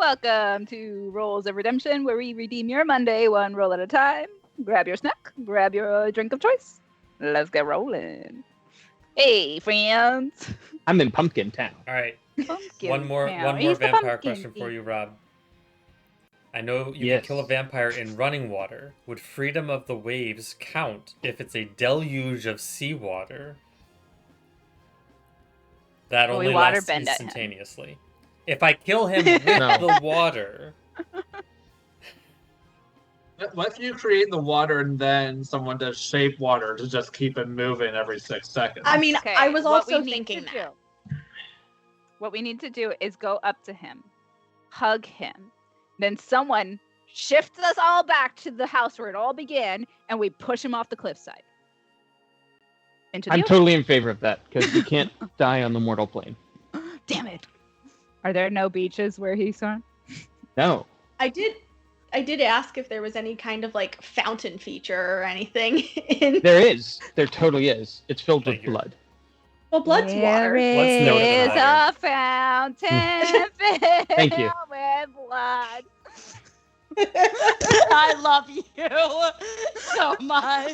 Welcome to Rolls of Redemption, where we redeem your Monday one roll at a time. Grab your snack, grab your drink of choice. Let's get rolling. Hey, friends. I'm in Pumpkin Town. All right. Pumpkin One more He's the vampire pumpkin question for king. you, Rob. I know you Yes. can kill a vampire in running water. Would freedom of the waves count if it's a deluge of seawater that Will we only water lasts bend at him? instantaneously? If I kill him with No. the water, What if you create the water and then someone does shape water to just keep it moving every 6 seconds? I mean, Okay, I was what we also need thinking to that. do- What we need to do is go up to him, hug him, then someone shifts us all back to the house where it all began, and we push him off the cliffside. Into the I'm ocean. totally in favor of that because you can't die on the mortal plane. Damn it. Are there no beaches where he's on? No. I did ask if there was any kind of like fountain feature or anything in. There is. There totally is. It's filled with Thank you. blood. Well, blood's water. Let's note There is the a water. fountain filled Thank you. with blood. I love you so much.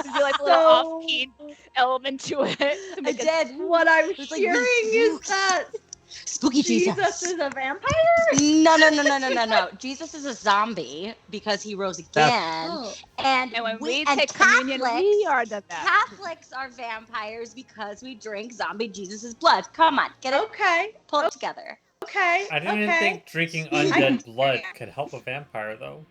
You do like a little So- off-key element to it. To I make it did. What I'm It was like hearing really is that Spooky Jesus is a vampire. No. Jesus is a zombie because he rose again. Oh. And And when we and take communion, we are the vampires. Catholics are vampires because we drink zombie Jesus' blood. Come on, get it, Okay. pull it together. Okay. I didn't even think drinking undead blood could help a vampire, though.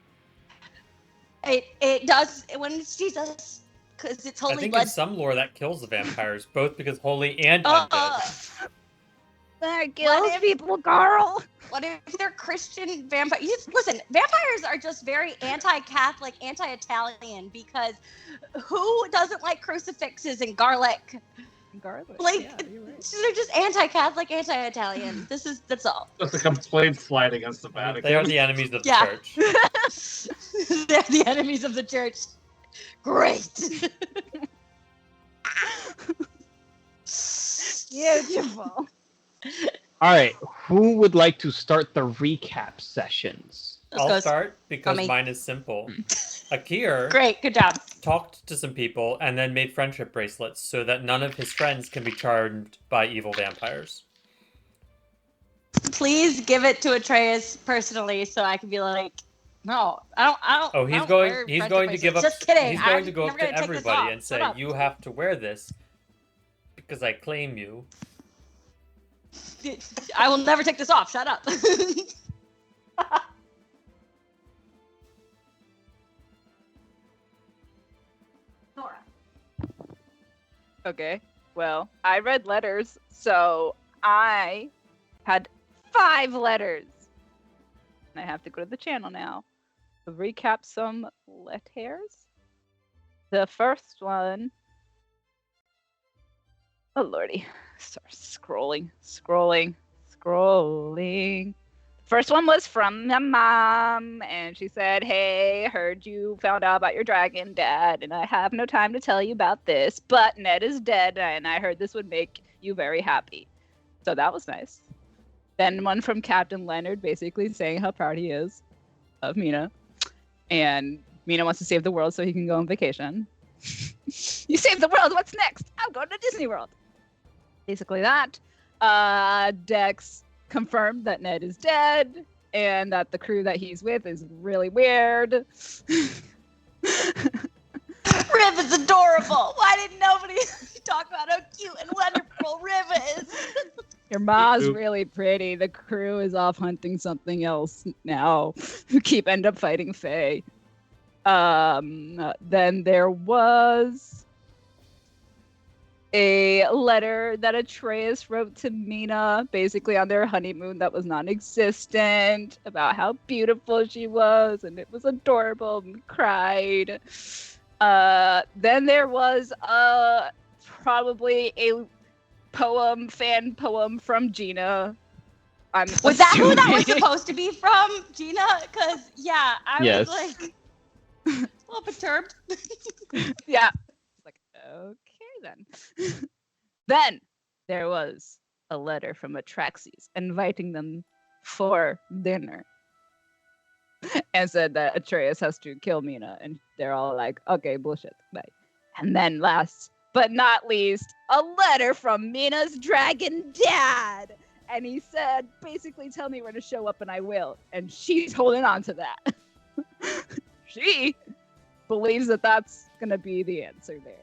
It does when it's Jesus because it's I holy think blood. in some lore that kills the vampires, both because holy and undead. That kills people, Carl. What if they're Christian vampires? Listen, vampires are just very anti-Catholic, anti-Italian because who doesn't like crucifixes and garlic? Garlic. Like, yeah, you're right. they're just anti-Catholic, anti-Italian. That's all. Just a complete slight against the Vatican. They are the enemies of the Yeah. church. They're the enemies of the church. Great. Beautiful. All right. Who would like to start the recap sessions? Let's I'll go. start because me. mine is simple. Akir Great, good job. talked to some people and then made friendship bracelets so that none of his friends can be charmed by evil vampires. Please give it to Atreus personally so I can be like, no, I don't. Oh, I he's don't going. wear He's friendship going to give up. bracelets. Just kidding. He's going I'm to go never up to gonna take this everybody off. and say, Shut up. "You have to wear this because I claim you." I will never take this off. Shut up. Okay. Well, I read letters, so I had 5 letters. And I have to go to the channel now to recap some letters. The first one. Oh lordy. Start scrolling. First one was from my mom, and she said, "Hey, heard you found out about your dragon, Dad, and I have no time to tell you about this, but Ned is dead, and I heard this would make you very happy." So that was nice. Then one from Captain Leonard, basically saying how proud he is of Mina, and Mina wants to save the world so he can go on vacation. You saved the world. What's next? I'm going to Disney World. Basically that. Dex confirmed that Ned is dead and that the crew that he's with is really weird. Riv is adorable. Why didn't nobody talk about how cute and wonderful Riv is? Your mom's Oop. really pretty. The crew is off hunting something else now. End up fighting Faye. Then there was a letter that Atreus wrote to Mina, basically on their honeymoon that was non-existent, about how beautiful she was, and it was adorable, and cried. Then there was probably a fan poem from Gina. Was that who that was assuming. supposed to be from, Gina? Because, yeah, I Yes. was like a little perturbed. Yeah. It's like, okay then. Then there was a letter from Atraxes inviting them for dinner. And said that Atreus has to kill Mina. And they're all like, okay, bullshit. Bye. And then last but not least, a letter from Mina's dragon dad. And he said, basically, tell me where to show up and I will. And she's holding on to that. She believes that that's going to be the answer there.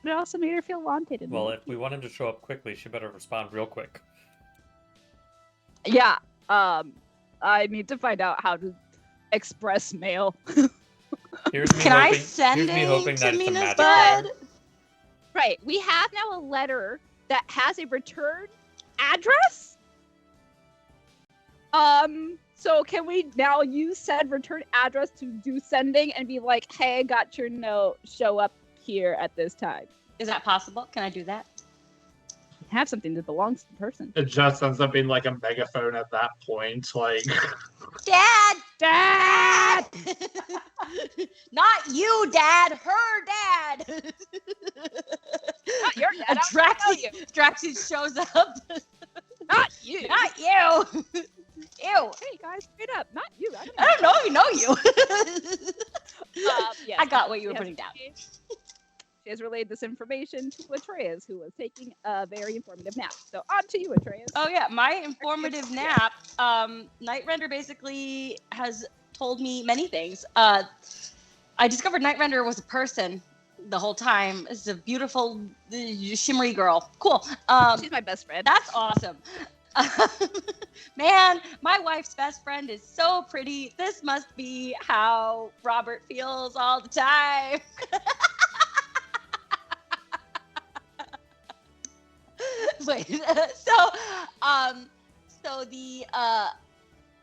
But it also made her feel wanted. Well, if we want him to show up quickly, she better respond real quick. Yeah. I need to find out how to express mail. Here's me Can I hoping, send here's me it hoping to that it's a Mina's magic bed? letter. Right. We have now a letter that has a return address. So can we now use said return address to do sending and be like, hey, I got your note, show up here at this time? Is that possible? Can I do that? Have something that belongs to the person. It just ends up being like a megaphone at that point. Like, Dad! Dad! Not you, Dad! Her dad! Not your dad. I don't know you. Draxi shows up. Not you. Not you! Ew! Hey guys, straight up. Not you. I don't know if you know you. Yes, I got what you were she has putting down. She has relayed this information to Atreus, who was taking a very informative nap. So on to you, Atreus. Oh yeah, my informative nap. Nightrender basically has told me many things. I discovered Nightrender was a person the whole time. It's a beautiful, shimmery girl. Cool. She's my best friend. That's awesome. Man, my wife's best friend is so pretty. This must be how Robert feels all the time. Wait,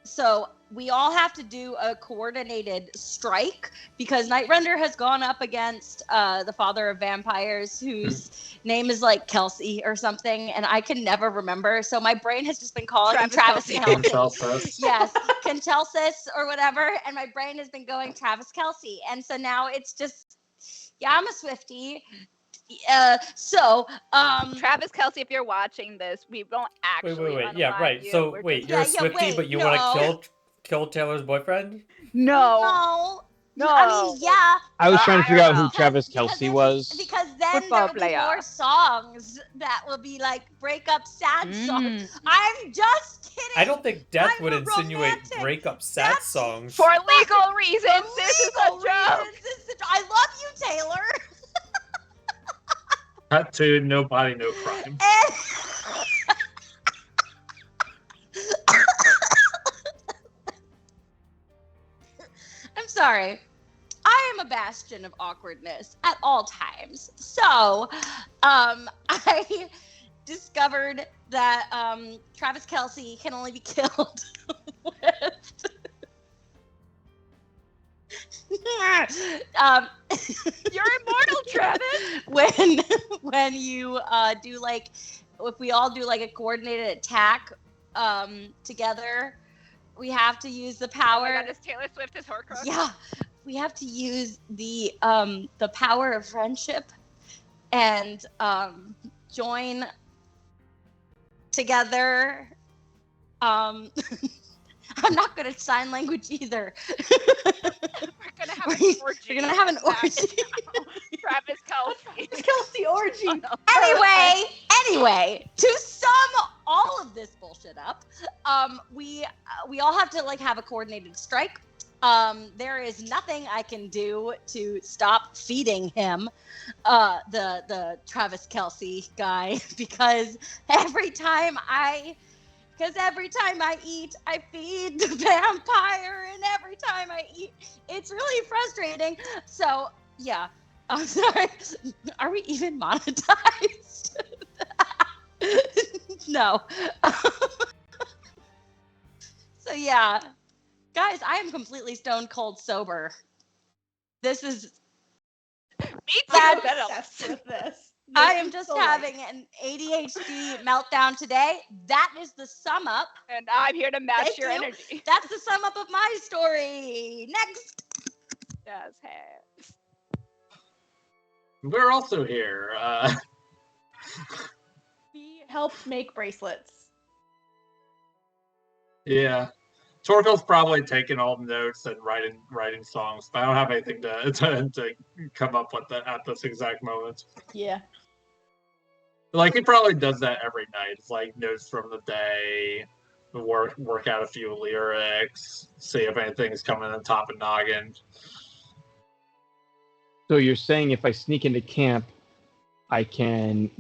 so we all have to do a coordinated strike because Nightrender has gone up against the father of vampires, whose name is like Kelsey or something, and I can never remember. So my brain has just been calling him Travis Kelsey. Yes, Kentelsis or whatever, and my brain has been going Travis Kelsey, and so now it's just, yeah, I'm a Swiftie. Travis Kelsey, if you're watching this, we don't actually. Wait. Yeah, right. You. So We're wait, just- you're a Swiftie, but you want to kill Taylor's boyfriend? No. I mean, yeah. I was trying to figure out who Because- Travis because Kelsey then- was. Because then Football there will be player. more songs that will be like breakup sad songs. I'm just kidding. I don't think Death I'm would a insinuate romantic. breakup sad That's songs. For legal reasons, For this is legal a joke. reasons, I love you, Taylor. tattooed, no body, no crime. I'm sorry. I am a bastion of awkwardness at all times. So, I discovered that Travis Kelsey can only be killed with. You're immortal, Travis. when you do like, if we all do like a coordinated attack together, we have to use the Oh my power. God, is Taylor Swift his Horcrux? Yeah, we have to use the power of friendship and join together. I'm not good at sign language either. We're gonna have an orgy. We're gonna have an orgy. Travis Kelsey. Kelsey orgy. Oh, no. Anyway, to sum all of this bullshit up, we all have to like have a coordinated strike. There is nothing I can do to stop feeding him, the Travis Kelsey guy, because every time I eat, I feed the vampire, and every time I eat, it's really frustrating. So, yeah. I'm sorry. Are we even monetized? No. So, yeah. Guys, I am completely stone cold sober. This is... Me I'm too. That else. obsessed with this. I This am is just so having an ADHD meltdown today. That is the sum up. And I'm here to match Thank your you. energy. That's the sum up of my story. Next. Yes, hey. We're also here. We helped make bracelets. Yeah. Torkel's probably taking all the notes and writing songs, but I don't have anything to come up with at this exact moment. Yeah. Like he probably does that every night. It's like notes from the day, work out a few lyrics, see if anything's coming on top of noggin. So you're saying if I sneak into camp, I can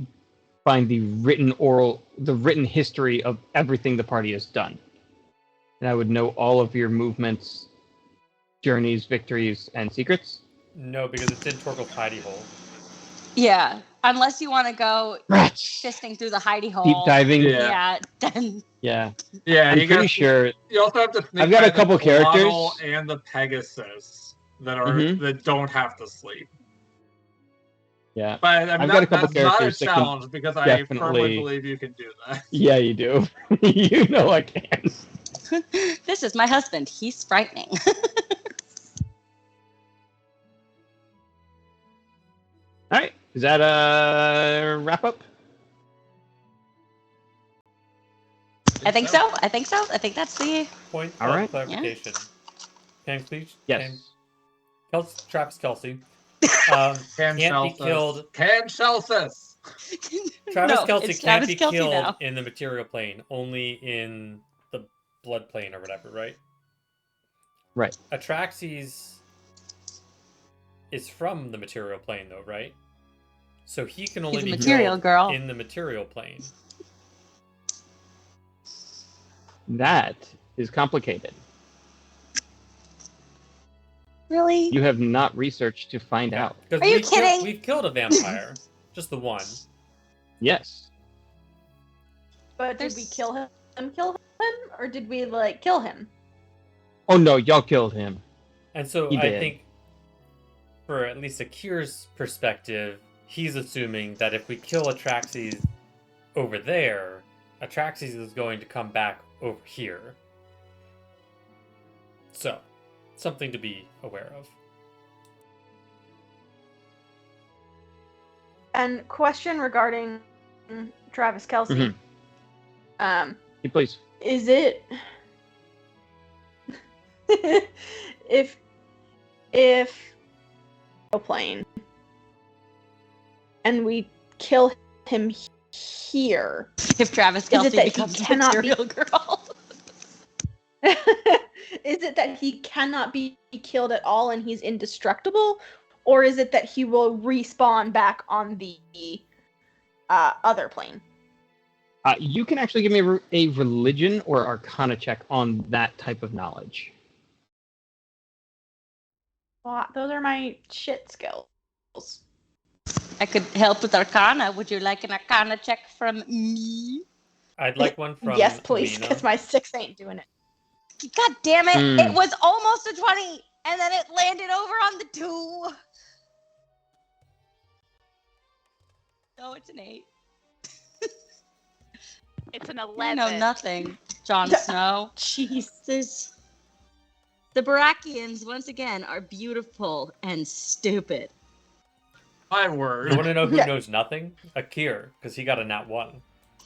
find the written history of everything the party has done. And I would know all of your movements, journeys, victories, and secrets? No, because it's in Torkel's hidey hole. Yeah, unless you want to go Rats! fisting through the hidey hole. Deep diving? Yeah, then Yeah. Yeah, I'm pretty sure. You also have to sneak I've got by a couple the Glottal characters. and the Pegasus that don't have to sleep. Yeah. But I've got a couple that's not a characters that can challenge because I firmly definitely- believe you can do that. Yeah, you do. You know I can. this is my husband. He's frightening. All right. Is that a wrap up? I think so. I think that's the. Point All of right. clarification. Can please? Yes. Travis Kelsey. Can Can't be killed. Can Celsus. Travis No, Kelsey it's can't Travis be Kelce killed now. in the material plane, only in the blood plane or whatever, right? Right. Atraxes is from the material plane, though, right? So he can only He's a be material killed girl. in the material plane. That is complicated. Really? You have not researched to find out. 'Cause Are you we've kidding? We've killed a vampire, just the one. Yes. But did we There's- kill him? Or did we kill him? Oh no, y'all killed him. And so He I did. think, for at least Akir's perspective, he's assuming that if we kill Atraxes over there, Atraxes is going to come back over here. So, something to be aware of. And question regarding Travis Kelsey. Mhm. Hey, please. Is it if a plane and we kill him here, If Travis Is it Kelsey that he becomes a cannot be- material girl. is it that he cannot be killed at all and he's indestructible, or is it that he will respawn back on the other plane? You can actually give me a religion or arcana check on that type of knowledge. Well, those are my shit skills. I could help with Arcana. Would you like an Arcana check from me? I'd like one from Yes, please, Lena. because my 6 ain't doing it. God damn it! Hmm. It was almost a 20, and then it landed over on the 2. No, it's an 8. It's an I 11. know nothing, Jon Snow. Jesus. The Barakians, once again, are beautiful and stupid. My You word. want to know who Yeah. knows nothing? Akir, because he got a nat 1.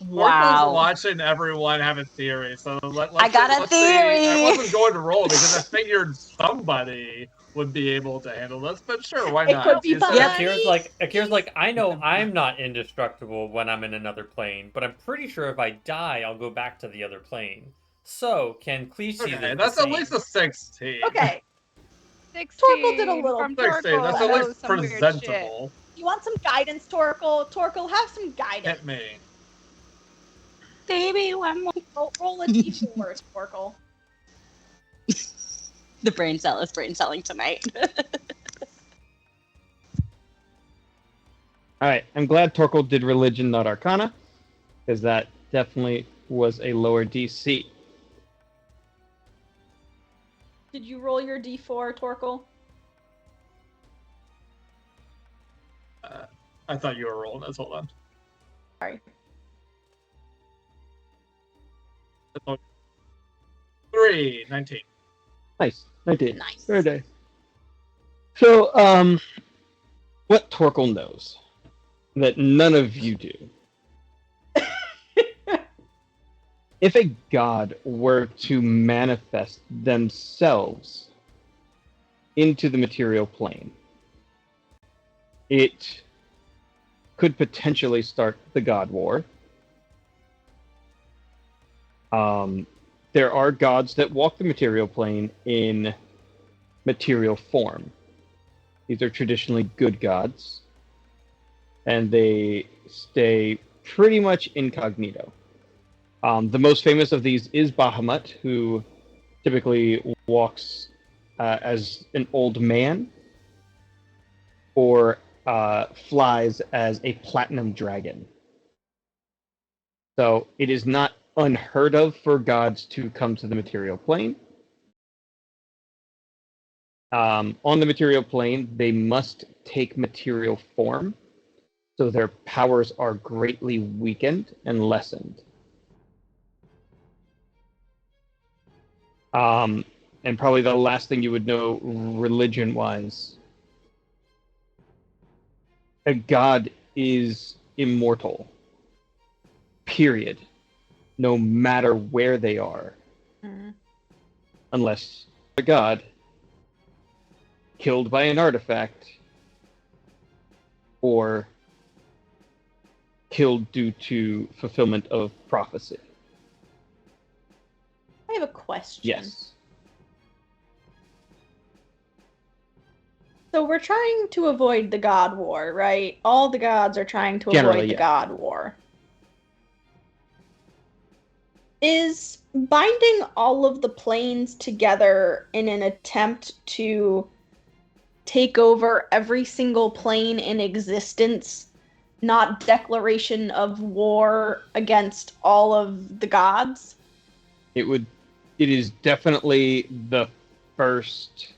Wow. Watching everyone have a theory, so I got a let's theory. See. I wasn't going to roll because I figured somebody would be able to handle this, but sure, why It not? could be You said- fun. Akir's like, I know I'm not indestructible when I'm in another plane, but I'm pretty sure if I die, I'll go back to the other plane. So, can Cleese see Okay, the that's at same? least a 16. Okay, 16 Torkel did a little- from 16. Torkel. That's That at was least some weird shit. presentable. you want some guidance, Torkel? Torkel, have some guidance. Hit me. Baby, one more. Roll a d4, Torkel. The brain cell is brain selling tonight. All right. I'm glad Torkel did religion, not arcana, because that definitely was a lower DC. Did you roll your d4, Torkel? I thought you were rolling this. Hold on. Sorry. 3, 19. Nice. I did. Nice. Very nice. So, what Torkel knows that none of you do if a god were to manifest themselves into the material plane, it could potentially start the God War. There are gods that walk the material plane in material form. These are traditionally good gods, and they stay pretty much incognito. The most famous of these is Bahamut, who typically walks as an old man, or flies as a platinum dragon. So it is not unheard of for gods to come to the material plane. On the material plane, they must take material form, so their powers are greatly weakened and lessened. And probably the last thing you would know religion-wise, a god is immortal. Period. No matter where they are. Unless a god killed by an artifact or killed due to fulfillment of prophecy. I have a question. Yes. So we're trying to avoid the God War, right? All the gods are trying to Generally, avoid the yeah. God War. Is binding all of the planes together in an attempt to take over every single plane in existence not declaration of war against all of the gods? It is definitely the first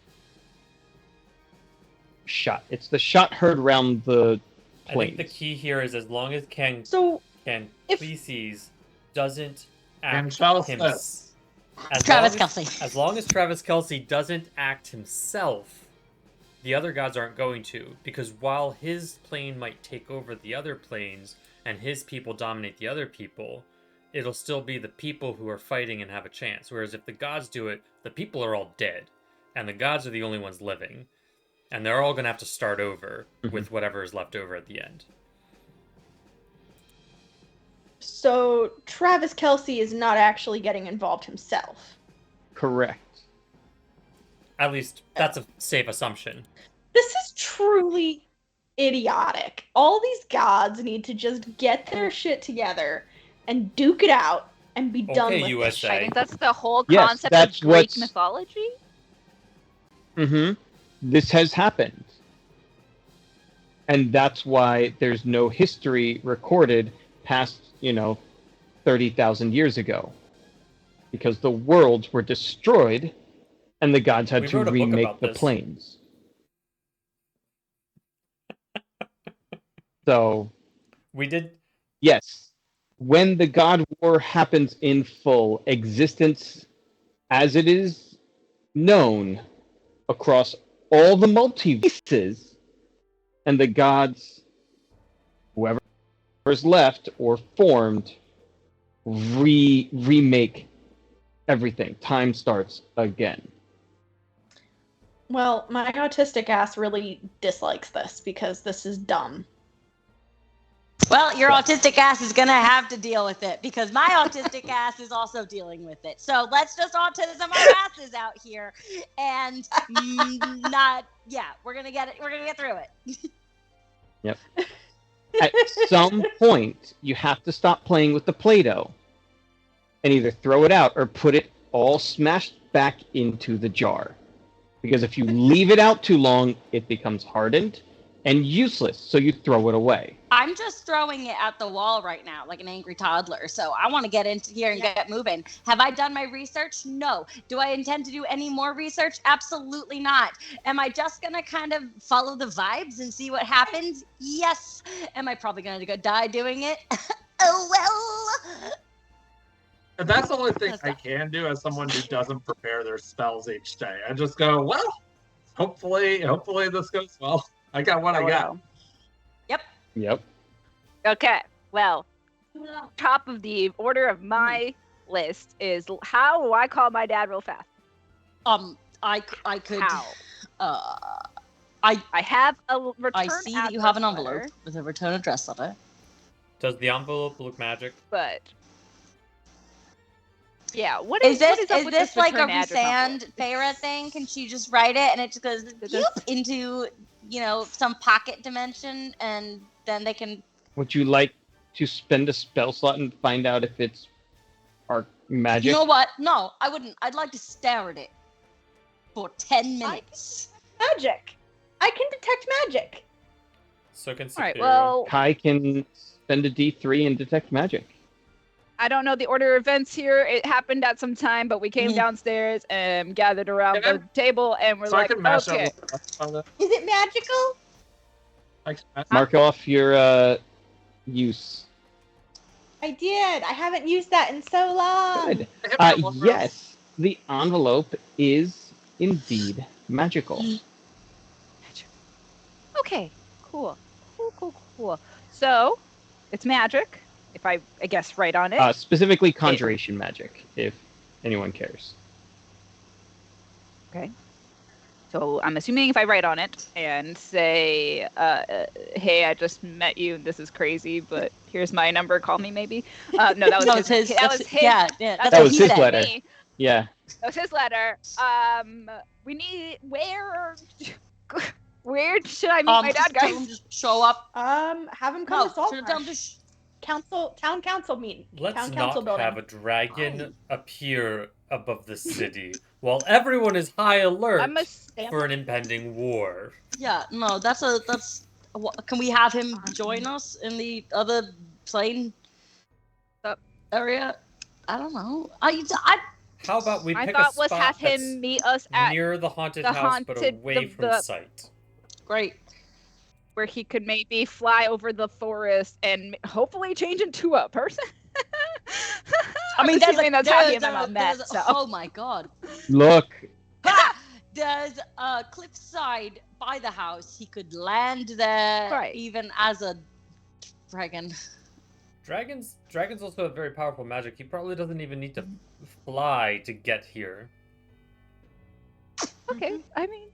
shot. It's the shot heard around the I planes. think the key here is as long as So if Cleeses doesn't And act Travis Kelsey. As long as Travis Kelsey doesn't act himself, the other gods aren't going to, because while his plane might take over the other planes and his people dominate the other people, it'll still be the people who are fighting and have a chance. Whereas if the gods do it, the people are all dead, and the gods are the only ones living, and they're all going to have to start over with whatever is left over at the end. So Travis Kelsey is not actually getting involved himself. Correct. At least that's a safe assumption. This is truly idiotic. All these gods need to just get their shit together and duke it out and be done Okay, with USA. I think that's the whole Yes, concept that's of Greek what's- mythology. This has happened. And that's why there's no history recorded past, 30,000 years ago. Because the worlds were destroyed and the gods had We to wrote a book remake about the this. planes. So, We did. yes, when the God War happens in full, existence as it is known across all the multiverses, and the gods, whoever is left or formed, remake everything. Time starts again. Well, my autistic ass really dislikes this because this is dumb. Well, your autistic ass is going to have to deal with it because my autistic ass is also dealing with it. So let's just autism our asses out here and we're going to get it. We're going to get through it. Yep. At some point, you have to stop playing with the Play-Doh and either throw it out or put it all smashed back into the jar. Because if you leave it out too long, it becomes hardened and useless, so you throw it away. I'm just throwing it at the wall right now like an angry toddler. So I want to get into here and get moving. Have I done my research? No. Do I intend to do any more research? Absolutely not. Am I just going to kind of follow the vibes and see what happens? Yes. Am I probably going to go die doing it? Oh, well. And that's the only thing That's I not- can do as someone who doesn't prepare their spells each day. I just go, well, hopefully this goes well. I got what I got. Yep. Okay, well, top of the order of my list is how do I call my dad real fast? I could. How? I have a return. I see that you have an address envelope letter, with a return address letter. Does the envelope look magic? but yeah, what Is what this up is with this like a return address Resand envelope? Feyre thing? Can she just write it and it just goes Just- into some pocket dimension and then they can? Would you like to spend a spell slot and find out if it's arc magic? You know what? No, I wouldn't. I'd like to stare at it for 10 minutes. Magic. I can detect magic. So can All right. Saphira. Well, Kai can spend a D3 and detect magic. I don't know the order of events here. It happened at some time, but we came downstairs and gathered around Can I- the table, and we're So I like, can match okay. up with the rest of it. Is it magical? I can match- Mark off your use. I did. I haven't used that in so long. Good. I have my one round. Yes, the envelope is indeed magical. Okay, cool. So, it's magic. If I guess right on it. Specifically conjuration magic, if anyone cares. Okay. So I'm assuming if I write on it and say, "Hey, I just met you. This is crazy, but here's my number. Call me, maybe." No, that was No, his. it's his. That was his. Yeah, That's that's That what was he his said. letter. Me. Yeah. That was his letter. We need where should I meet my dad, Just tell him guys? just show up. Have him come No, to Salt should tell him Marsh. just Town council meeting. Let's Town council not building. have a dragon appear above the city while everyone is high alert I'm a stamp. for an impending war. Yeah, no, that's. Can we have him join us in the other plane area? I don't know. How about we My pick thought a was spot have that's him meet us at near the haunted the house but haunted- away from the- sight? Great. where he could maybe fly over the forest and hopefully change into a person. I mean, that's how he and my mom met. there's- So. Oh my god. Look, Ha! There's a cliffside by the house. He could land there Right. even as a dragon. Dragons also have very powerful magic. He probably doesn't even need to fly to get here. Okay, I mean,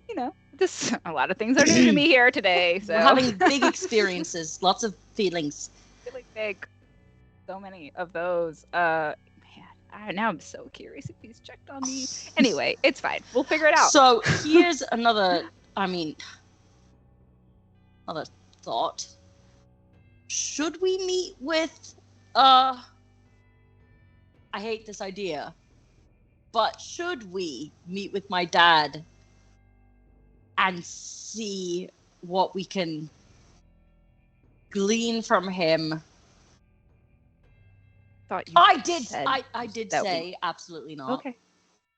this a lot of things are new to me here today. So We're having big experiences, lots of feelings. really big. So many of those. Man, now I'm so curious if he's checked on me. Anyway, it's fine. We'll figure it out. So here's another thought. Should we meet with I hate this idea, but should we meet with my dad and see what we can glean from him? Thought you I did said I did that we- say absolutely not. Okay.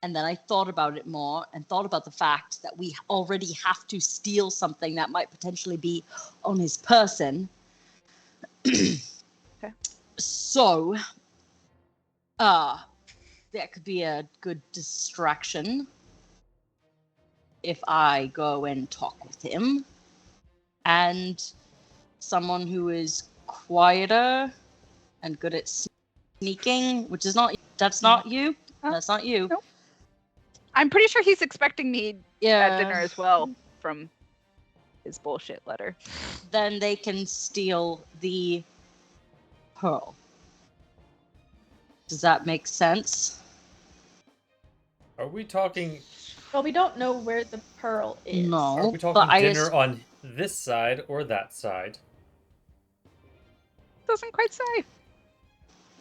And then I thought about it more and thought about the fact that we already have to steal something that might potentially be on his person. Okay. So, that could be a good distraction if I go and talk with him. And someone who is quieter and good at sneaking, which is that's not you. That's not you. Nope. I'm pretty sure he's expecting me Yeah. at dinner as well from his bullshit letter. Then they can steal the pearl. Does that make sense? Are we talking? Well, we don't know where the pearl is. No. Are we talking but I dinner on this side or that side? Doesn't quite say.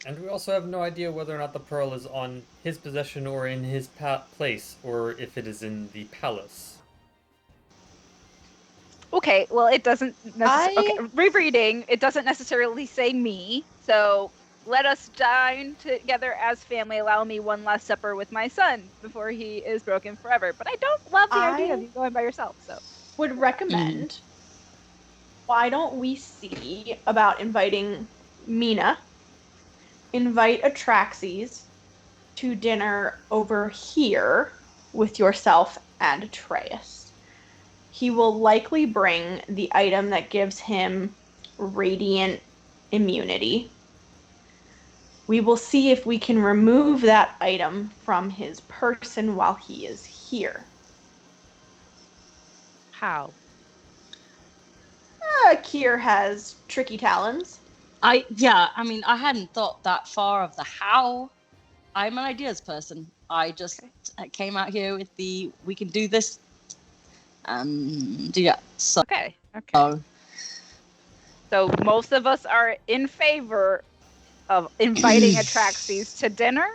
And we also have no idea whether or not the pearl is on his possession or in his place, or if it is in the palace. Okay, well, it doesn't necessarily. Okay, rereading, it doesn't necessarily say me. So let us dine together as family. Allow me one last supper with my son before he is broken forever. But I don't love the idea of you going by yourself. So Would recommend. Why don't we see about inviting Mina? Invite Atraxes to dinner over here with yourself and Atreus. He will likely bring the item that gives him radiant immunity. we will see if we can remove that item from his person while he is here. How? Kier has tricky talons. I mean, I hadn't thought that far of the how. I'm an ideas person. I just came out here with the we can do this. Yeah. So Okay. So most of us are in favor of inviting Atraxes to dinner?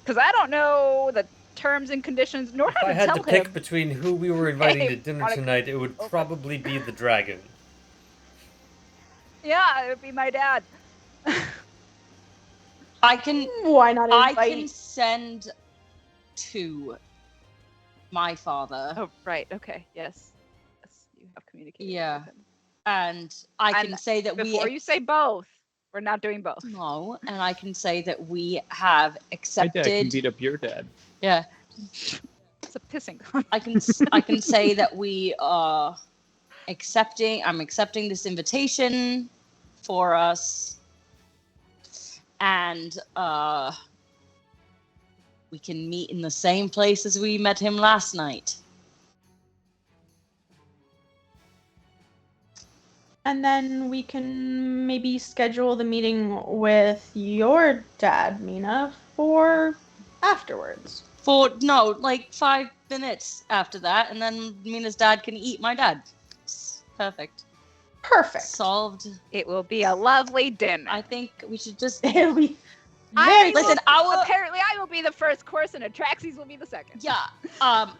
Because I don't know the terms and conditions, nor If how I to had tell to pick him. between who we were inviting Hey, to dinner wanna- tonight, it would probably be the dragon. Yeah, it would be my dad. I can Why not invite? I can send to my father. Oh, right. Okay. Yes. You have communicated. Yeah. With him. And I can And say that Before you say both, we're not doing both. no, and I can say that we have My dad can accepted. beat up your dad. Yeah, It's a pissing. I can say that we are accepting. I'm accepting this invitation for us, and we can meet in the same place as we met him last night. And then we can maybe schedule the meeting with your dad, Mina, for afterwards. For like 5 minutes after that, and then Mina's dad can eat my dad. It's perfect. Perfect. Solved. It will be a lovely dinner. I think we should just. It'll be I very will- Listen, Apparently, I will be the first course, and Atraxes will be the second. Yeah. Our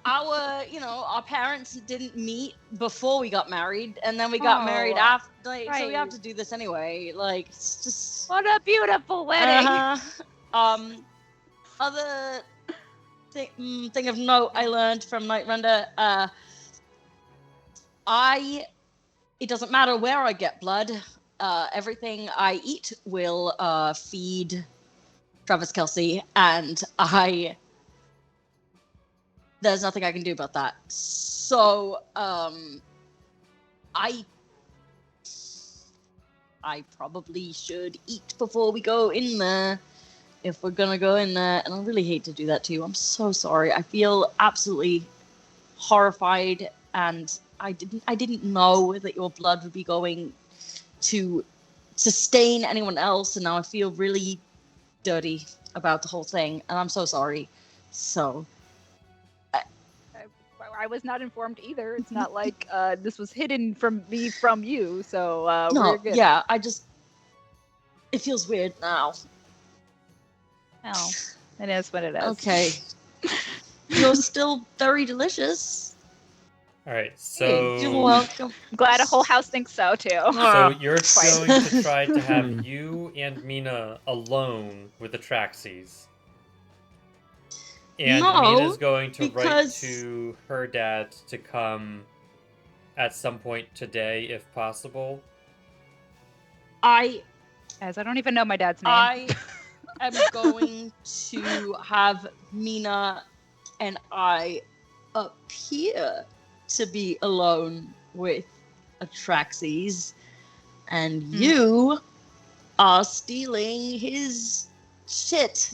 parents didn't meet before we got married, and then we got married Oh, after. Like, so we right. have to do this anyway. Like, it's just. What a beautiful wedding! Other thing of note I learned from Night Render. It doesn't matter where I get blood. Everything I eat will feed Travis Kelsey, and there's nothing I can do about that. So, I probably should eat before we go in there, if we're gonna go in there, and I really hate to do that to you. I'm so sorry. I feel absolutely horrified, and I didn't know that your blood would be going to sustain anyone else, and now I feel really dirty about the whole thing, and I'm so sorry. So I was not informed either. It's not like this was hidden from me from you. So no, we're good. yeah, it feels weird now. Well, it is what it is. Okay. You're still very delicious. All right, so You're welcome. I'm glad a whole house thinks so too. so you're Fine. going to try to have you and Mina alone with the Traxxies. And No, Mina's going to write because- to her dad to come at some point today, if possible. As I don't even know my dad's name. I am going to have Mina and I appear to be alone with Atraxes, and you are stealing his shit.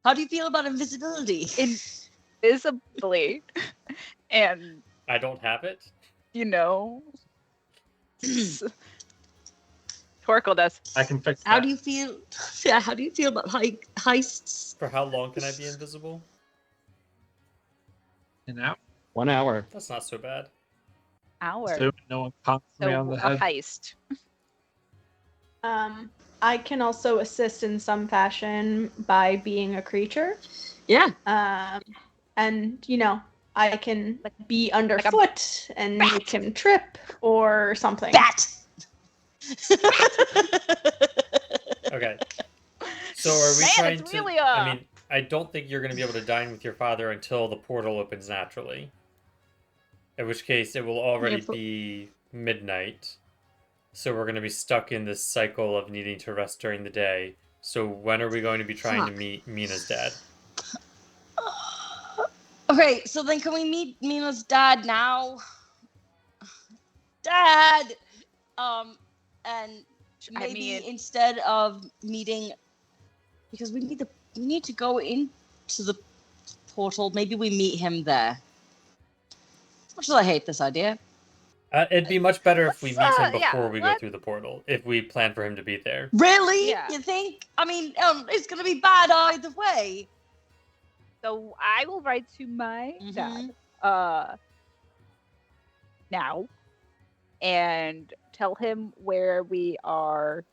How do you feel about invisibility? Invisibly. And, I don't have it. Torkel does. I can fix that. How do you feel? Yeah, how do you feel about heists? For how long can I be invisible? And now, 1 hour. That's not so bad. Hour. so no one conks me So on the a head. heist. I can also assist in some fashion by being a creature. Yeah. And I can be a underfoot and make him trip or something. Bat. Okay. So are we Man, trying it's to? really I mean, I don't think you're going to be able to dine with your father until the portal opens naturally. In which case, it will already Yeah, but- be midnight. So we're going to be stuck in this cycle of needing to rest during the day. So when are we going to be trying to Fuck. meet Mina's dad? Okay, so then can we meet Mina's dad now? Dad! And I maybe mean- instead of meeting, because we need to go into the portal. Maybe we meet him there. As much as I hate this idea. It'd be much better if we meet him yeah, before we go let's- through the portal, if we plan for him to be there. Really? Yeah. You think? I mean, it's gonna be bad either way. So I will write to my dad now and tell him where we are.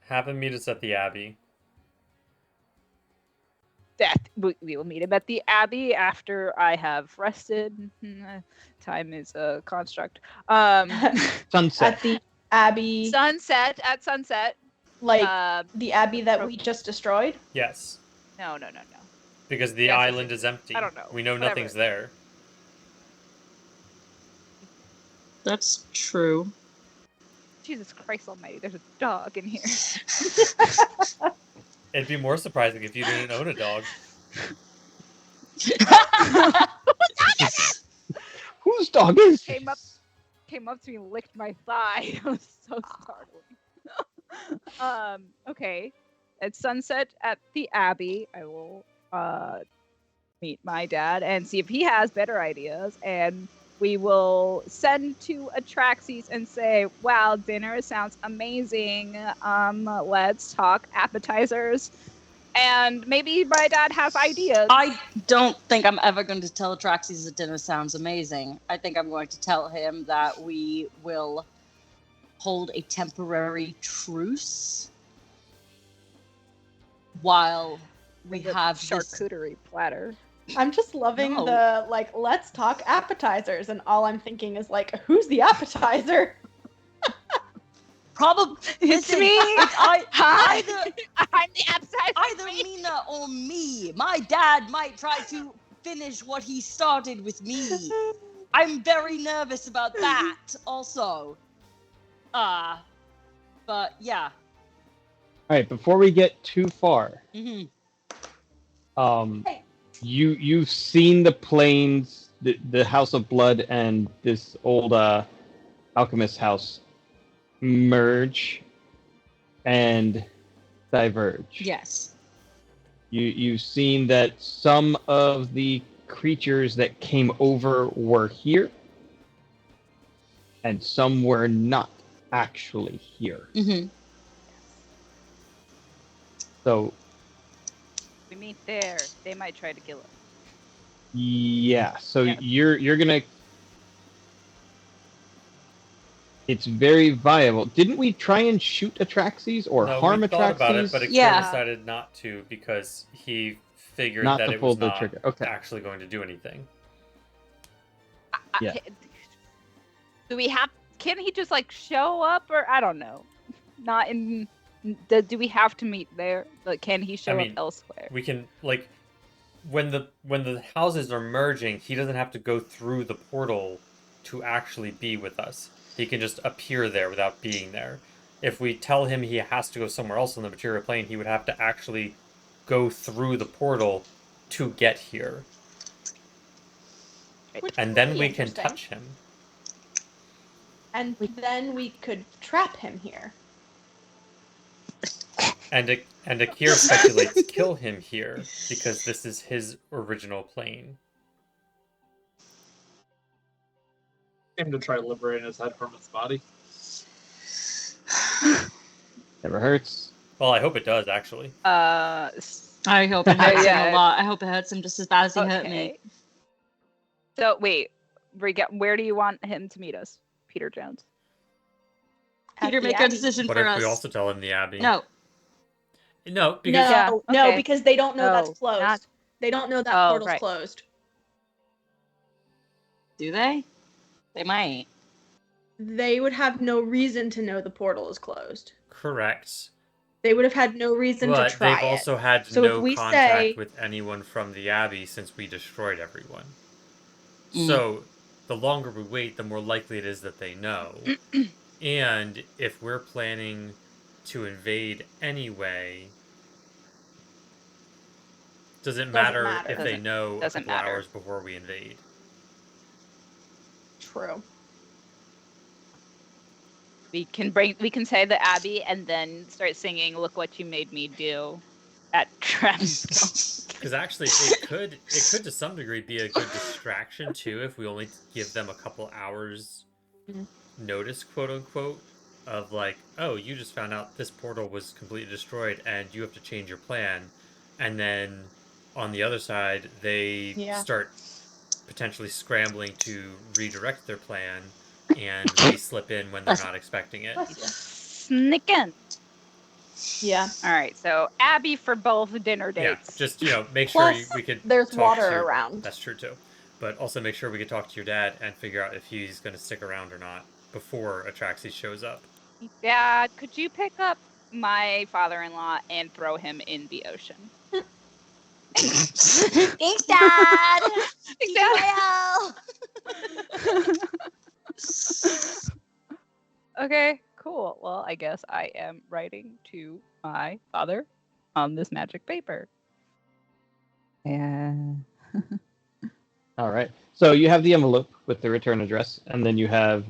Have him meet us at the Abbey. We will meet him at the Abbey after I have rested. Time is a construct. Sunset. At the Abbey, At sunset. like the Abbey that we just destroyed. Yes, No. because the Yes, island is empty. I don't know. We know Whatever. nothing's there. That's true. Jesus Christ Almighty! There's a dog in here. It'd be more surprising if you didn't own a dog. Whose dog is Came up to me and licked my thigh. It was so startling. Okay. At sunset at the Abbey, I will meet my dad and see if he has better ideas, and we will send to Atraxes and say, wow, dinner sounds amazing. Let's talk appetizers. And maybe my dad has ideas. I don't think I'm ever going to tell Atraxes that dinner sounds amazing. I think I'm going to tell him that we will hold a temporary truce while we Like a have this. charcuterie platter. I'm just loving No. the like let's talk appetizers, and all I'm thinking is like, who's the appetizer? Probably It's me. Hi. Either I'm the appetizer. either Mina or me. My dad might try to finish what he started with me. I'm very nervous about that also. But yeah. All right, before we get too far, hmm Hey. you've seen the planes, the House of Blood, and this old alchemist house merge and diverge. Yes. You've seen that some of the creatures that came over were here, and some were not actually here. hmm So We meet there. They might try to kill us. yeah, so Yeah. you're gonna. It's very viable. Didn't we try and shoot Atraxes or No, harm we thought about it, Atraxes? but Akira Yeah. decided not to because he figured Not that to it pull was the not trigger. Okay. actually going to do anything. Yeah. Do we have? Can he just like show up, or I don't know? Not in. Do we have to meet there? Like, can he show mean, up elsewhere? We can like when the houses are merging, he doesn't have to go through the portal to actually be with us. He can just appear there without being there. If we tell him he has to go somewhere else on the material plane, he would have to actually go through the portal to get here. Which And would then be we can interesting. touch him. And then we could trap him here. And Akira speculates kill him here because this is his original plane. Him to try liberating his head from his body. Never hurts. Well, I hope it does actually. I hope it hurts Yeah. him a lot. I hope it hurts him just as bad as he hurt me. Okay. So wait, where do you want him to meet us, Peter Jones? Peter, At the make a Abbey. decision What for if us. we also tell him the Abbey? No. No, because No, Yeah, no, okay. because they don't know No, that's closed. not- They don't know that Oh, portal's right. closed. Do they? They might. They would have no reason to know the portal is closed. correct. They would have had no reason But to try they've also it. had So if no we contact say- with anyone from the Abbey since we destroyed everyone. Mm. So the longer we wait, the more likely it is that they know. And if we're planning to invade anyway, does it matter matter. if they know a Doesn't couple matter. hours before we invade? True. We can say the Abbey and then start singing "Look What You Made Me Do" at Travis. Because actually, it could to some degree be a good distraction too if we only give them a couple hours notice, quote unquote, of like, oh, you just found out this portal was completely destroyed and you have to change your plan, and then on the other side they start potentially scrambling to redirect their plan and we slip in when they're not expecting it. Sneak in. Yeah. All right. So Abby for both dinner dates. Yeah, just make Plus, sure we could. there's talk water to your, around. That's true too, but also make sure we could talk to your dad and figure out if he's going to stick around or not before Atraxis shows up. Dad, could you pick up my father-in-law and throw him in the ocean? Thanks, Dad. Thanks, Dad. Okay, cool. Well, I guess I am writing to my father on this magic paper. Yeah. All right. So you have the envelope with the return address, and then you have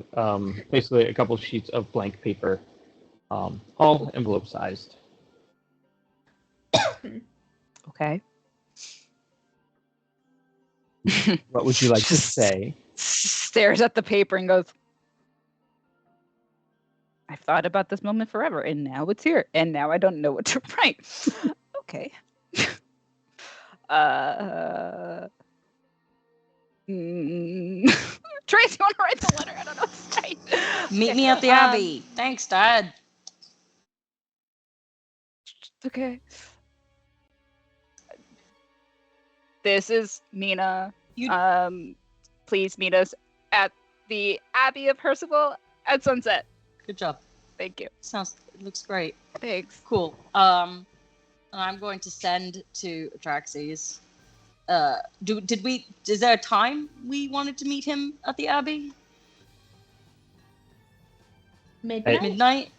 basically a couple sheets of blank paper, all envelope sized. Okay. What would you like to say? Stares at the paper and goes, I've thought about this moment forever, and now it's here, and now I don't know what to write. Okay. Trace, you want to write the letter? I don't know what to say. Meet me at the Abbey. Thanks, Dad. Okay. This is Mina. Please meet us at the Abbey of Percival at sunset. Good job. Thank you. It looks great. Thanks. Cool. I'm going to send to Atraxis. Is there a time we wanted to meet him at the Abbey? Midnight?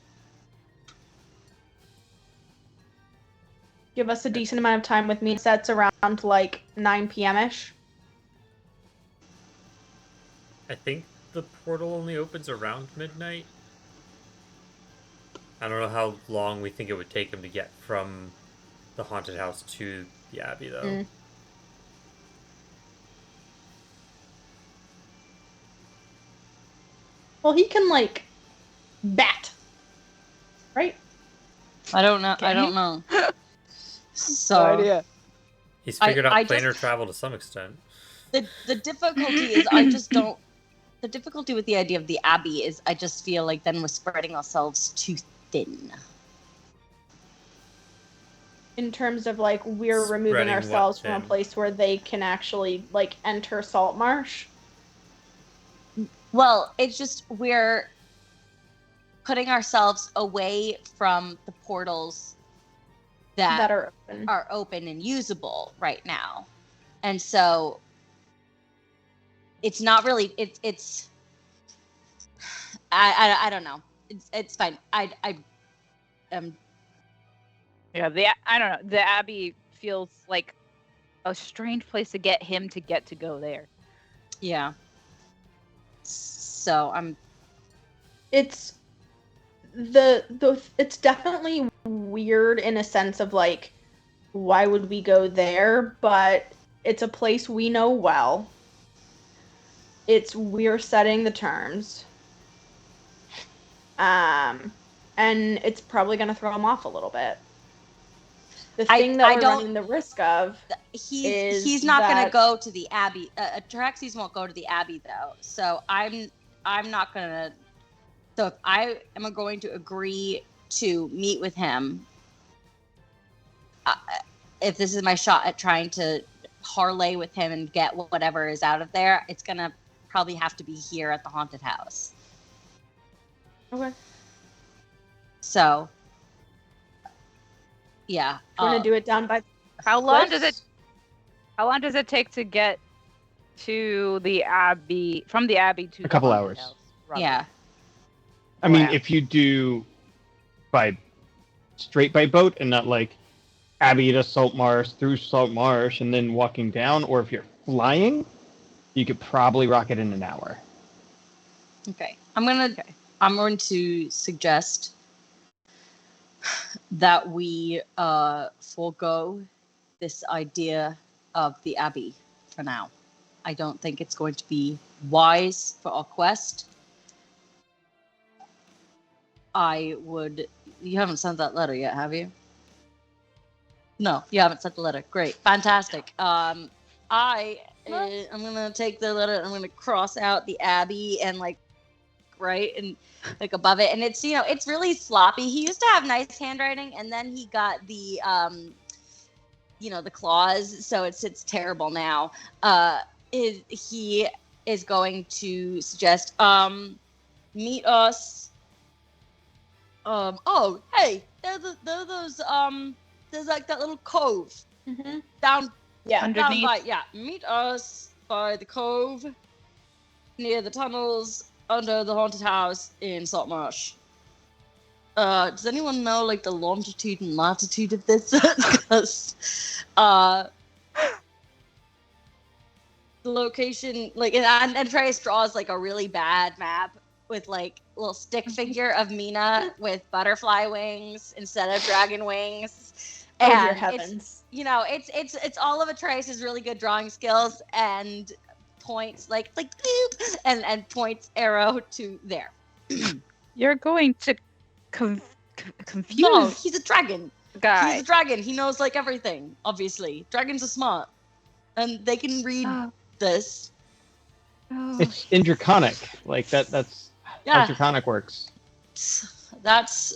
Give us a decent amount of time with me. Sets around like 9 p.m.-ish. I think the portal only opens around midnight. I don't know how long we think it would take him to get from the haunted house to the Abbey, though. Well, he can like bat, right? I don't know. I don't know. So No idea. He's figured out planar travel to some extent. The difficulty is I just don't. The difficulty with the idea of the Abbey is I just feel like then we're spreading ourselves too thin. In terms of like we're removing Spreading ourselves what from a thin? place where they can actually like enter Saltmarsh. Well, it's just we're putting ourselves away from the portals that are open. open and usable right now. And so it's not really it's I don't know. It's fine. I Yeah, I don't know. The Abbey feels like a strange place to get him to go there. yeah. So It's it's definitely weird in a sense of like why would we go there, but it's a place we know well. We're setting the terms. And it's probably going to throw him off a little bit. The thing that we're running the risk of he's not going to go to the Abbey. Atraxis won't go to the Abbey though. So I'm not going to. So if I am going to agree to meet with him, if this is my shot at trying to parlay with him and get whatever is out of there, it's going to probably have to be here at the haunted house. Okay. So, yeah. You want to do it down by How long does it take to get to the Abbey, from the Abbey to A couple the hours. haunted house, roughly? Yeah. I mean, Wow. if you do straight by boat and not like Abbey to Saltmarsh through Saltmarsh and then walking down, or if you're flying, you could probably rock it in an hour. Okay. I'm gonna I'm going to suggest that we forego this idea of the Abbey for now. I don't think it's going to be wise for our quest. You haven't sent that letter yet, have you? No, you haven't sent the letter. Great. Fantastic. I'm gonna take the letter, I'm gonna cross out the Abbey and right and above it, and it's it's really sloppy. He used to have nice handwriting, and then he got the the claws, so it's terrible now. He is going to suggest meet us. Oh, hey, there's that little cove down Underneath. Meet us by the cove near the tunnels under the haunted house in Saltmarsh. Does anyone know the longitude and latitude of this? Because the location and Andreas draws a really bad map with little stick figure of Mina with butterfly wings instead of dragon wings. Oh, And dear heavens. it's all of Atreus' really good drawing skills and points boop, and points arrow to there. You're going to confuse No, he's a dragon. the guy. He's a dragon. He knows everything. Obviously, dragons are smart, and they can read this. It's in Draconic. That's how Draconic works. That's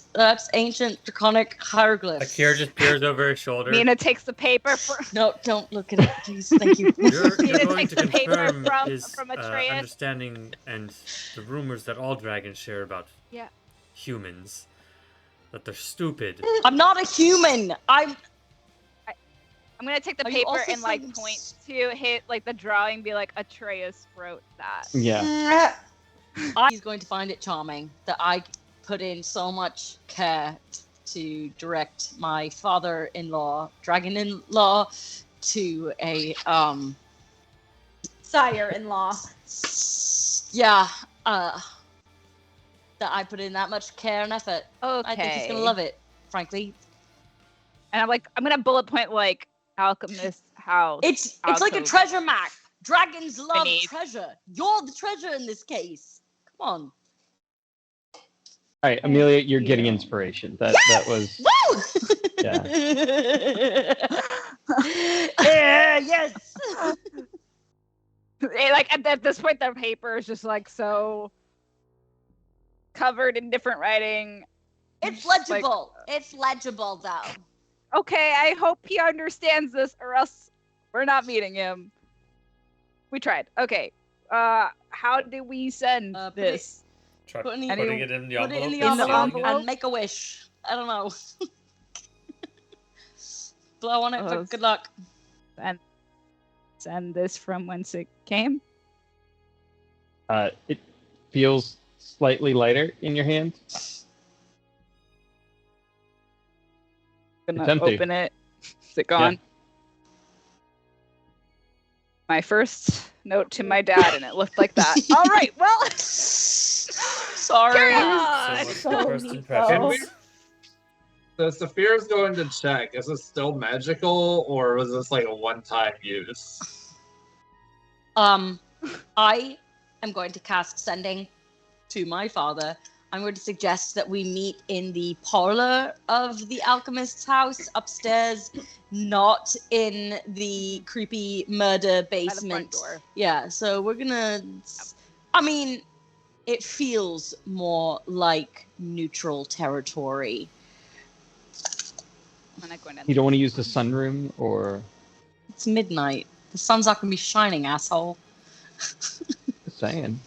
ancient Draconic hieroglyphs. Akira just peers over his shoulder. Mina takes the paper No, don't look at it, please. Thank you. You're Mina going takes to the paper confirm his from Atreus. understanding and the rumors that all dragons share about humans. That they're stupid. I'm not a human. I'm gonna take the Are you paper also and saying point to hit the drawing, be like, Atreus wrote that. Yeah. He's going to find it charming that I put in so much care to direct my father-in-law, dragon-in-law, to a Sire-in-law. That I put in that much care and effort. Okay. I think he's gonna love it, frankly. And I'm gonna bullet point alchemist house. It's like a alcove. treasure map. Dragons love Beneath. treasure. You're the treasure in this case. Come on. All right, Amelia, you're getting inspiration. That was Woo! Yes. At this point, the paper is just so covered in different writing. It's legible. It's legible, though. Okay, I hope he understands this, or else we're not meeting him. We tried. Okay. How do we send this? Try Putting putting it in the Put it in the envelope. envelope and make a wish. I don't know. Blow on it for good luck. And send this from whence it came. It feels slightly lighter in your hand. Gonna It's empty. open it. Is it gone? Yeah. My first note to my dad, and it looked like that. All right, well, Sorry. carry So on. what's the So first neat, impressions? So Saphira's going to check. Is it still magical, or was this a one-time use? I am going to cast sending to my father. I'm going to suggest that we meet in the parlor of the alchemist's house upstairs, not in the creepy murder By the front basement. door. Yeah, so we're gonna. I mean, it feels more like neutral territory. I'm not going in. You don't want to use the sunroom, or It's midnight. The sun's not gonna be shining, asshole. just saying.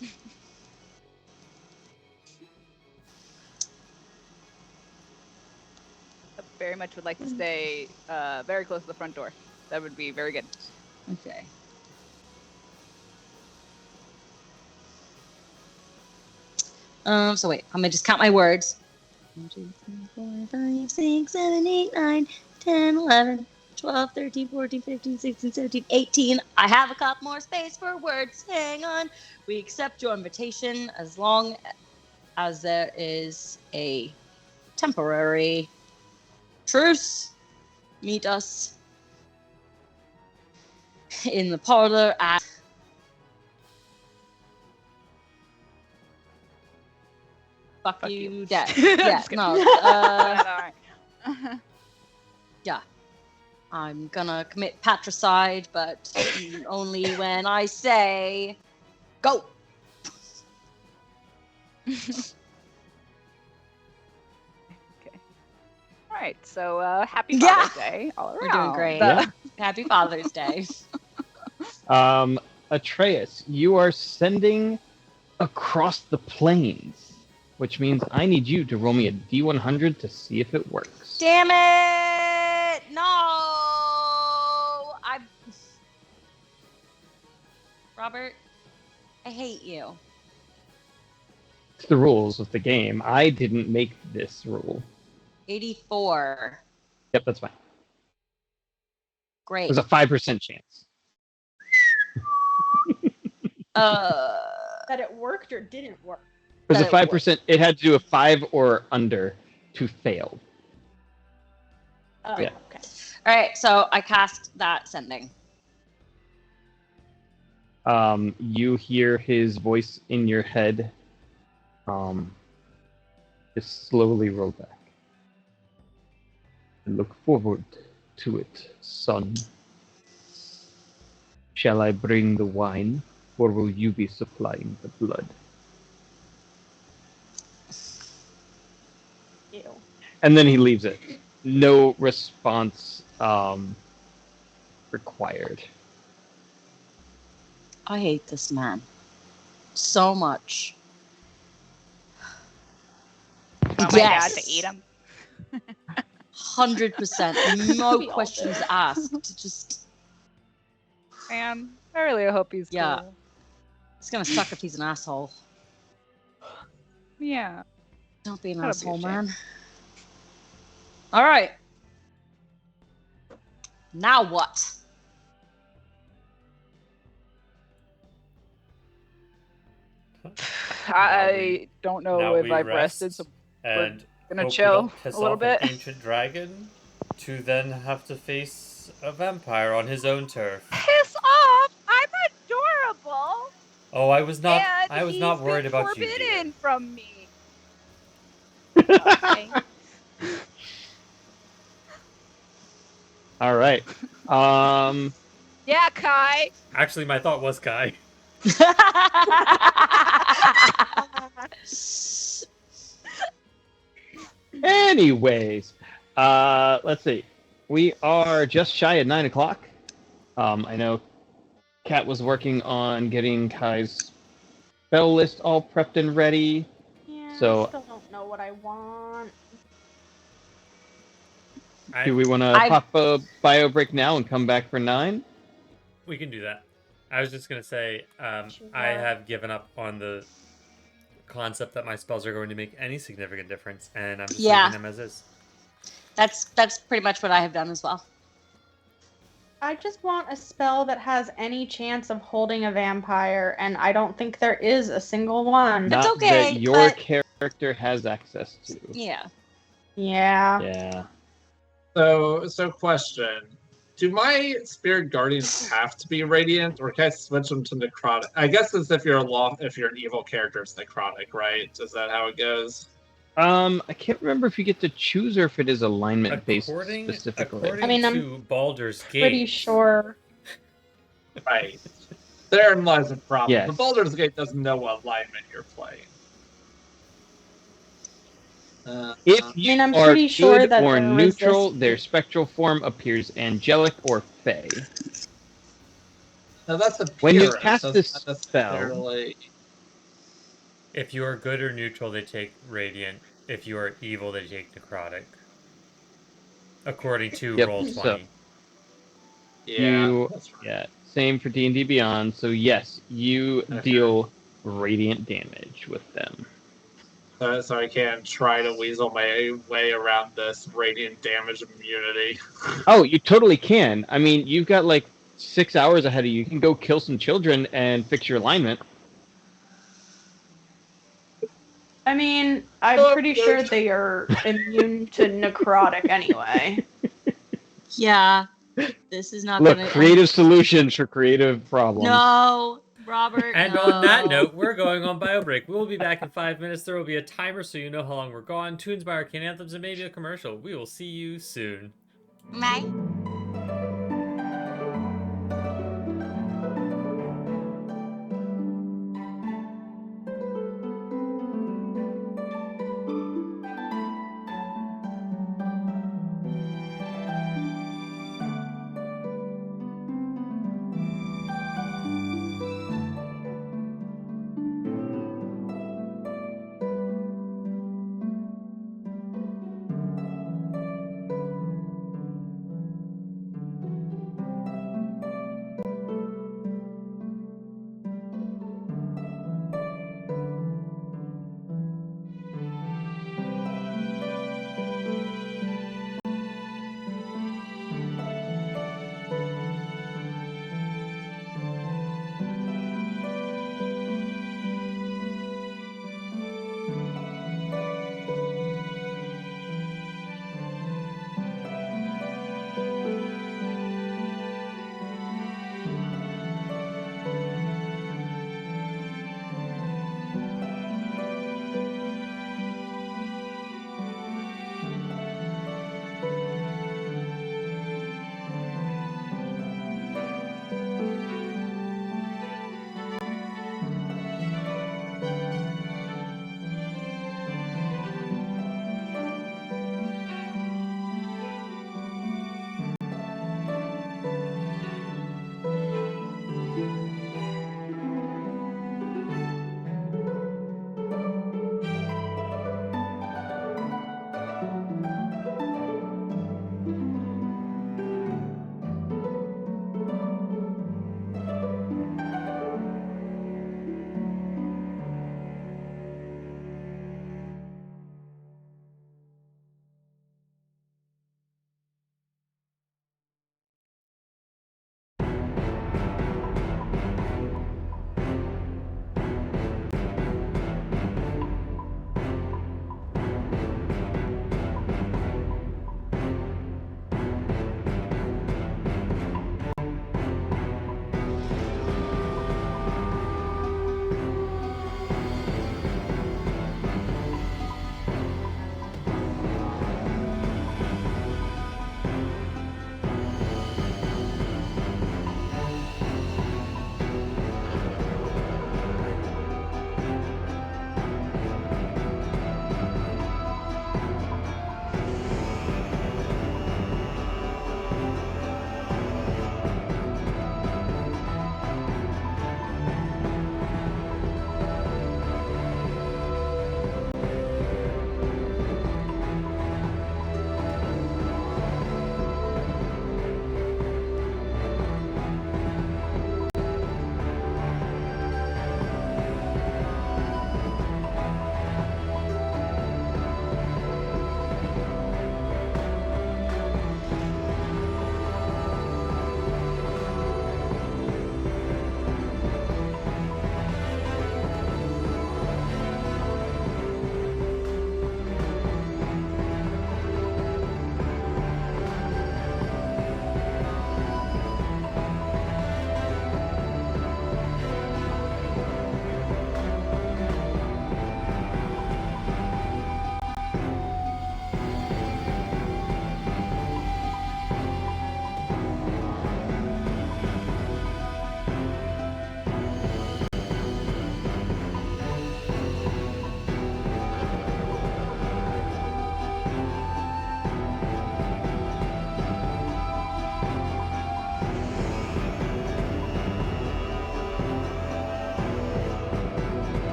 Very much would like to stay very close to the front door. That would be very good. Okay. So wait, I'm gonna just count my words. 1, 2, 3, 4, 5, 6, 7, 8, 9, 10, 11, 12, 13, 14, 15, 16, 17, 18. I have a couple more space for words. Hang on. We accept your invitation as long as there is a temporary truce. Meet us in the parlor at Fuck you, Dad. Yeah, no. Alright. Yeah. I'm gonna commit patricide, but only when I say go. All right, so happy Yeah. Father's Day all around. We're doing great. Yeah. Happy Father's Day. Atreus, you are sending across the plains, which means I need you to roll me a D100 to see if it works. Damn it! No! Robert, I hate you. It's the rules of the game. I didn't make this rule. 84. Yep, that's fine. Great. There's a 5% chance. That it worked or didn't work. There's a That it 5%. It had to do a 5 or under to fail. Oh, Yeah. okay. All right, so I cast that sending. You hear his voice in your head. Just slowly roll back. I look forward to it, son. Shall I bring the wine, or will you be supplying the blood? Ew. And then he leaves it. No response required. I hate this man so much. Want my dad to eat him? 100%. No We all questions do. asked. Just, Man, I really hope he's Yeah. cool. it's gonna suck if he's an asshole. Yeah. Don't be an That'll be a asshole, shame. man. All right. Now what? I don't now know if we I've rest rested, so and gonna hope we chill don't piss a little off bit. an ancient dragon to then have to face a vampire on his own turf. piss off! I'm adorable, Oh, I was not. and I was he's not worried been about you, forbidden dear. from me. Okay. All right. Yeah, Kai. Actually, my thought was Kai. Anyways, let's see. We are just shy of 9 o'clock. I know Kat was working on getting Kai's spell list all prepped and ready. Yeah, So- I still don't know what I want. Do we want to I- pop a bio break now and come back for 9? We can do that. I was just gonna say, I Sure. have given up on the concept that my spells are going to make any significant difference, and I'm just Yeah. leaving them as is. That's pretty much what I have done as well. I just want a spell that has any chance of holding a vampire, and I don't think there is a single one. That's Not okay, that your but- character has access to. Yeah. Yeah. Yeah. So question. Do my spirit guardians have to be radiant, or can I switch them to necrotic? I guess it's if you're an evil character, it's necrotic, right? Is that how it goes? I can't remember if you get to choose or if it is alignment based specifically. According I mean, I'm to Baldur's Gate, Pretty sure. Right. Therein lies the problem. Yes. The Baldur's Gate doesn't know what alignment you're playing. If you I'm are pretty sure good that or they're neutral, resistant. their spectral form appears angelic or fey. now that's a When you purist, cast that's this not spell- necessarily- if you are good or neutral, they take radiant. If you are evil, they take necrotic. According to Yep, Roll20. so- Yeah, You- that's right. Yeah, same for D&D Beyond. So yes, you Okay. deal radiant damage with them. So I can try to weasel my way around this radiant damage immunity. Oh, you totally can. I mean, you've got like 6 hours ahead of you. You can go kill some children and fix your alignment. I mean, I'm Oh, pretty good. sure they are immune to necrotic anyway. Yeah. This is not Look, gonna creative solutions for creative problems. No, Robert. And no. on that note, we're going on bio break. We will be back in 5 minutes. There will be a timer so you know how long we're gone, tunes by Arcane Anthems, and maybe a commercial. We will see you soon. Bye.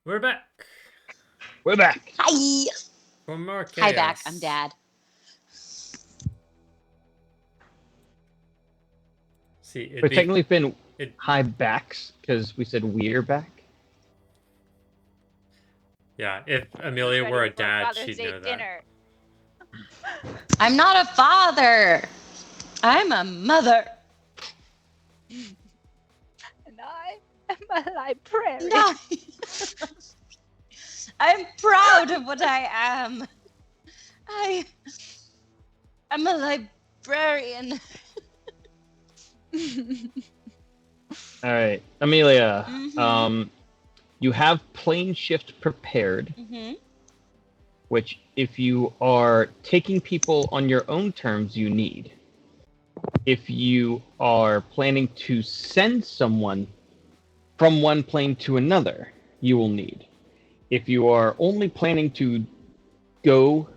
We're back. We're back. Hi. For more chaos. Hi, back. I'm Dad. See, it'd We've be, technically been it- high backs because we said we're back. yeah, if Amelia Ready were a for dad, Father's she'd Day know that. dinner. I'm not a father. I'm a mother. And I am a librarian. No. I'm proud of what I am. I'm a librarian. All right, Amelia. Mhm. You have plane shift prepared, Mm-hmm. which if you are taking people on your own terms, you need. If you are planning to send someone from one plane to another, you will need. If you are only planning to go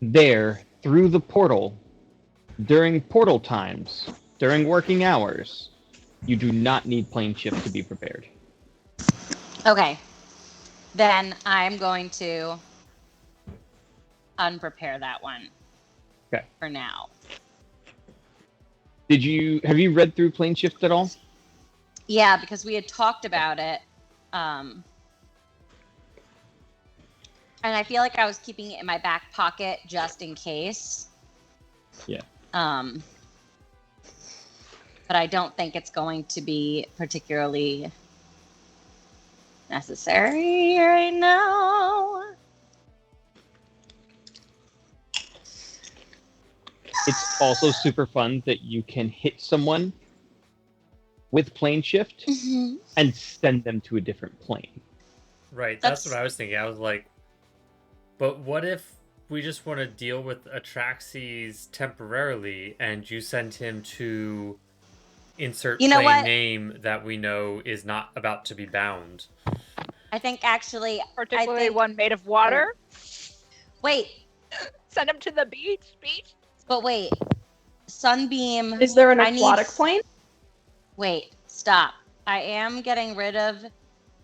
there through the portal during portal times, during working hours, you do not need plane shift to be prepared. Okay. Then I'm going to unprepare that one. Okay. For now. Have you read through plane shift at all? Yeah, because we had talked about it. And I feel like I was keeping it in my back pocket just in case. Yeah. But I don't think it's going to be particularly necessary right now. It's also super fun that you can hit someone with plane shift Mm-hmm. and send them to a different plane. Right, that's what I was thinking. I was like, but what if we just want to deal with Atraxes temporarily and you send him to insert plane name that we know is not about to be bound? I think actually... Particularly one made of water. Wait. Send him to the beach. But wait. Sunbeam... Is there an aquatic plane? Wait, stop. I am getting rid of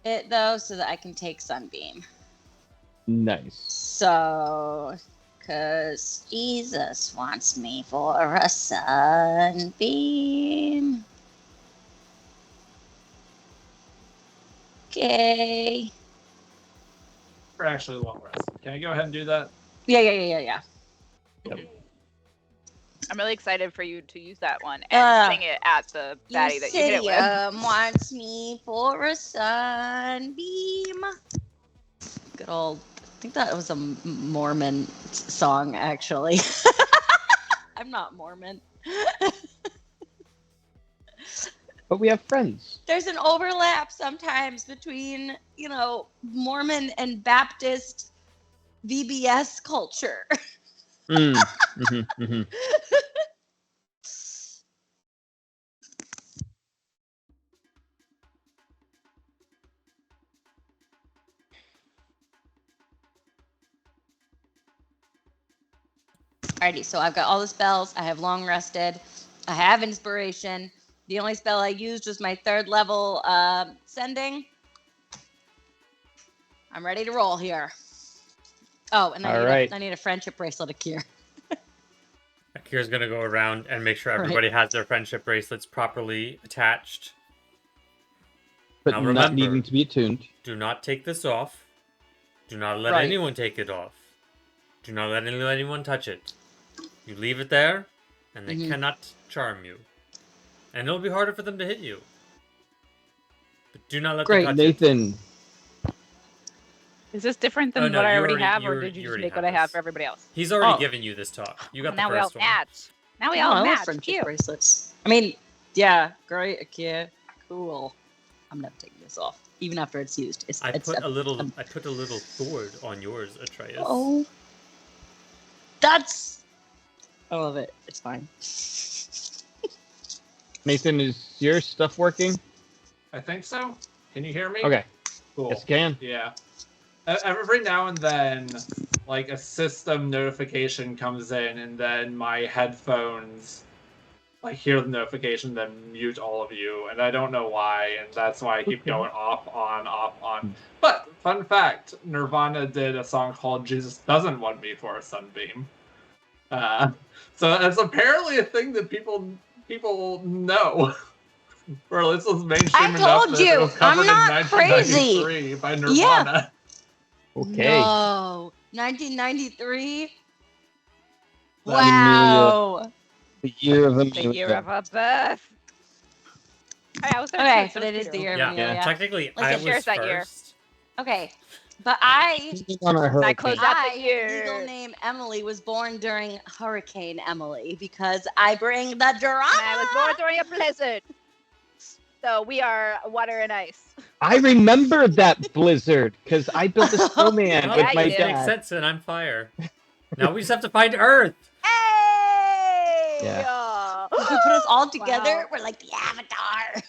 it, though, so that I can take Sunbeam. Nice. So... Because Jesus wants me for a Sunbeam. Okay. We're actually long rest. Can I go ahead and do that? Yeah. Yep. I'm really excited for you to use that one and sing it at the baddie that you hit it with. Wants me for a Sunbeam. Good old... I think that was a Mormon song, actually. I'm not Mormon. But we have friends. There's an overlap sometimes between, Mormon and Baptist VBS culture. Alrighty, so I've got all the spells. I have long rested. I have inspiration. The only spell I used was my 3rd level sending. I'm ready to roll here. Oh, and I need a friendship bracelet, Akir. Akir's gonna go around and make sure everybody has their friendship bracelets properly attached. But now, not remember, needing to be attuned. Do not take this off. Do not let anyone take it off. Do not let anyone touch it. You leave it there, and they cannot charm you. And it'll be harder for them to hit you. But do not let them touch Nathan. it. Is this different than what I already have, or did you just make what I have for everybody else? He's already given you this talk. You got the now first we all one. match. Now we all match. Friendship bracelets. I mean, yeah, great, Akir. Cool. I'm never taking this off, even after it's used. I put a little sword on yours, Atreus. Oh, that's... I love it. It's fine. Nathan, is your stuff working? I think so. Can you hear me? Okay. Cool. Yes, can. Yeah. Every now and then, a system notification comes in, and then my headphones like hear the notification, then mute all of you, and I don't know why, and that's why I keep going off, on, off, on. But fun fact, Nirvana did a song called "Jesus Doesn't Want Me for a Sunbeam," so it's apparently a thing that people know. Or at least it was mainstream I enough told that it you, was covered I'm not in 1993 by Nirvana. Okay. No, 1993. Amelia. Wow. The year of The Amelia. year of a birth. Hey, I was gonna Okay, say but it is the year of Yeah, Amelia. technically Like, I it was shares that year. first. Okay, but I On a I hurricane. closed out the legal year. name Emily was born during Hurricane Emily because I bring the drama. And I was born during a blizzard. So we are water and ice. I remember that blizzard because I built a snowman Oh, with yeah, my you did. makes dad. sense, and I'm fire. Now we just have to find Earth. Hey! Yeah. If you put us all together, Wow. we're like the Avatar.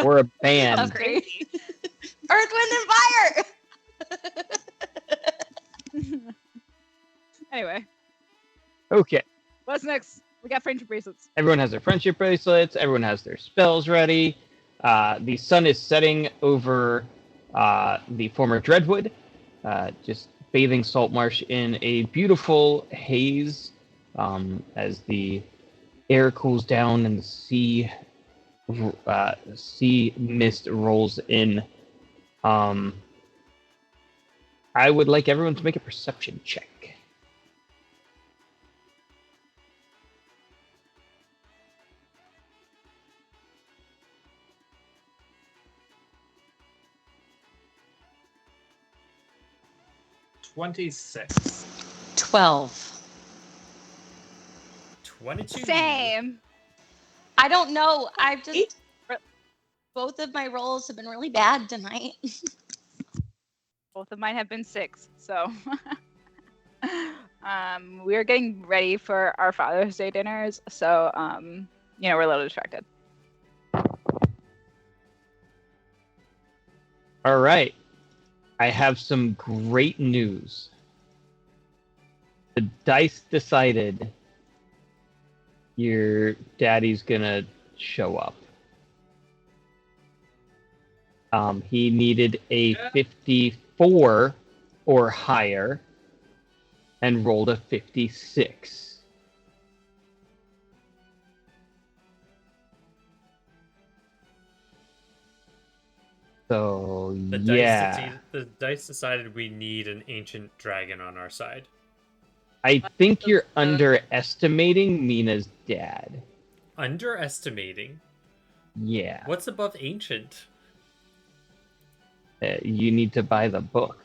Or a That's band. crazy. Earth, Wind, and Fire. Anyway, Okay. what's next? We got friendship bracelets. Everyone has their friendship bracelets. Everyone has their spells ready. The sun is setting over the former Dreadwood, just bathing Saltmarsh in a beautiful haze as the air cools down and the sea mist rolls in. I would like everyone to make a perception check. "26." 12. 22. Same. I don't know. I've just both of my rolls have been really bad tonight. Both of mine have been 6. So we're getting ready for our Father's Day dinners. So we're a little distracted. All right. I have some great news. The dice decided your daddy's gonna show up. He needed a 54 or higher and rolled a 56. So, The dice decided we need an ancient dragon on our side. I think you're underestimating Mina's dad. Underestimating? Yeah. What's above ancient? You need to buy the book.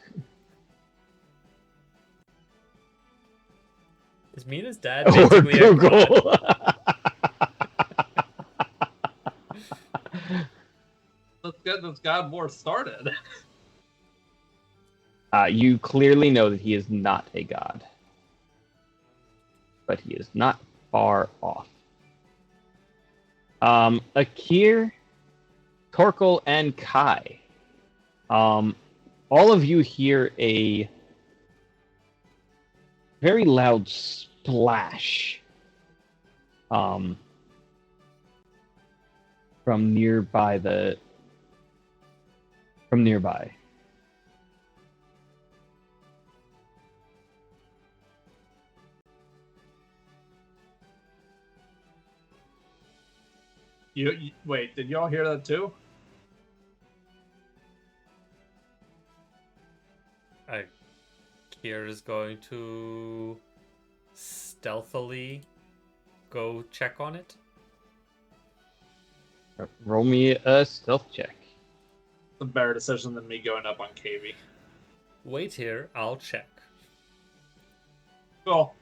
Is Mina's dad basically Or a god? Google. Let's get this God War started. You clearly know that he is not a god. But he is not far off. Akir, Torkel, and Kai. All of you hear a very loud splash from nearby. Wait, did y'all hear that too? Kier is going to stealthily go check on it. Roll me a stealth check. A better decision than me going up on KV. Wait here, I'll check. Cool.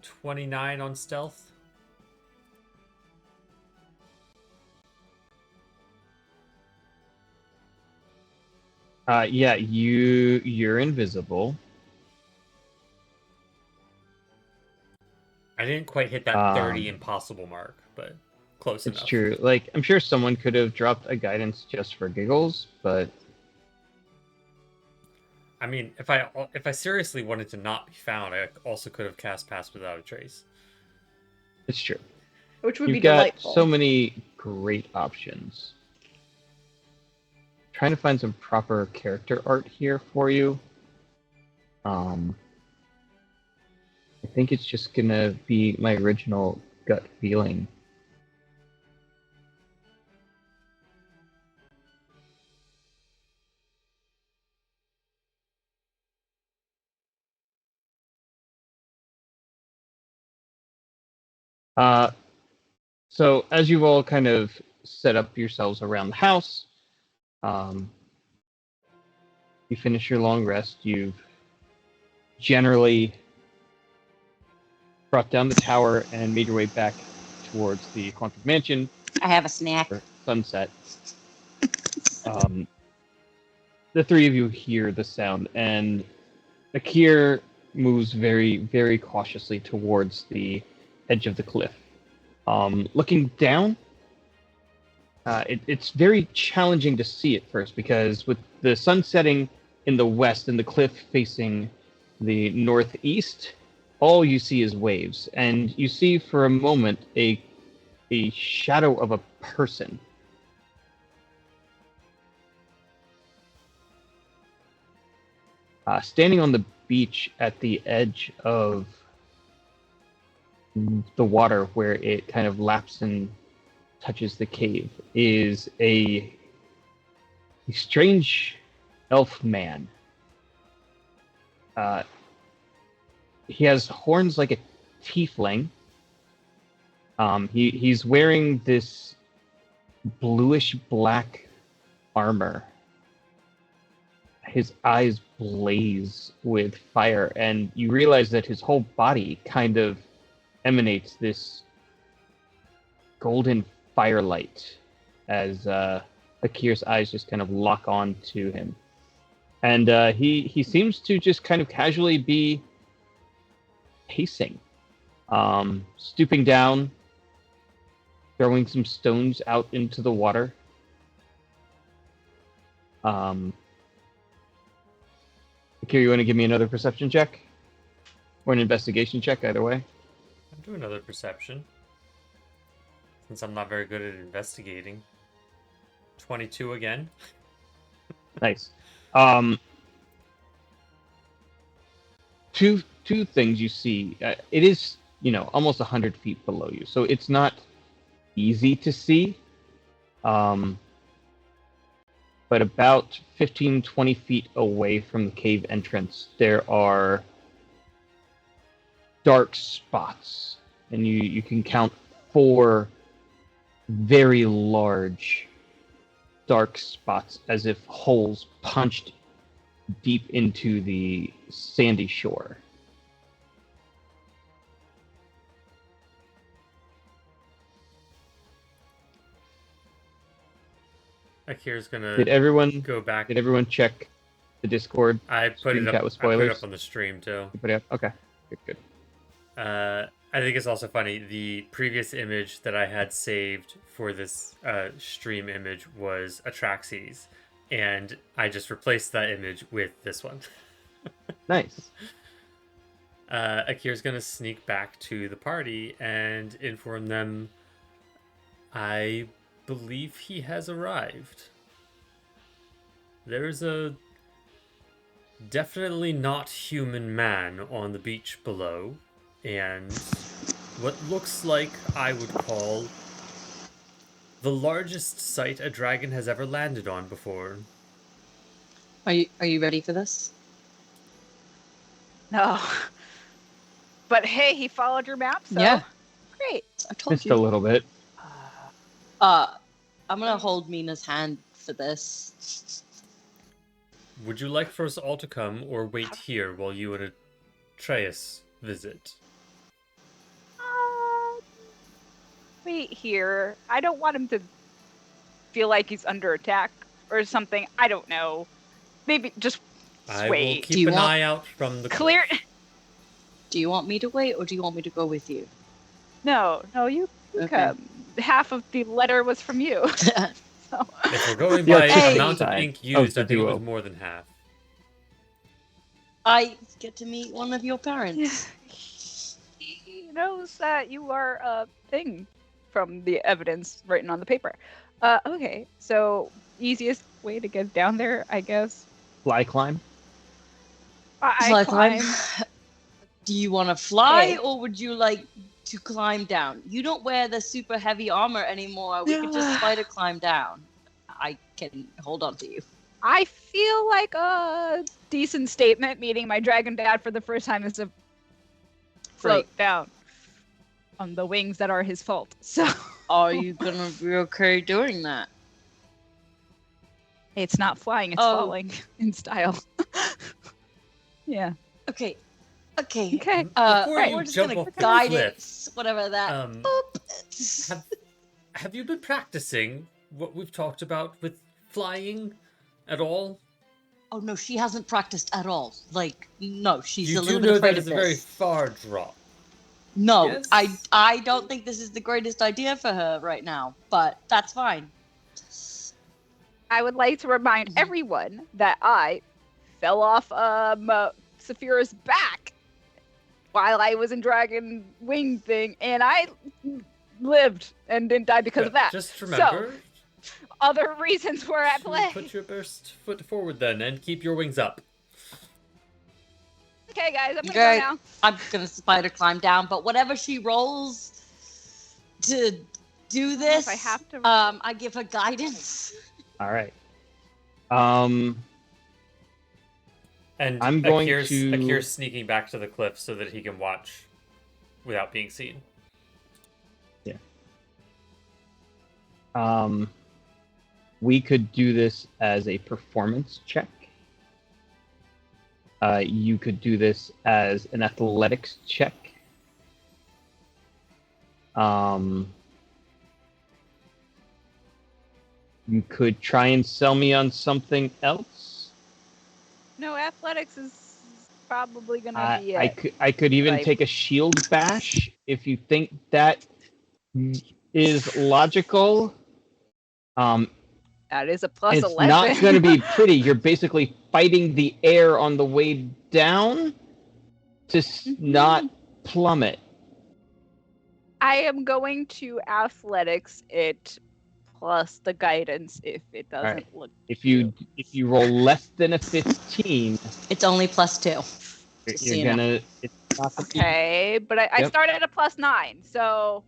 29 on stealth. Yeah, you're invisible. I didn't quite hit that 30 impossible mark, but close enough. It's true. Like, I'm sure someone could have dropped a guidance just for giggles, but I mean, if I seriously wanted to not be found, I also could have cast Pass Without a Trace. It's true. which would You've be got delightful. so many great options. Trying to find some proper character art here for you. I think it's just gonna be my original gut feeling. So as you've all kind of set up yourselves around the house, you finish your long rest. You've generally brought down the tower and made your way back towards the haunted mansion I have a snack. for sunset. The three of you hear the sound, and Akir moves very, very cautiously towards the edge of the cliff. Looking down, it's very challenging to see at first because with the sun setting in the west and the cliff facing the northeast, all you see is waves, and you see for a moment a shadow of a person. Standing on the beach at the edge of the water where it kind of laps and touches the cave is a strange elf man. He has horns like a tiefling. He's wearing this bluish black armor. His eyes blaze with fire, and you realize that his whole body kind of emanates this golden firelight as Akir's eyes just kind of lock on to him. And he seems to just kind of casually be pacing, stooping down, throwing some stones out into the water. Akir, you want to give me another perception check? Or an investigation check, either way? I'll do another perception. Since I'm not very good at investigating. 22 again. Nice. Two things you see. It is, almost 100 feet below you, so it's not easy to see. But about 15, 20 feet away from the cave entrance, there are dark spots, and you can count 4 very large dark spots as if holes punched deep into the sandy shore. Akir's gonna Did everyone go back. Did everyone check the Discord? I put Stream it chat up. with I put it spoilers? up on the stream too. You put it up? Okay, good. I think it's also funny. The previous image that I had saved for this stream image was Atraxes, and I just replaced that image with this one. Nice. Akir's gonna sneak back to the party and inform them. I believe he has arrived. There's a definitely not human man on the beach below, and what looks like I would call the largest site a dragon has ever landed on before. Are you ready for this? No. But hey, he followed your map, so Yeah. great. I told Just you. a little bit. I'm gonna hold Mina's hand for this. Would you like for us all to come, or wait here while you and Atreus visit? Wait here. I don't want him to feel like he's under attack or something. I don't know. Maybe just I wait. will Do keep you an want- eye out from the Clear. Do you want me to wait, or do you want me to go with you? No, you Okay. come. Half of the letter was from you. So. If we're going The by artistic amount of side ink of used, the I think it was duo. more than half. I get to meet one of your parents. knows that you are a thing from the evidence written on the paper. Okay, so easiest way to get down there, I guess. Fly climb. I Fly climb. Do you want to fly, Hey. or would you like to climb down? You don't wear the super heavy armor anymore. We could just spider climb down. I can hold on to you. I feel like a decent statement meeting my dragon dad for the first time is to float down on the wings that are his fault. So Are you gonna be okay doing that? it's not flying, it's falling in style. Yeah. Okay. Okay. Before you we're just jump gonna off the guidance, whatever that. Have you been practicing what we've talked about with flying at all? Oh no, she hasn't practiced at all. Like, no, she's You a little do bit know afraid that of is a very this. far drop. No, Yes? I don't think this is the greatest idea for her right now, but that's fine. I would like to remind everyone that I fell off Saphira's back while I was in dragon wing thing, and I lived and didn't die because of that. Just remember, So, other reasons were at play. put your best foot forward then, and keep your wings up. Okay, guys, I'm gonna Okay. go now. I'm gonna spider climb down, but whatever she rolls to do if this, I have to- I give her guidance. All right. And I'm going Akir's sneaking back to the cliff so that he can watch without being seen. We could do this as a performance check. You could do this as an athletics check. You could try and sell me on something else. No, athletics is probably gonna be it. I could even Like- take a shield bash if you think that is logical. That is a plus It's 11. not going to be pretty. You're basically fighting the air on the way down to not plummet. I am going to athletics it plus the guidance if it doesn't right. look. If you roll less than a 15, It's only +2. you're gonna. It's not gonna be- Okay, but I Yep. started at a +9, so.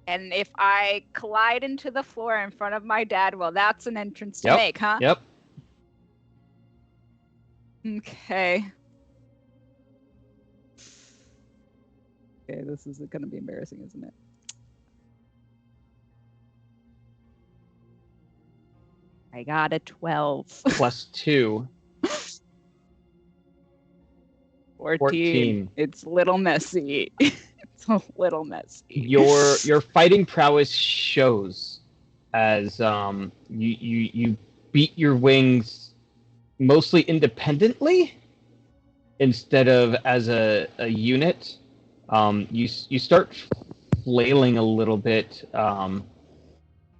And if I collide into the floor in front of my dad, well, that's an entrance to Yep. make, huh? Yep. Okay. Okay, this is going to be embarrassing, isn't it? I got a 12. Plus 2. 14. It's a little messy. It's a little messy. Your fighting prowess shows as you beat your wings mostly independently instead of as a unit. You start flailing a little bit,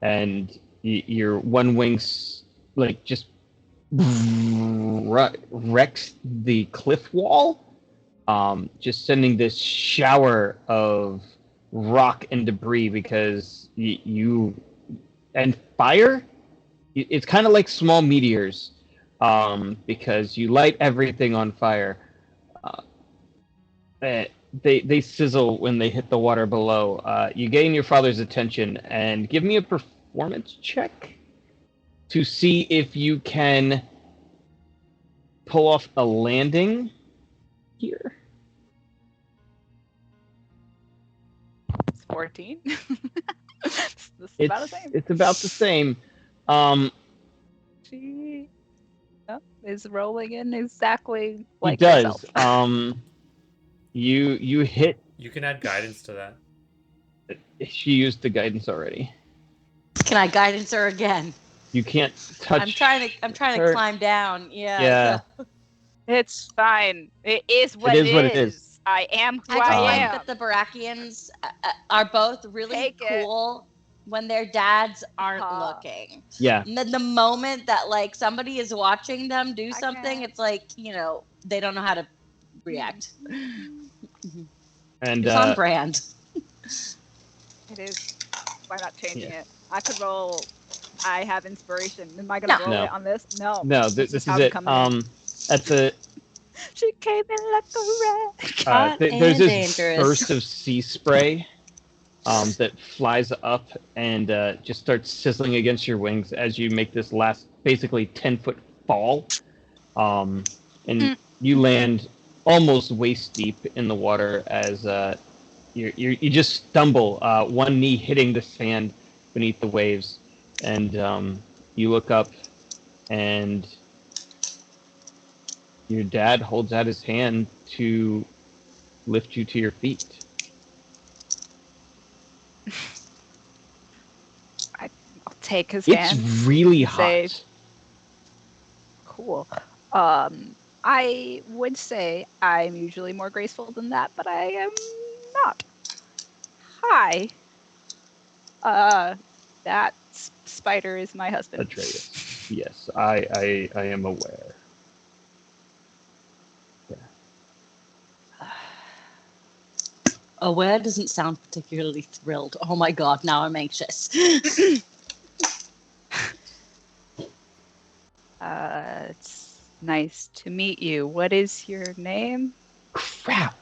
and your one wing's like just wrecks the cliff wall. Just sending this shower of rock and debris because you and fire. It's kind of like small meteors, because you light everything on fire. They sizzle when they hit the water below. You gain your father's attention, and give me a performance check to see if you can pull off a landing here. It's 14. It's about the same. It's about the same. She is rolling in exactly like he does. herself. You hit. You can add guidance to that. She used the guidance already. Can I guidance her again? You can't touch. I'm trying to her. climb down. Yeah. Yeah. so- It's fine. It is what is what it is. I am who I just I like am. that the Barakians are both really Take it. cool when their dads aren't Uh-huh. looking. Yeah. And then the moment that like somebody is watching them do I something, can't. it's like, they don't know how to react. And It's on brand. It is. Why not changing Yeah. it? I could roll. I have inspiration. Am I gonna roll No. it on this? No. No, this is how I'm it. coming in. At the She came in like a wreck. Hot there's and this dangerous. burst of sea spray that flies up and just starts sizzling against your wings as you make this last basically 10-foot fall. And you land almost waist deep in the water as you just stumble, one knee hitting the sand beneath the waves, and you look up, and your dad holds out his hand to lift you to your feet. I'll take his It's hand. really Say- hot. Cool. I would say I'm usually more graceful than that, but I am not. Hi. That spider is my husband. Atreus. Yes, I am aware. Aware doesn't sound particularly thrilled. Oh my god, now I'm anxious. It's nice to meet you. What is your name? Crap.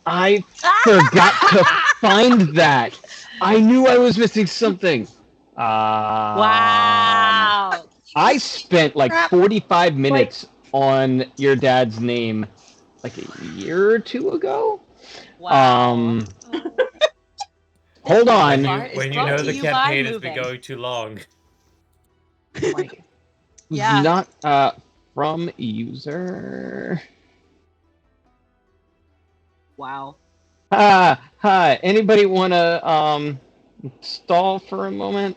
I forgot to find that. I knew I was missing something. Wow. I spent like 45 minutes on your dad's name like a year or two ago. Wow. Hold on. When you know the campaign has been going too long. Like, Yeah. Not from user. Wow. Hi. Anybody want to stall for a moment?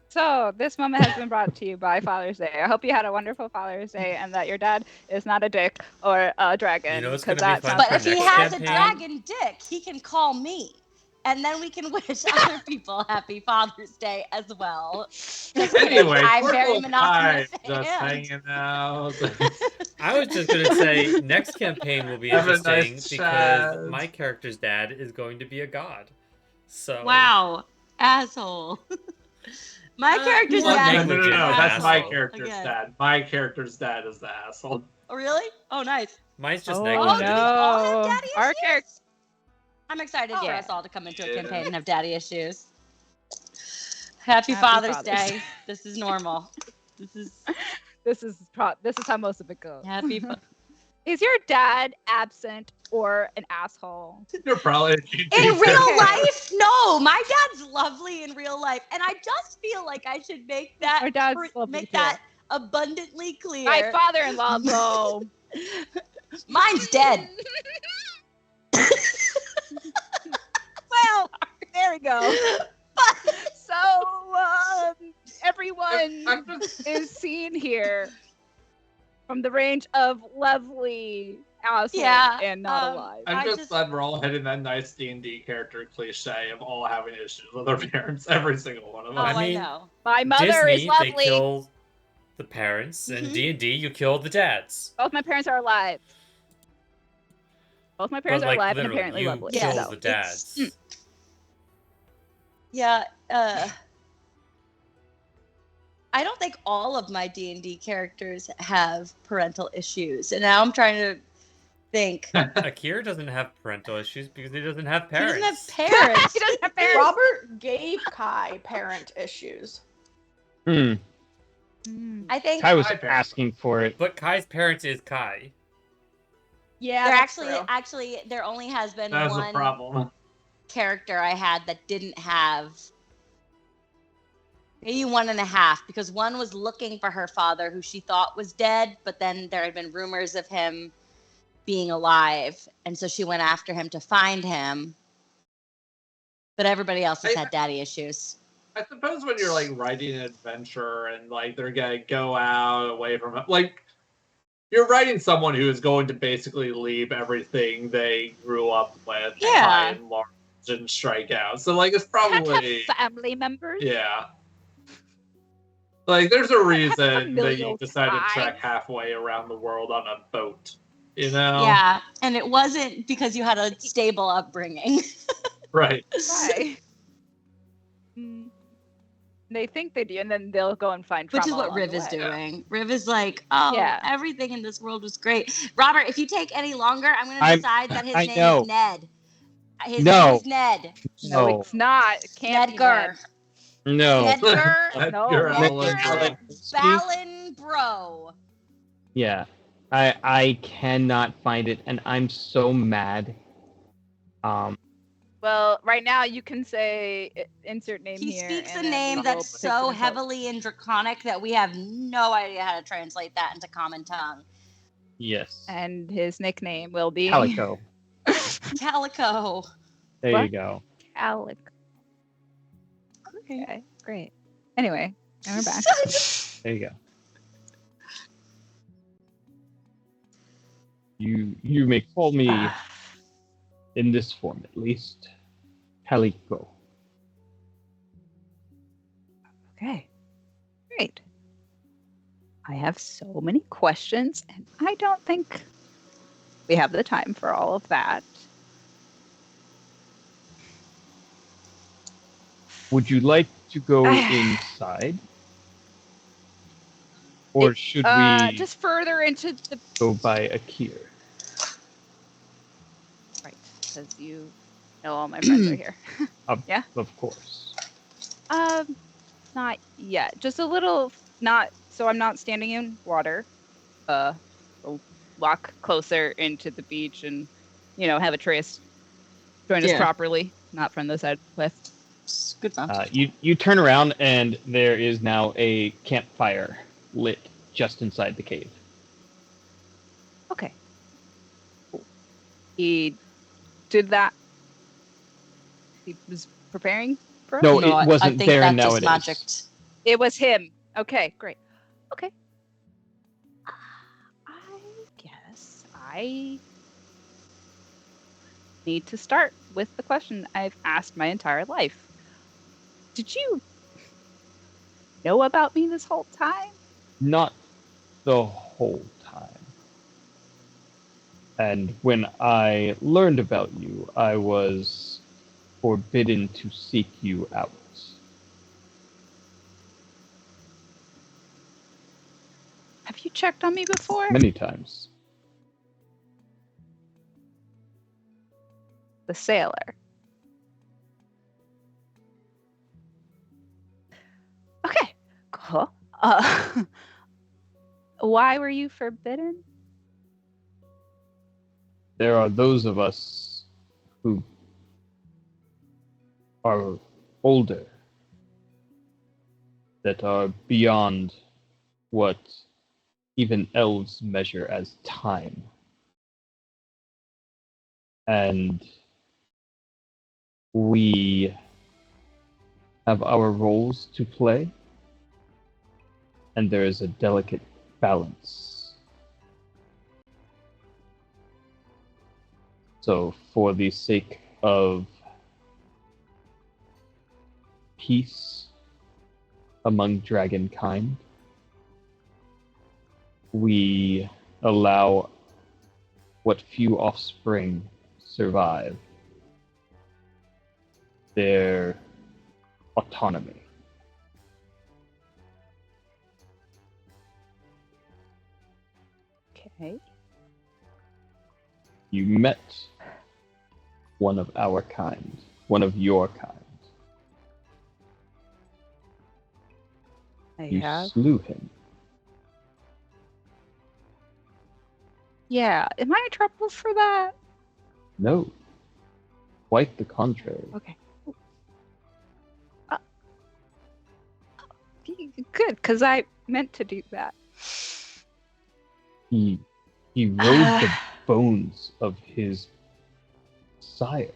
So, this moment has been brought to you by Father's Day. I hope you had a wonderful Father's Day and that your dad is not a dick or a dragon. You know it's 'cause gonna be that fun sounds But for if he next has campaign. a dragon dick, he can call me. And then we can wish other people happy Father's Day as well. Just kidding. Anyway, I'm poor very little monogamous. Kai just and- hanging out. I was just gonna say next campaign will be Have a interesting nice because chat. my character's dad is going to be a god. So Wow, asshole. My character's What dad. No, is no, no, negligent no. an That's my asshole. character's Again. dad. My character's dad is the asshole. Oh, really? Oh, nice. mine's just Oh, Oh, do negligent. we all have no. daddy Our issues? character. I'm excited for Yeah. us all to come into a Yeah. campaign and have daddy issues. Happy Happy Father's Father's Day. This is normal. This is This is how most of it goes. happy. Is your dad absent or an asshole? You're probably In real life, no. My dad's lovely in real life, and I just feel like I should make that Our dad's lovely make too. that abundantly clear. My father-in-law, though. Mine's dead. Well, there we go. So, everyone I'm just is seen here from the range of lovely, asshole, Yeah, and not alive. I'm I just just- glad we're all hitting that nice D&D character cliche of all having issues with our parents. Every single one of Oh, us. I I mean, know. My mother Disney, is lovely. they kill the parents, and Mhm. D&D, you kill the dads. Both my parents are alive. Both my parents But are like alive and literally, apparently you lovely. kill Yeah, the it's- dads. Yeah. I don't think all of my D&D characters have parental issues, and now I'm trying to think. Akira doesn't have parental issues because he doesn't have He parents. doesn't have parents. He doesn't have parents. Robert gave Kai parent issues. Mm. I think I was My parents. asking for it. But Kai's parents is Kai. Yeah, there that's actually true. there only has been That's a one problem. character I had that didn't have maybe 1.5, because one was looking for her father who she thought was dead, but then there had been rumors of him being alive, and so she went after him to find him. But everybody else has had daddy issues. I suppose when you're like writing an adventure and like they're gonna go out away from it, like you're writing someone who is going to basically leave everything they grew up with, Yeah. by and large, and strike out. So like it's Can't probably have family members. yeah. Like there's a reason that you familial decided to ties. trek halfway around the world on a boat. You know? Yeah, and it wasn't because you had a stable upbringing. Right. Why? Mm, they think they do, and then they'll go and find Which trauma is what along Riv the is way. doing. Riv is like, oh, Yeah. everything in this world was great. Robert, if you take any longer, I'm going to I'm- decide that his I name know. is Ned. His No. name is Ned. No, it's not. It can't be Nedgar. No. Nedgar. No, You're no, Alan Nedgar Bro. Ballinbro. Yeah. I cannot find it, and I'm so mad. Well, right now you can say insert name He here. speaks a and then name we that's will take so the result. heavily in Draconic that we have no idea how to translate that into common tongue. Yes. And his nickname will be Calico. Calico. There What? you go. Calico. Okay, great. Anyway, now we're back. There you go. You may call me in this form at least. Calico. Okay, great. I have so many questions, and I don't think we have the time for all of that. Would you like to go inside? Or should we Just further into the go by Akir? right, because you know all my friends are here. Of course. Not yet. Just a little, not so I'm not standing in water. We'll walk closer into the beach and, have Atreus join us properly, not from the side of the cliff. Good sound. You turn around and there is now a campfire lit just inside the cave. Okay. Cool. He did that. He was preparing for us? No, No, it wasn't I think there, that and now just it is. magicked. It was him. Okay, great. Okay. I guess I need to start with the question I've asked my entire life. Did you know about me this whole time? Not the whole time. And when I learned about you, I was forbidden to seek you out. Have you checked on me before? Many times. The sailor. Okay, cool. Why were you forbidden? There are those of us who are older, that are beyond what even elves measure as time. And we have our roles to play, and there is a delicate balance. So, for the sake of peace among dragonkind, we allow what few offspring survive their autonomy. Okay. You met one of our kind, one of your kind. I You have. slew him. Yeah. Am I in trouble for that? No, quite the contrary. Okay. Good, because I meant to do that. He rode the bones of his sire.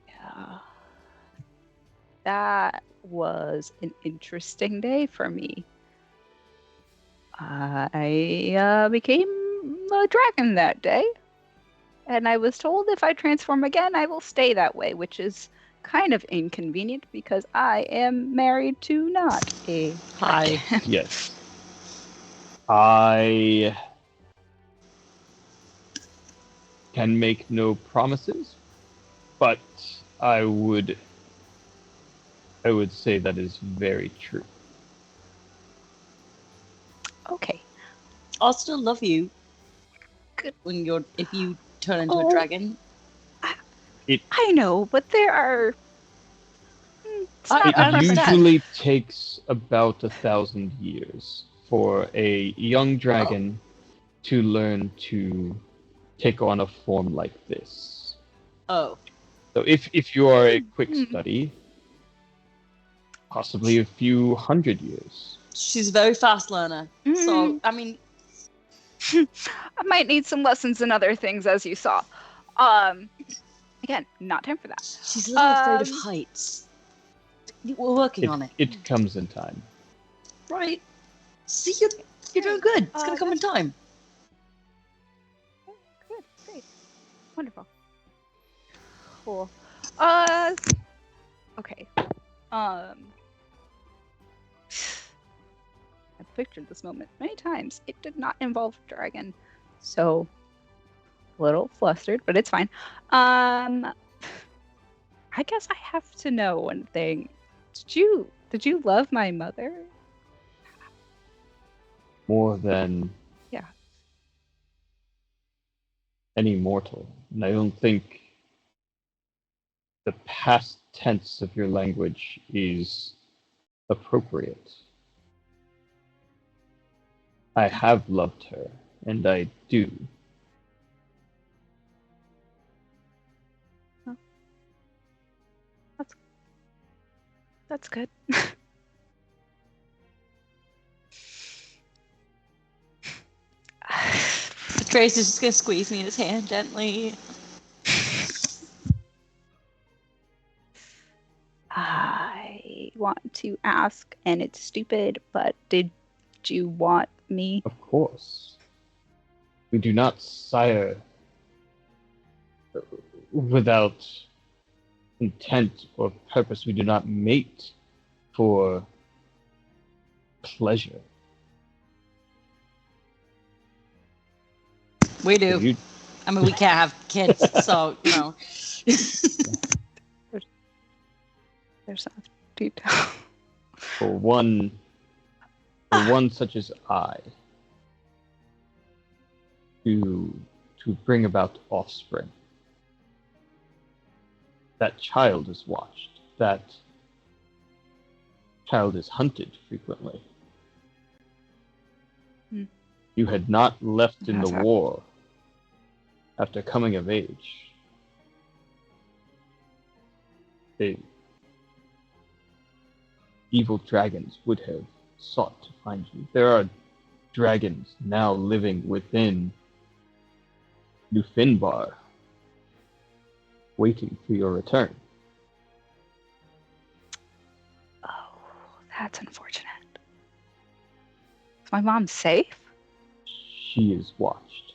Yeah. That was an interesting day for me. I became a dragon that day. And I was told if I transform again, I will stay that way, which is kind of inconvenient because I am married to not a Hi. Yes. I can make no promises, but I would say that is very true. Okay. I'll still love you. Good. If you turn into Oh. a dragon. I know, but there are. It's I not It understand. usually takes about 1,000 years for a young dragon to learn to take on a form like this. Oh. So if you are a quick Hmm. study, possibly a few hundred years. She's a very fast learner. So, I mean, I might need some lessons in other things, as you saw. Again, not time for that. she's a little afraid of heights. We're working on it. It comes in time. Right. See, you're doing good. It's going to come in time. Good, great, wonderful, cool. Okay. I've pictured this moment many times. It did not involve a dragon, so a little flustered, but it's fine. I guess I have to know one thing. Did you love my mother? More than Yeah. any mortal. And I don't think the past tense of your language is appropriate. I have loved her, and I do. That's good. Trace is just going to squeeze me in his hand gently. I want to ask, and it's stupid, but did you want me? Of course. We do not sire without intent or purpose. We do not mate for pleasure. We do. You- I mean, we can't have kids, so, you know. There's some detail. for one such as I, to bring about offspring. That child is watched. That child is hunted frequently. Hmm. You had not left in the That's how- war after coming of age. The evil dragons would have sought to find you. There are dragons now living within New Finbar, waiting for your return. Oh, that's unfortunate. Is my mom safe? She is watched.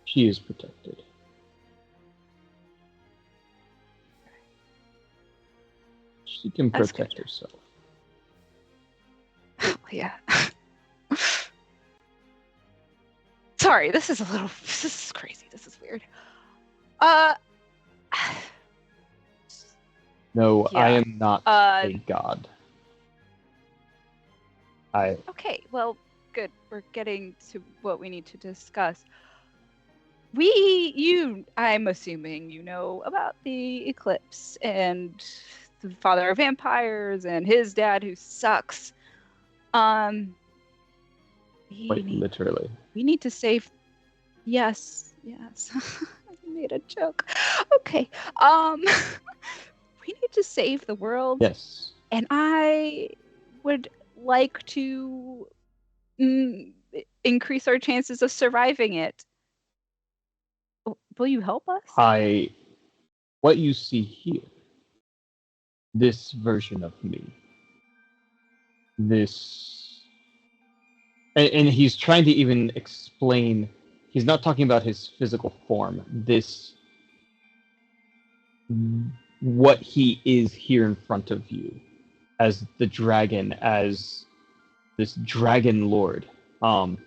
She is protected. She can That's protect good. herself. Yeah. Sorry, this is crazy. This is weird. No, Yeah. I am not a god. Okay, well, good. We're getting to what we need to discuss. I'm assuming you know about the eclipse and the father of vampires and his dad who sucks. Quite literally. We need to save. Yes. I made a joke. Okay. We need to save the world. Yes. And I would like to increase our chances of surviving it. Will you help us? What you see here, this version of me, and he's trying to even explain, he's not talking about his physical form, what he is here in front of you, as the dragon, as this dragon lord. Um,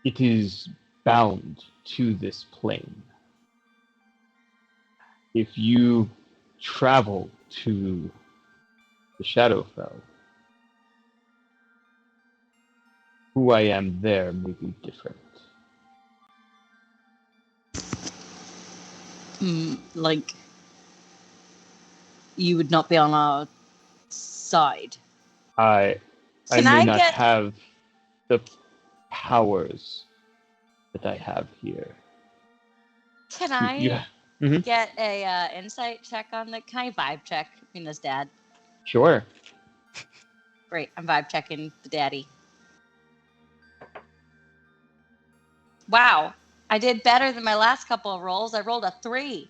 it is bound to this plane. If you travel to the Shadowfell, who I am there may be different. Like, you would not be on our side. I Can may I not get- have the powers that I have here. Can I Yeah. Mhm. get a insight check on the? Can I vibe check Mina's dad? Sure. Great, I'm vibe checking the daddy. Wow, I did better than my last couple of rolls. I rolled a 3.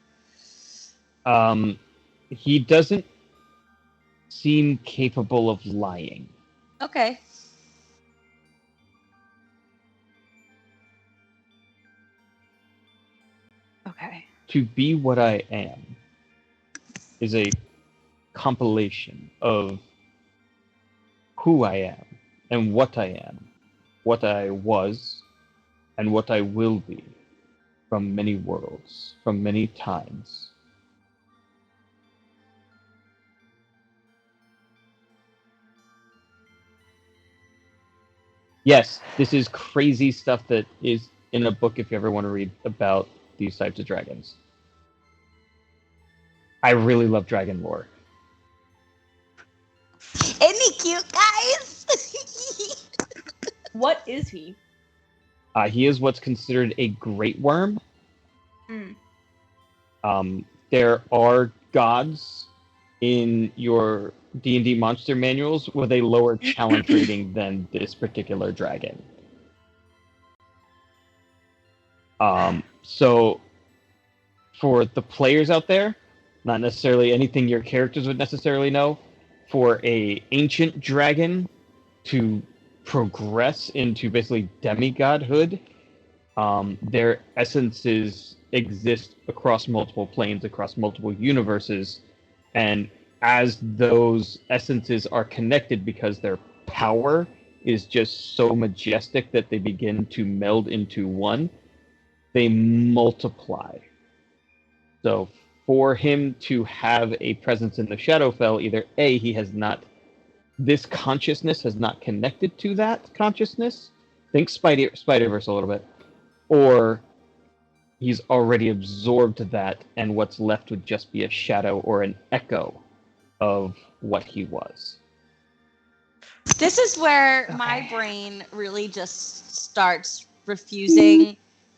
He doesn't seem capable of lying. Okay. Okay. To be what I am is a compilation of who I am and what I am, what I was, and what I will be from many worlds, from many times. Yes, this is crazy stuff that is in a book if you ever want to read about these types of dragons. I really love dragon lore. Isn't he cute, guys? What is he? He is what's considered a great worm. There are gods in your D&D monster manuals with a lower challenge rating than this particular dragon. So for the players out there, not necessarily anything your characters would necessarily know, for a ancient dragon to progress into basically demigodhood, their essences exist across multiple planes, across multiple universes, and as those essences are connected because their power is just so majestic that they begin to meld into one, they multiply. So for him to have a presence in the Shadowfell, either A, he has not, this consciousness has not connected to that consciousness, think Spider-Verse a little bit, or he's already absorbed that, and what's left would just be a shadow or an echo of what he was. This is where my brain really just starts refusing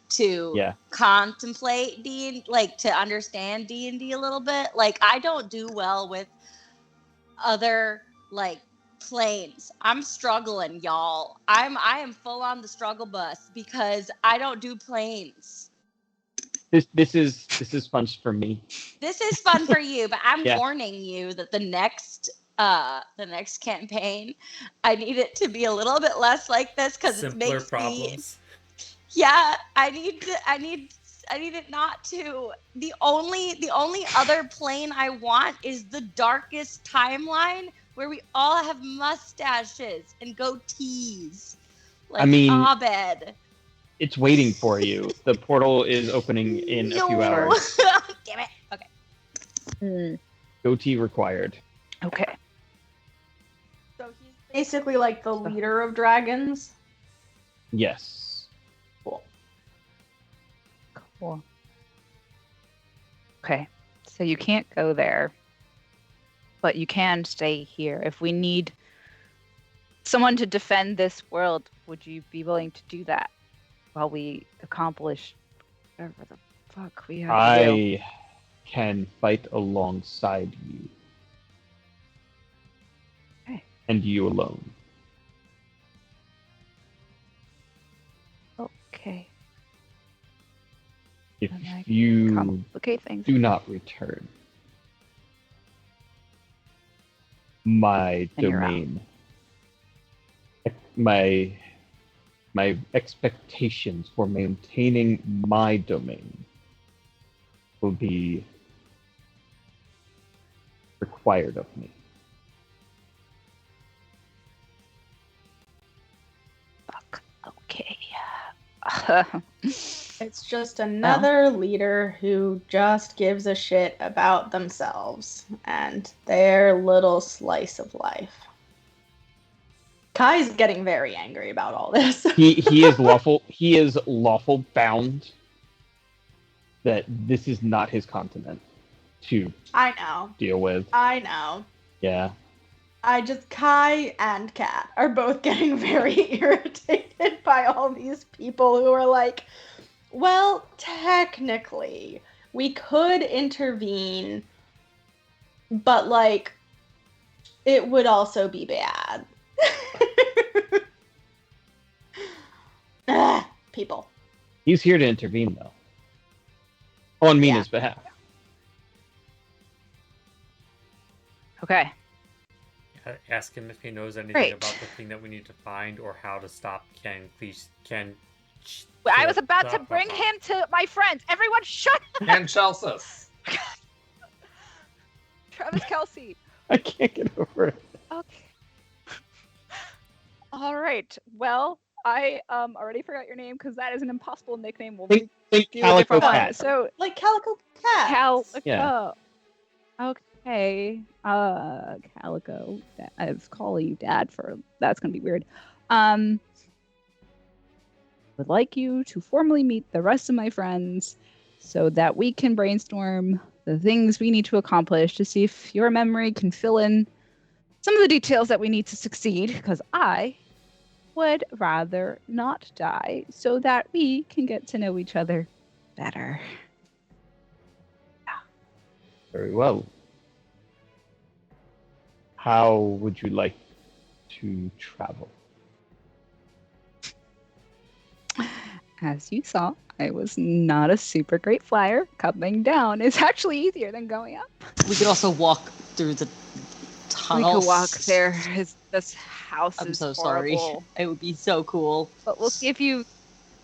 to contemplate to understand D&D a little bit. Like, I don't do well with other planes. I'm struggling, y'all. I am full on the struggle bus because I don't do planes. This is fun for me. This is fun for you, but I'm warning you that the next campaign, I need it to be a little bit less like this because it makes problems. Yeah, I need it not to. The only other plane I want is the darkest timeline where we all have mustaches and goatees. Like, I mean, Abed. It's waiting for you. The portal is opening in a few hours. Damn it. Okay. Goatee required. Okay. So he's basically like the leader of dragons? Yes. Cool. Okay. So you can't go there, but you can stay here. If we need someone to defend this world, would you be willing to do that while we accomplish whatever the fuck we have to do? I can fight alongside you. Okay. And you alone. Okay. If And I you complicate things. do not return, my And you're out. domain, my expectations for maintaining my domain will be required of me. It's just another leader who just gives a shit about themselves and their little slice of life. Kai's getting very angry about all this. He is lawful bound that this is not his continent to I know. deal with. I know. Yeah. Kai and Kat are both getting very irritated by all these people who are like, well, technically, we could intervene, but, like, it would also be bad. People. He's here to intervene, though. On Mina's behalf. Okay. Ask him if he knows anything Great. about the thing that we need to find or how to stop Ken. I was about to bring him to my friends. Everyone shut up! And Chelsea. Travis Kelsey. I can't get over it. Okay. All right. Well, I already forgot your name because that is an impossible nickname. We'll Think do a Calico different one. Cat. So Like Calico Cat. Calico. Yeah. Okay. Calico. I've called you Dad for that's gonna be weird. Would like you to formally meet the rest of my friends so that we can brainstorm the things we need to accomplish to see if your memory can fill in some of the details that we need to succeed, because I would rather not die so that we can get to know each other better. Very well. How would you like to travel? As you saw, I was not a super great flyer. Coming down is actually easier than going up. We could also walk through the tunnels. We could walk there. This house I'm is so horrible. sorry. It would be so cool. But we'll give you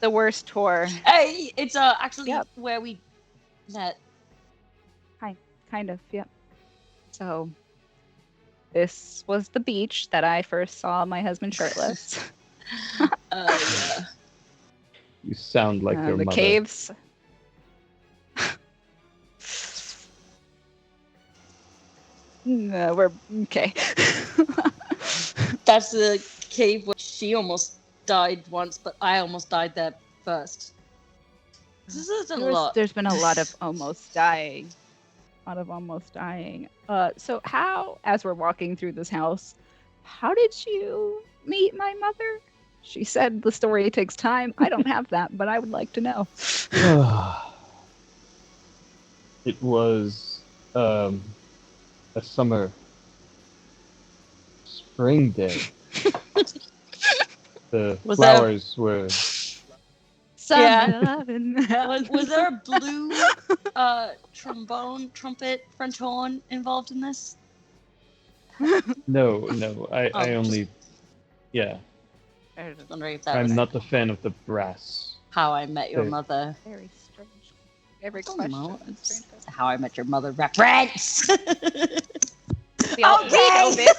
the worst tour. Hey, it's actually Yep. where we met. Kind of, yep. So, this was the beach that I first saw my husband shirtless. Yeah. You sound like your the mother. caves. No, we're okay. That's the cave where she almost died once, but I almost died there first. This is a lot. There's been a lot of almost dying. So how, as we're walking through this house, how did you meet my mother? She said the story takes time. I don't have that, but I would like to know. It was a spring day. The Was that a- flowers were Summer lovin'. Was there a blue trumpet, French horn involved in this? no. I Oh, only, yeah. I was wondering if that I'm was not a fan of the brass. how I met your Okay. mother. Very strange. Every Oh, question. no, is strange. it's how I met your mother reference. We all Okay. know this.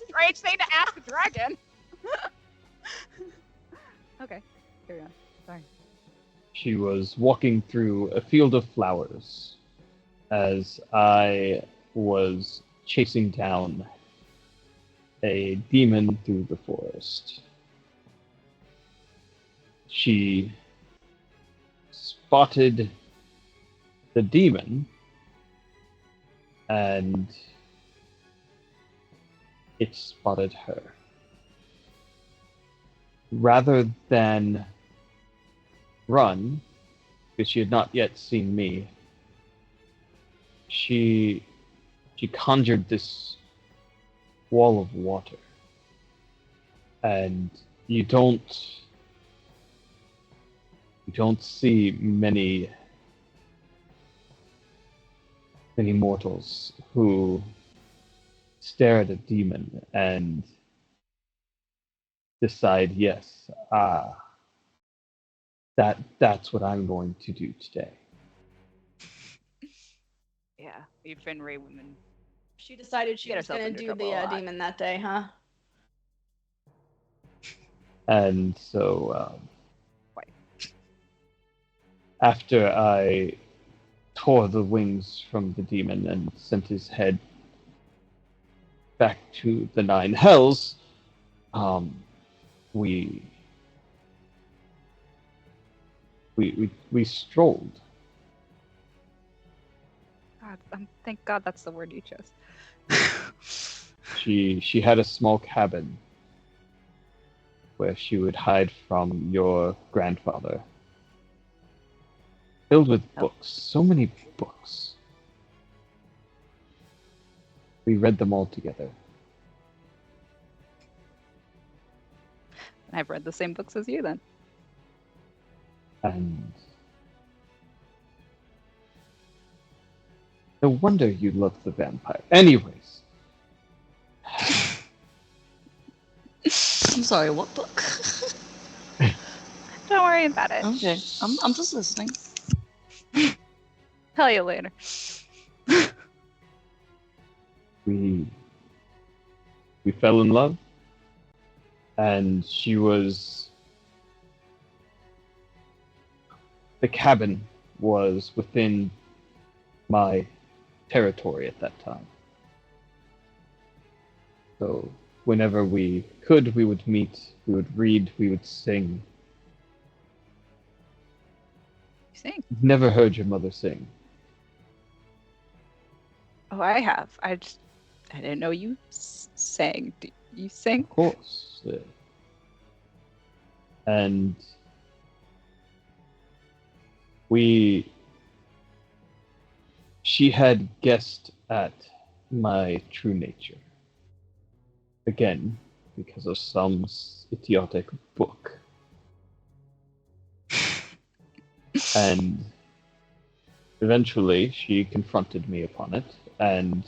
Strange thing to ask a dragon. Okay, carry on. Sorry. She was walking through a field of flowers as I was chasing down a demon through the forest. She spotted the demon, and it spotted her. Rather than run, because she had not yet seen me, she conjured this wall of water. And you don't see many mortals who stare at a demon and decide, yes, that's what I'm going to do today. Yeah, we've been Ray women. She decided she Get was herself going to into do trouble a the lot. demon that day, huh? And so Quite. after I tore the wings from the demon and sent his head back to the nine hells, we strolled. God, thank God that's the word you chose. She had a small cabin where she would hide from your grandfather. Filled with books. So many books. We read them all together. I've read the same books as you then. And no wonder you love the vampire. Anyways. I'm sorry, what book? Don't worry about it. Okay, I'm just listening. Tell you later. We fell in love, and the cabin was within my territory at that time. So whenever we could, we would meet, we would read, we would sing. You sing? Never heard your mother sing. Oh, I have. I didn't know you sang. Do you sing? Of course. And she had guessed at my true nature. Again, because of some idiotic book. And eventually she confronted me upon it, and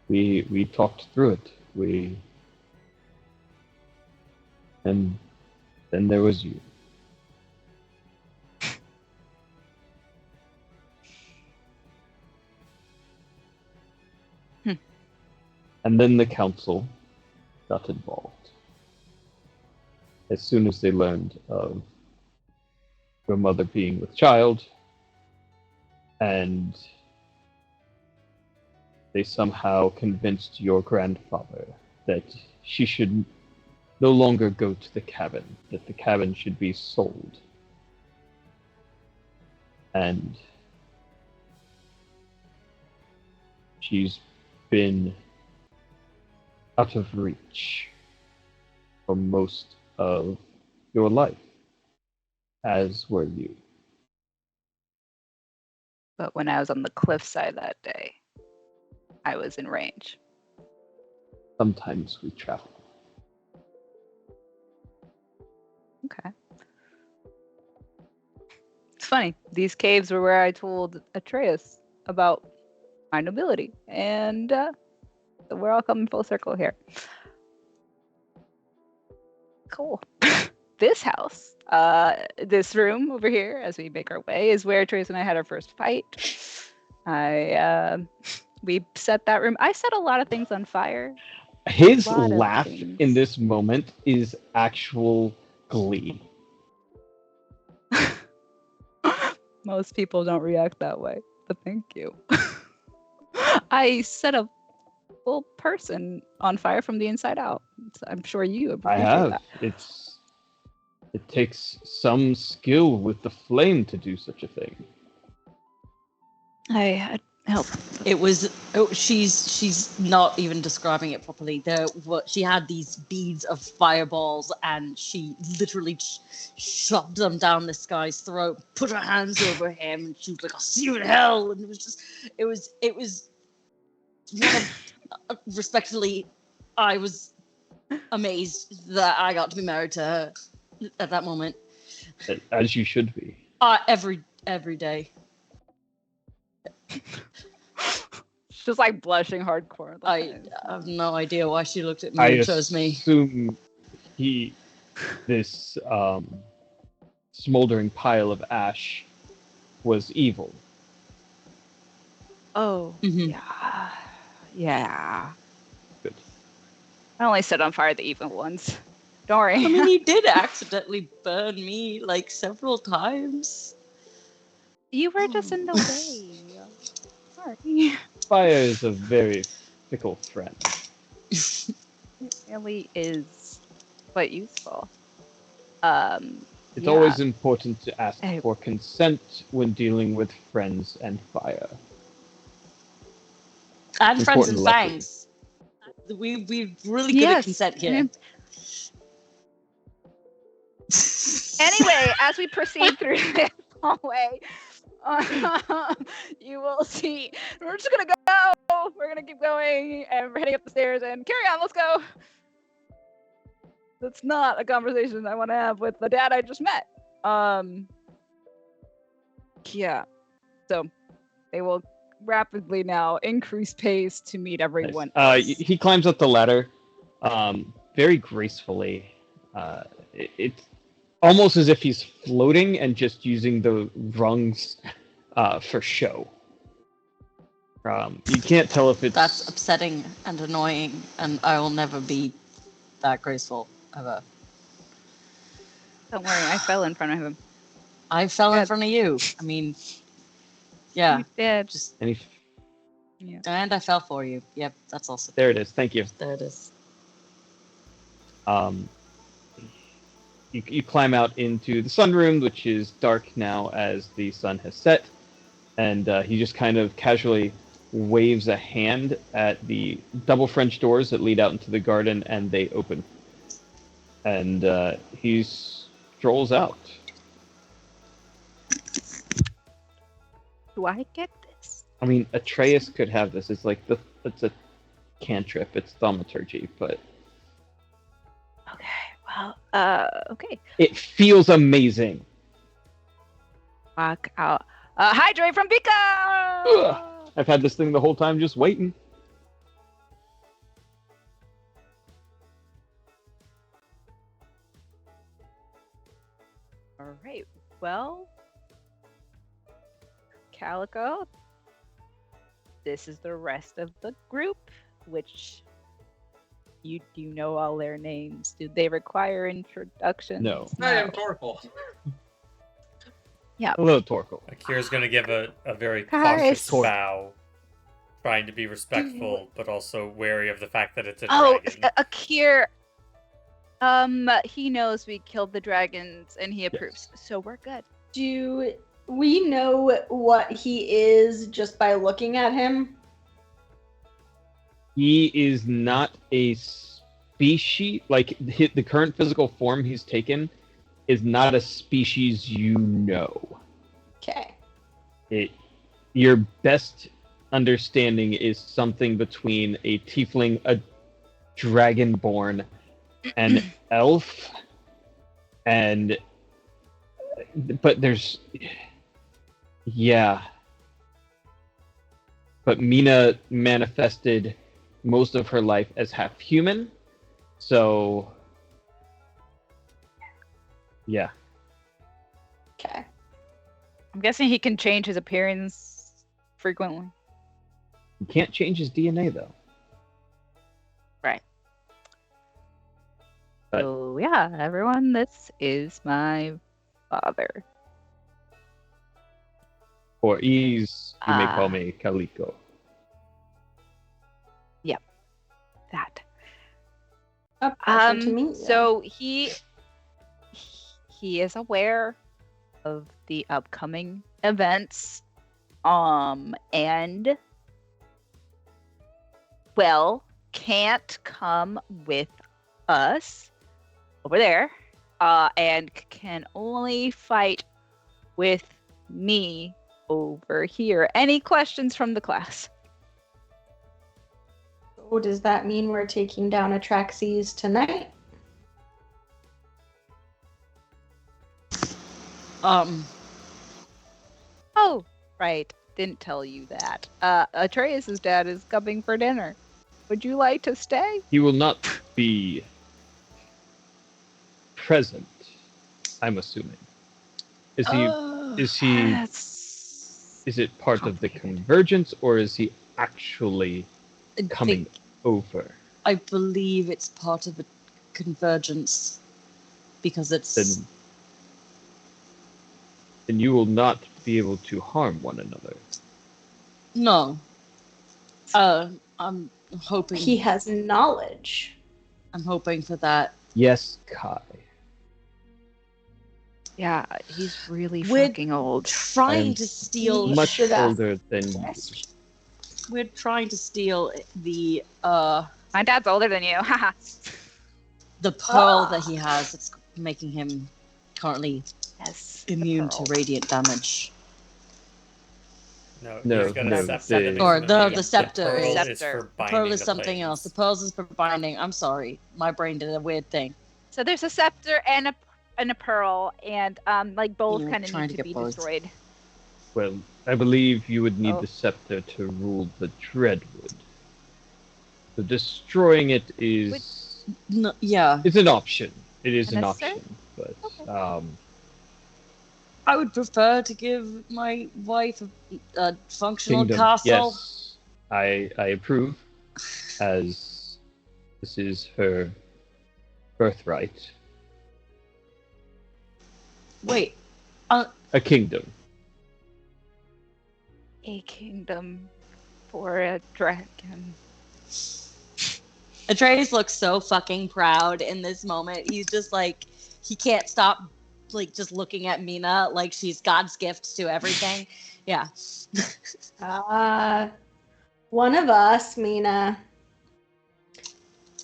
we talked through it. And then there was you. And then the council got involved. As soon as they learned of your mother being with child, and they somehow convinced your grandfather that she should no longer go to the cabin, that the cabin should be sold. And she's been out of reach for most of your life, as were you. But when I was on the cliffside that day, I was in range. Sometimes we travel. Okay. It's funny. These caves were where I told Atreus about my nobility, and we're all coming full circle here. Cool. This house, this room over here, as we make our way, is where Atreus and I had our first fight. We set that room. I set a lot of things on fire. His Lot of laugh things. in this moment is actual glee. Most people don't react that way, but thank you. I set a full person on fire from the inside out. I'm sure you appreciate I have. that. It takes some skill with the flame to do such a thing. I had help. It was. Oh, she's not even describing it properly. She had these beads of fireballs, and she literally shoved them down this guy's throat, put her hands over him, and she was like, "I'll see you in hell." And it was one of, respectfully, I was amazed that I got to be married to her at that moment. As you should be. Every day. She's like blushing hardcore. I have no idea why she looked at me and chose me. I assume this smoldering pile of ash was evil. Oh, Mhm. yeah. Good. I only set on fire the evil ones. Don't worry. I mean, you did accidentally burn me like several times. You were just in the way. Sorry. Fire is a very fickle friend. It really is quite useful. It's Yeah. always important to ask Hey. for consent when dealing with friends and fire. And friends Important and lesson. fangs. We really good at consent here. Anyway, as we proceed through this hallway, you will see. We're just gonna go. We're gonna keep going, and we're heading up the stairs. And carry on. Let's go. That's not a conversation I want to have with the dad I just met. Yeah. So they will rapidly now increase pace to meet everyone. He climbs up the ladder, very gracefully. It's almost as if he's floating and just using the rungs for show. You can't tell if it's... That's upsetting and annoying, and I will never be that graceful ever. Don't worry, I fell in front of him. I fell Yeah. in front of you. I mean, yeah. You did. Just And and I fell for you. Yep, that's also there it is. Thank you. there. It is. You climb out into the sunroom, which is dark now as the sun has set, and he just kind of casually waves a hand at the double French doors that lead out into the garden, and they open. And he strolls out. Do I get this? I mean, Atreus could have this. It's like it's a cantrip. It's thaumaturgy, but Okay. Well. Okay. it feels amazing. Walk out. Hydrate from Pika. Ugh. I've had this thing the whole time, just waiting. All right. Well, Calico. This is the rest of the group, which you do know all their names. Do they require introductions? No. I am Torkel. Hello, Torkel. Akira's gonna give a very Guys. cautious bow, trying to be respectful, but also wary of the fact that it's a Oh, dragon. Akir. He knows we killed the dragons and he approves, so we're good. Do we know what he is just by looking at him? He is not a species, like the current physical form he's taken is not a species you know. Okay. Your best understanding is something between a tiefling, a dragonborn, an elf, but there's... Yeah. But Mina manifested most of her life as half human, so yeah. Okay. I'm guessing he can change his appearance frequently. You can't change his DNA though. Right. But- So yeah, everyone, this is my father. For ease, you may call Ah. me Calico. That. A pleasure to meet you. So he is aware of the upcoming events, and well, can't come with us over there, and can only fight with me over here. Any questions from the class? So does that mean we're taking down Atraxes tonight? Oh, right. Didn't tell you that. Atreus' dad is coming for dinner. Would you like to stay? He will not be present, I'm assuming. Is he That's is it part of the complicated. convergence, or is he actually I coming think- over? I believe it's part of the convergence because it's then you will not be able to harm one another. no. I'm hoping He has knowledge. I'm hoping for that. Yes, Kai. Yeah, he's really We're fucking old. Trying am to steal You Much should ask. older than you. we're trying to steal the My dad's older than you. Haha. the pearl that he has. It's making him currently Yes. immune to pearl. radiant damage. No, he's got a no, scepter. that the- he's Or gonna the use. scepter pearl is- is for The The binding pearl is the something planes. else. The pearl is for binding. I'm sorry, my brain did a weird thing. So there's a scepter and a pearl, and like both Yeah, kind of trying need to to get be both. destroyed. Well, I believe you would need Oh. the scepter to rule the Dreadwood. So destroying it is No, yeah, an option. It is an Unnecessary? option, but Okay. I would prefer to give my wife a functional Kingdom. castle. Yes, I approve, as this is her birthright. Wait, A kingdom. A kingdom for a dragon. Atreus looks so fucking proud in this moment. He's just like, he can't stop, like, just looking at Mina like she's God's gift to everything. Yeah. One of us, Mina.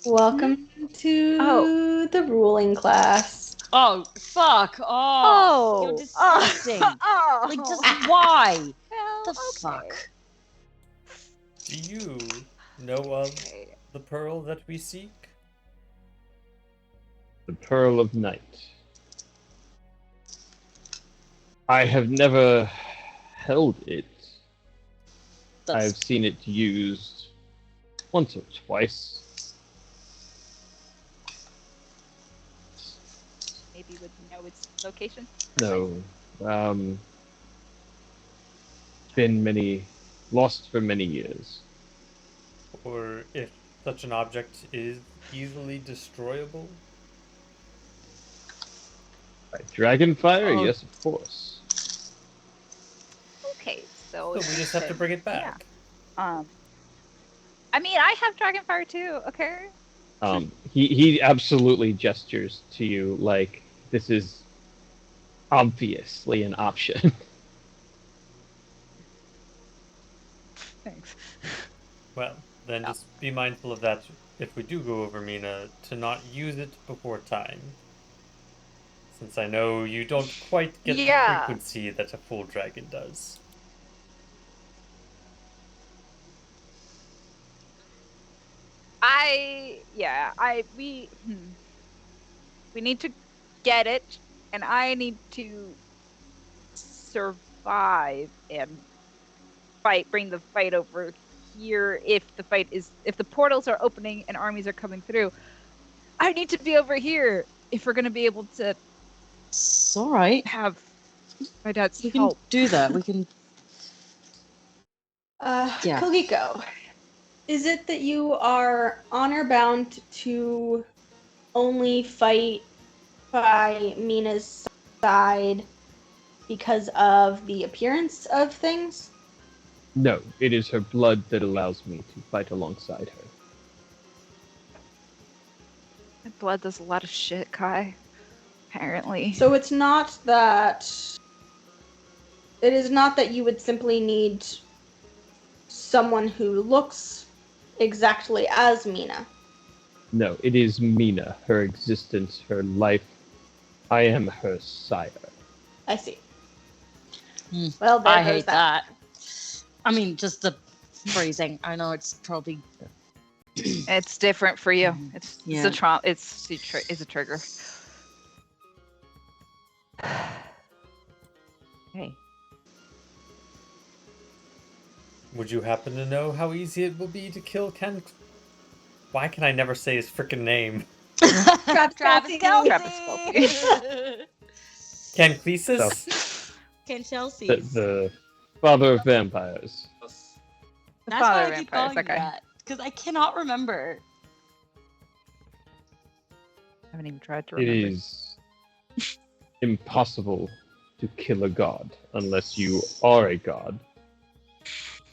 Welcome to the ruling class. Oh, fuck. Oh, you're disgusting. Oh. Like, just why? Well, The okay. fuck? Do you know of Okay. the pearl that we seek? The Pearl of Night. I have never held it. I've That's, seen it used once or twice. Maybe would know its location. No. Been lost for many years. Or if such an object is easily destroyable? By Dragonfire? Oh. Yes, of course. Okay, So we just have to bring it back. I mean, I have Dragonfire too. Okay. He absolutely gestures to you like this is obviously an option. Thanks. Well, then just be mindful of that if we do go over Mina, to not use it before time. Since I know you don't quite get Yeah. the frequency that a full dragon does. We need to get it, and I need to survive and bring the fight over here. If the portals are opening and armies are coming through, I need to be over here if we're gonna be able to it's all right. have my dad's We can help. do that. We can. Yeah. Koliko, is it that you are honor bound to only fight by Mina's side because of the appearance of things? No, it is her blood that allows me to fight alongside her. My blood does a lot of shit, Kai. Apparently. So it's not that. It is not that you would simply need someone who looks exactly as Mina. No, it is Mina, her existence, her life. I am her sire. I see. Hmm. Well, there I goes hate that. I mean, just the phrasing. I know it's probably. It's different for you. It's Yeah. a trauma. It's a trigger. Hey. Would you happen to know how easy it will be to kill Ken? Why can I never say his frickin' name? Travis Kelsey. Ken Cleesus? Ken Chelsea. The father of vampires. The That's father why of I keep vampires, calling you okay. that. Because I cannot remember. haven't even tried to It remember. is impossible to kill a god unless you are a god,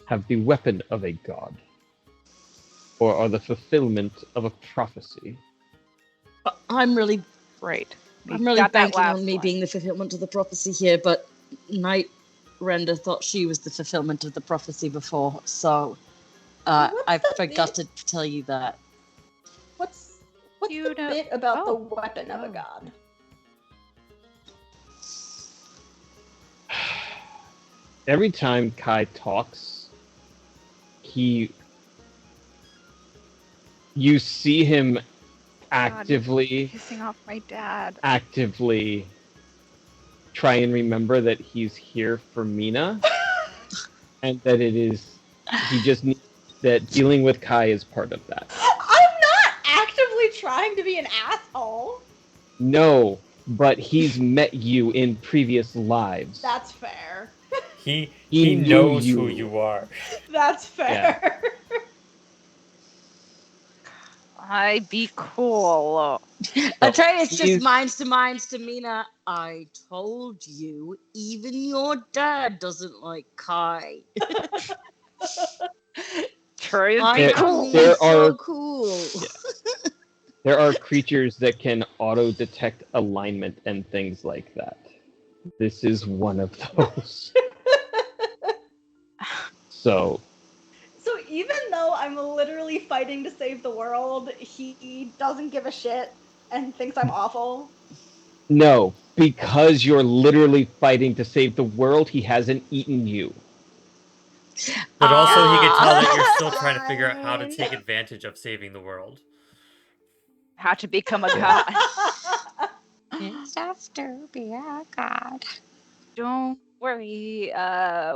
have the weapon of a god, or are the fulfillment of a prophecy. I'm really Right. We I'm really got that banking on last me one. being the fulfillment of the prophecy here, but Night Render thought she was the fulfillment of the prophecy before, so What's I the forgot to tell you that. What's You the know- bit about the oh. weapon of a Oh. god? Every time Kai talks, you see him actively Pissing off my dad. try and remember that he's here for Mina, and that he just needs that dealing with Kai is part of that. I'm not actively trying to be an asshole. No, but he's met you in previous lives. That's fair. He He knows knew who you. you are. That's fair. I be cool. Atreus he's- just minds to Mina. I told you, even your dad doesn't like Kai. True. I Be There- cool. mean, there so are- cool. There are creatures that can auto-detect alignment and things like that. This is one of those. So, So even though I'm literally fighting to save the world, he doesn't give a shit and thinks I'm awful. no, because you're literally fighting to save the world, he hasn't eaten you. But also, he can tell that you're Ah. still trying to figure out how to take advantage of saving the world. How to become a god. It's after be a god. Don't worry.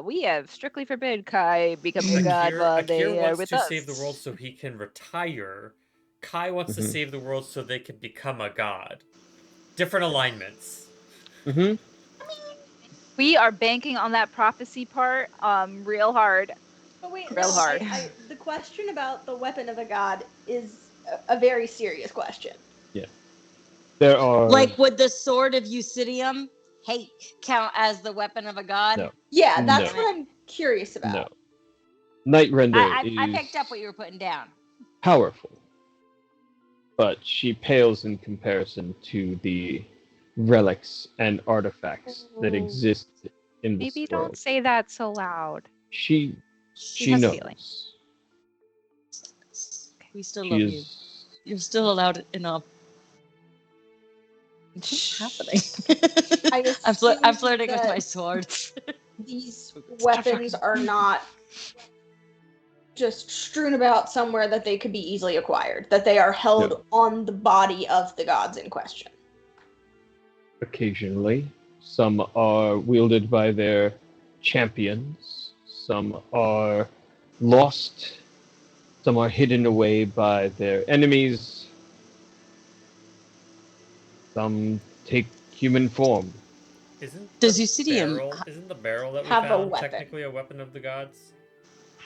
We have strictly forbid Kai becoming a god Akira, while they Akira are wants with to us. save the world so he can retire. Kai wants to Mhm. save the world so they can become a god. Different alignments. Mm-hmm. We are banking on that prophecy part real hard. But wait, Real hard. the question about the weapon of a god is a very serious question. There are Like, would the sword of Eusidium count as the weapon of a god? No. Yeah, that's No. what I'm curious about. no. Night Render I is picked up what you were putting down. powerful, but she pales in comparison to the relics and artifacts that Ooh. exist in this Maybe world. don't say that so loud. She has knows. feelings. We still She love you. is You're still allowed in our. What's happening? I'm assume flirting with that my sword. These weapons are not just strewn about somewhere that they could be easily acquired, that they are held No. on the body of the gods in question. occasionally. Some are wielded by their champions. Some are lost. Some are hidden away by their enemies. Some take human form. Does the Eusidium barrel, isn't the barrel that we have a found weapon? technically a weapon of the gods?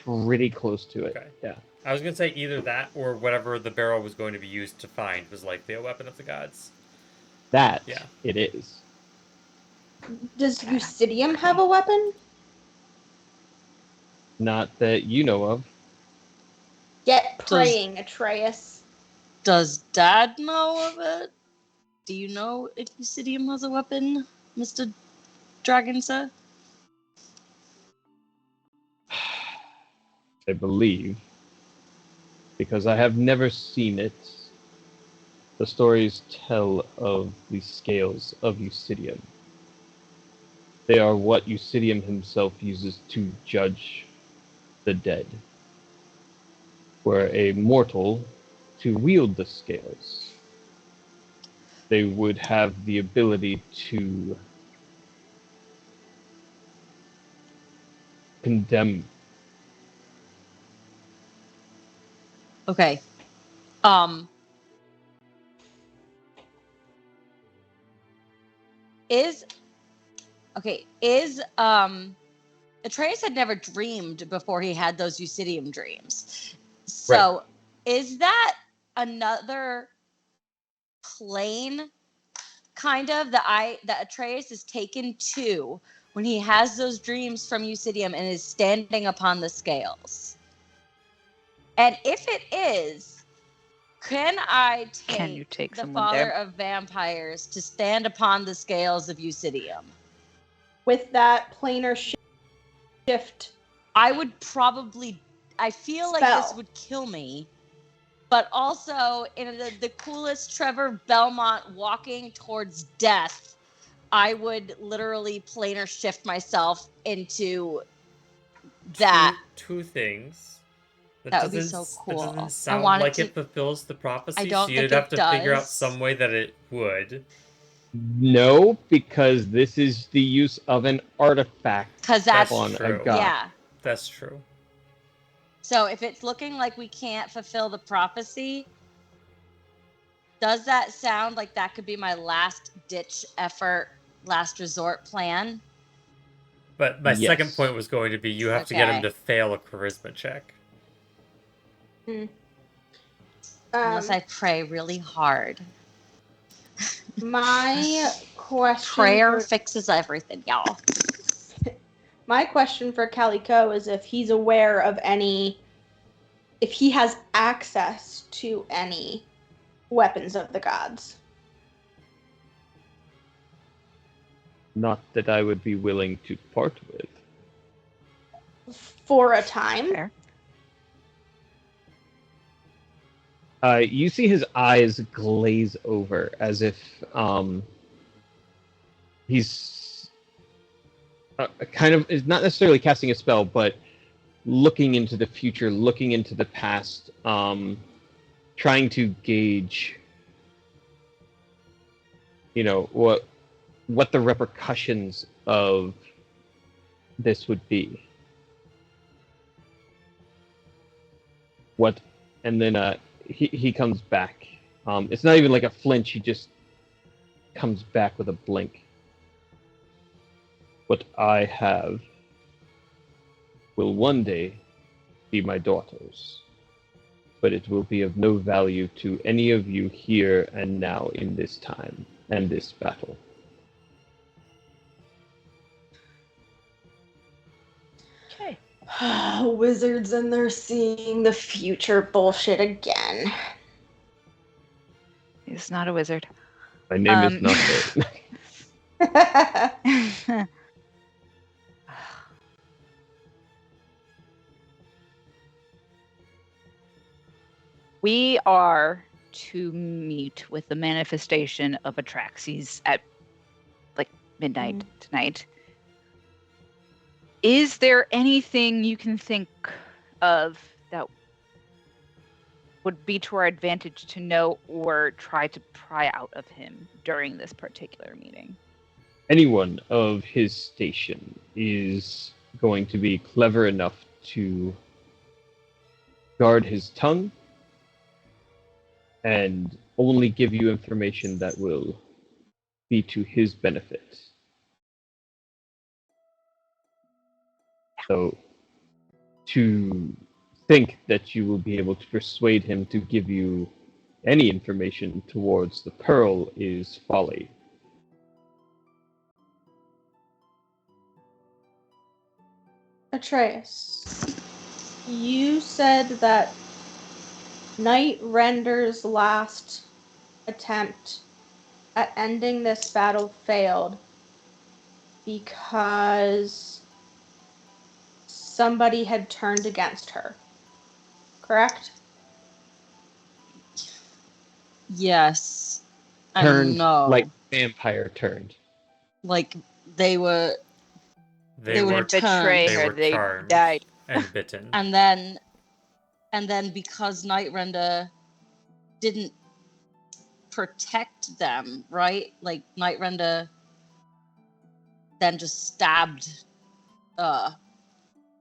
Pretty close to it. Okay. Yeah. I was gonna say either that or whatever the barrel was going to be used to find was likely a weapon of the gods. That Yeah. it is. Does Eusidium have a weapon? Not that you know of. Get praying, Atreus. Does Dad know of it? Do you know if Eusidium has a weapon, Mr. Dragon Sir? I believe. Because I have never seen it. The stories tell of the scales of Eusidium. They are what Eusidium himself uses to judge the dead. Were a mortal to wield the scales, they would have the ability to condemn. Okay. Is Atreus had never dreamed before he had those Eusidium dreams. So is that another plane, kind of, that Atreus is taken to when he has those dreams from Eusidium and is standing upon the scales? And if it is, can I Can you take the someone father there? of vampires to stand upon the scales of Eusidium? With that planar shift. I would probably, I feel like this Spell. would kill me, but also in the coolest Trevor Belmont walking towards death, I would literally planar shift myself into that. Two things. That would be so cool. That doesn't I sound want like it it fulfills the prophecy, I don't so you'd think have it to figure out does. some way that it would. No, because this is the use of an artifact Because that's on a true. god. Yeah. That's true. So if it's looking like we can't fulfill the prophecy, does that sound like that could be my last ditch effort, last resort plan? But my Yes. second point was going to be you have to get him Okay. to fail a charisma check. Unless I pray really hard. My question Prayer for, fixes everything, y'all. my question for Calico is if he's aware of any, if he has access to any weapons of the gods. Not that I would be willing to part with. For a time. Fair. You see his eyes glaze over as if he's kind of is not necessarily casting a spell, but looking into the future, looking into the past, trying to gauge, what the repercussions of this would be. And then he comes back. It's not even like a flinch. He just comes back with a blink. What I have will one day be my daughter's, but it will be of no value to any of you here and now in this time and this battle. Okay. Wizards and they're seeing the future bullshit again. He's not a wizard. My name is not there. We are to meet with the manifestation of Atraxes at midnight tonight. Is there anything you can think of that would be to our advantage to know or try to pry out of him during this particular meeting? Anyone of his station is going to be clever enough to guard his tongue and only give you information that will be to his benefit. So, to think that you will be able to persuade him to give you any information towards the pearl is folly. Atreus, you said that Night Render's last attempt at ending this battle failed because somebody had turned against her. Correct? Yes. Turned No. like vampire turned. Like they were They were were betray they her. were They charmed died. and bitten. and then because Nightrenda didn't protect them, right? Like Nightrenda then just stabbed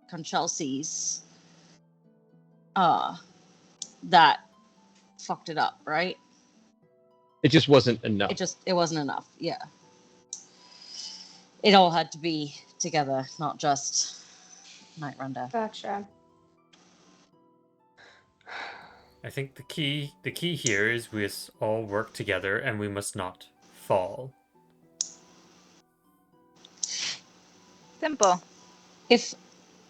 Conchelsea's that fucked it up, right? It just wasn't enough. It wasn't enough. Yeah. It all had to be together, not just Nightrenda. Gotcha. I think the key here is we must all work together and we must not fall. Simple. If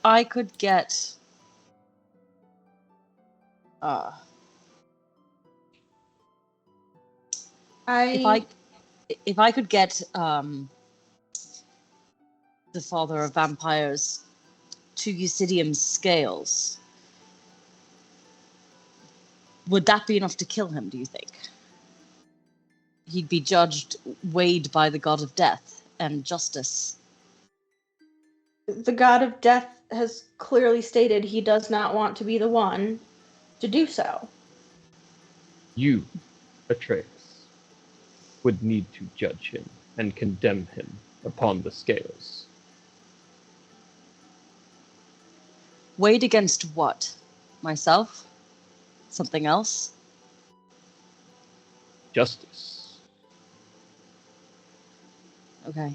I could get if I could get the father of vampires to Eusidium's scales, would that be enough to kill him, do you think? He'd be judged, weighed by the god of death and justice. The god of death has clearly stated he does not want to be the one to do so. You, Atreus, would need to judge him and condemn him upon the scales. Weighed against what? Myself? Something else? Justice. Okay.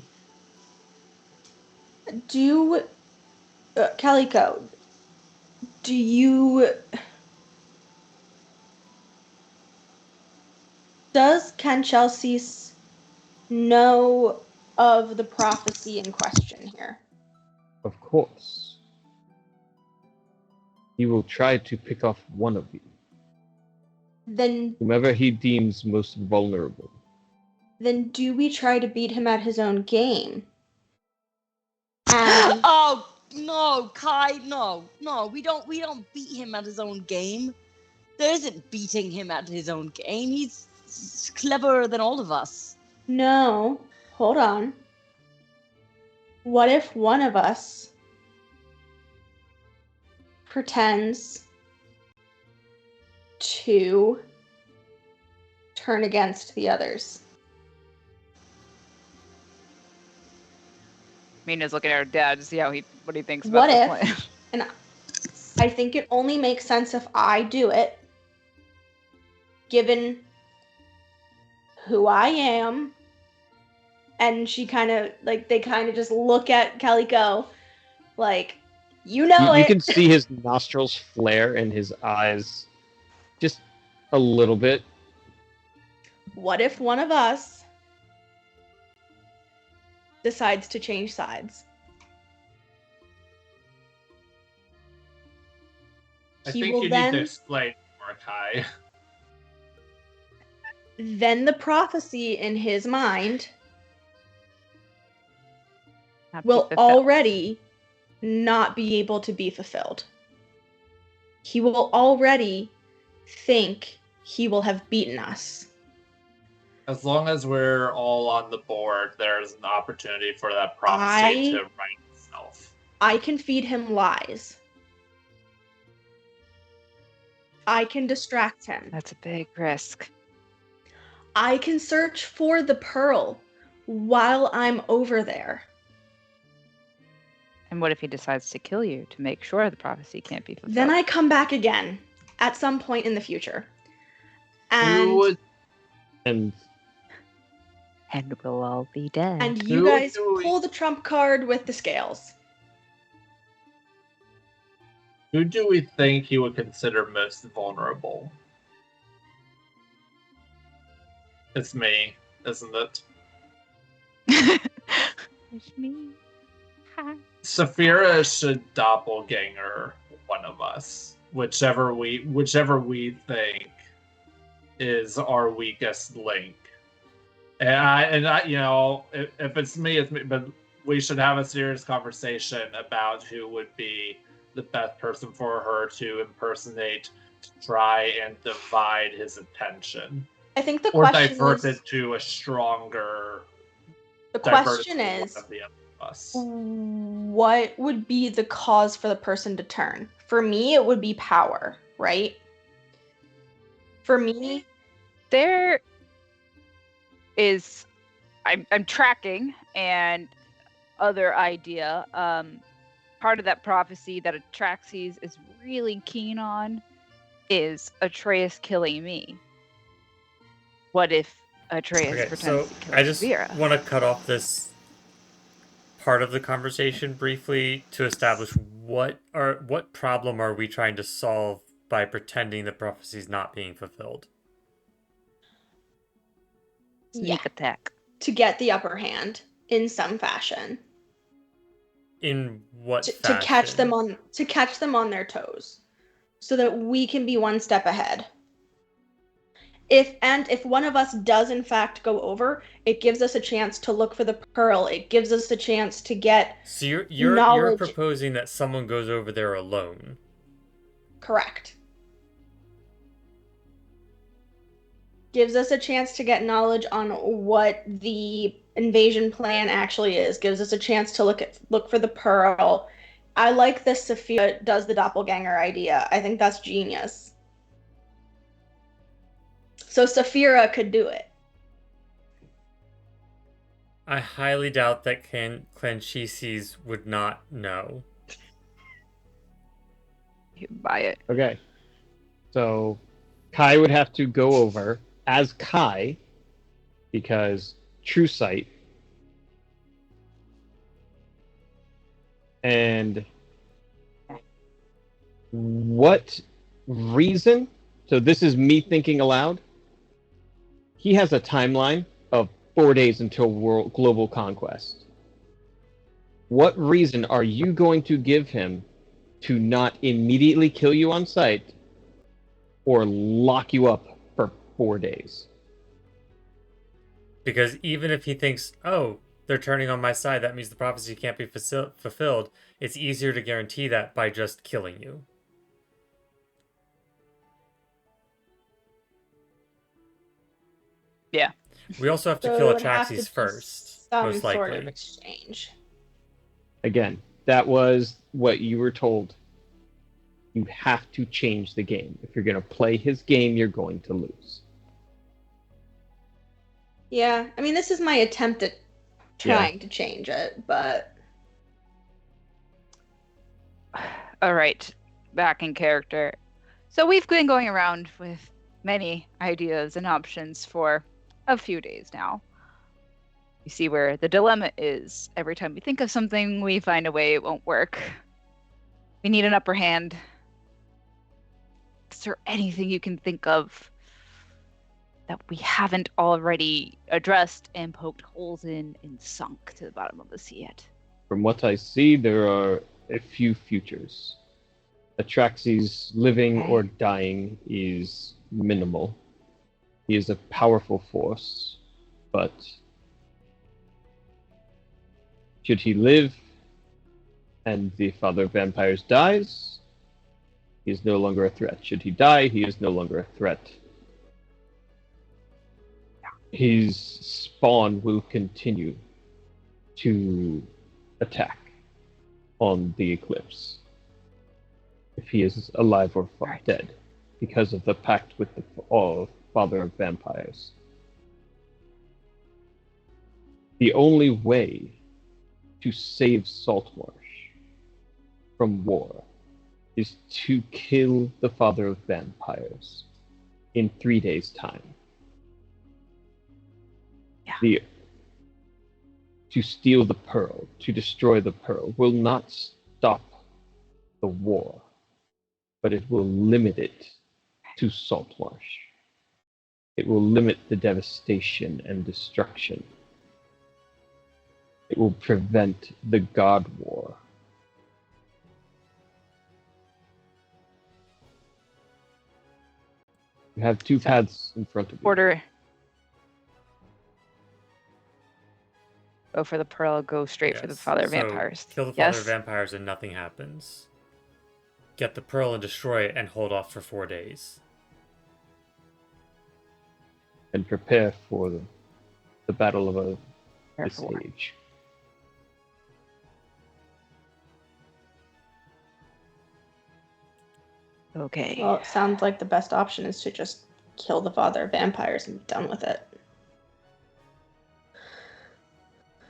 Calico, do you... Does Canchelsis know of the prophecy in question here? Of course. He will try to pick off one of you. Then Whomever he deems most vulnerable. do we try to beat him at his own game? And Oh no, Kai, no, we don't beat him at his own game. There isn't beating him at his own game. He's cleverer than all of us. no, hold on. What if one of us pretends to turn against the others? Mina's looking at her dad to see what he thinks What about the if- plan. And I think it only makes sense if I do it, given who I am. And she they kind of just look at Calico like, you know You it. can see his nostrils flare and his eyes just a little bit. What if one of us decides to change sides? I He think will you then- need to explain more, Kai. Then the prophecy in his mind Not will be fulfilled. already not be able to be fulfilled. He will already think he will have beaten us. As long as we're all on the board, there's an opportunity for that prophecy to right itself. I can feed him lies. I can distract him. That's a big risk. I can search for the pearl while I'm over there. And what if he decides to kill you to make sure the prophecy can't be fulfilled? Then I come back again at some point in the future. And Who would And we'll all be dead. and you Who guys do we- pull the trump card with the scales. who do we think he would consider most vulnerable? It's me, isn't it? It's me. Hi. Saphira should doppelganger one of us, whichever we think is our weakest link. And I, if it's me, it's me. But we should have a serious conversation about who would be the best person for her to impersonate to try and divide his attention, I think the or question divert is, it to a stronger. the divert it question to is, one of the other of us. what would be the cause for the person to turn? For me, it would be power, right? For me, There is, I'm tracking, and other idea. Part of that prophecy that Atraxes is really keen on is Atreus killing me. What if Atreus Okay, pretends so to kill I just Vera? want to cut off this part of the conversation briefly to establish what problem are we trying to solve by pretending the prophecy's not being fulfilled. Sneak attack. To get the upper hand in some fashion. In what To fashion? catch them on their toes. So that we can be one step ahead. If one of us does in fact go over, it gives us a chance to look for the pearl. It gives us a chance to get So you're knowledge. proposing that someone goes over there alone. Correct. Gives us a chance to get knowledge on what the invasion plan actually is. Gives us a chance to look for the pearl. I like this Sophia does the doppelganger idea. I think that's genius. So Saphira could do it. I highly doubt that Clanchises would not know. You buy it. Okay. So Kai would have to go over as Kai because True Sight. And what reason? So this is me thinking aloud. He has a timeline of 4 days until global conquest. What reason are you going to give him to not immediately kill you on sight or lock you up for 4 days? Because even if he thinks, oh, they're turning on my side, that means the prophecy can't be fulfilled, it's easier to guarantee that by just killing you. Yeah. We also have to So kill it would have to Atraxes be first, some most likely. sort of exchange. Again, that was what you were told. You have to change the game. If you're going to play his game, you're going to lose. Yeah, I mean, this is my attempt at trying to change it, but... All right, back in character. So we've been going around with many ideas and options for a few days now. You see where the dilemma is. Every time we think of something, we find a way it won't work. We need an upper hand. Is there anything you can think of that we haven't already addressed and poked holes in and sunk to the bottom of the sea yet? From what I see, there are a few futures. Atraxes living or dying is minimal. He is a powerful force, but should he live and the father of vampires dies, he is no longer a threat. Should he die, he is no longer a threat. His spawn will continue to attack on the eclipse if he is alive or dead, because of the pact with the father of vampires. The only way to save Saltmarsh from war is to kill the father of vampires in 3 days' time. Yeah. To steal the pearl, to destroy the pearl, will not stop the war, but it will limit it to Saltmarsh. It will limit the devastation and destruction. It will prevent the God War. You have two paths in front of you. Order. Go for the pearl, go straight for the father of vampires. Kill the father of vampires and nothing happens. Get the pearl and destroy it and hold off for 4 days. And prepare for the battle of this age. Okay. Well, it sounds like the best option is to just kill the father of vampires and be done with it.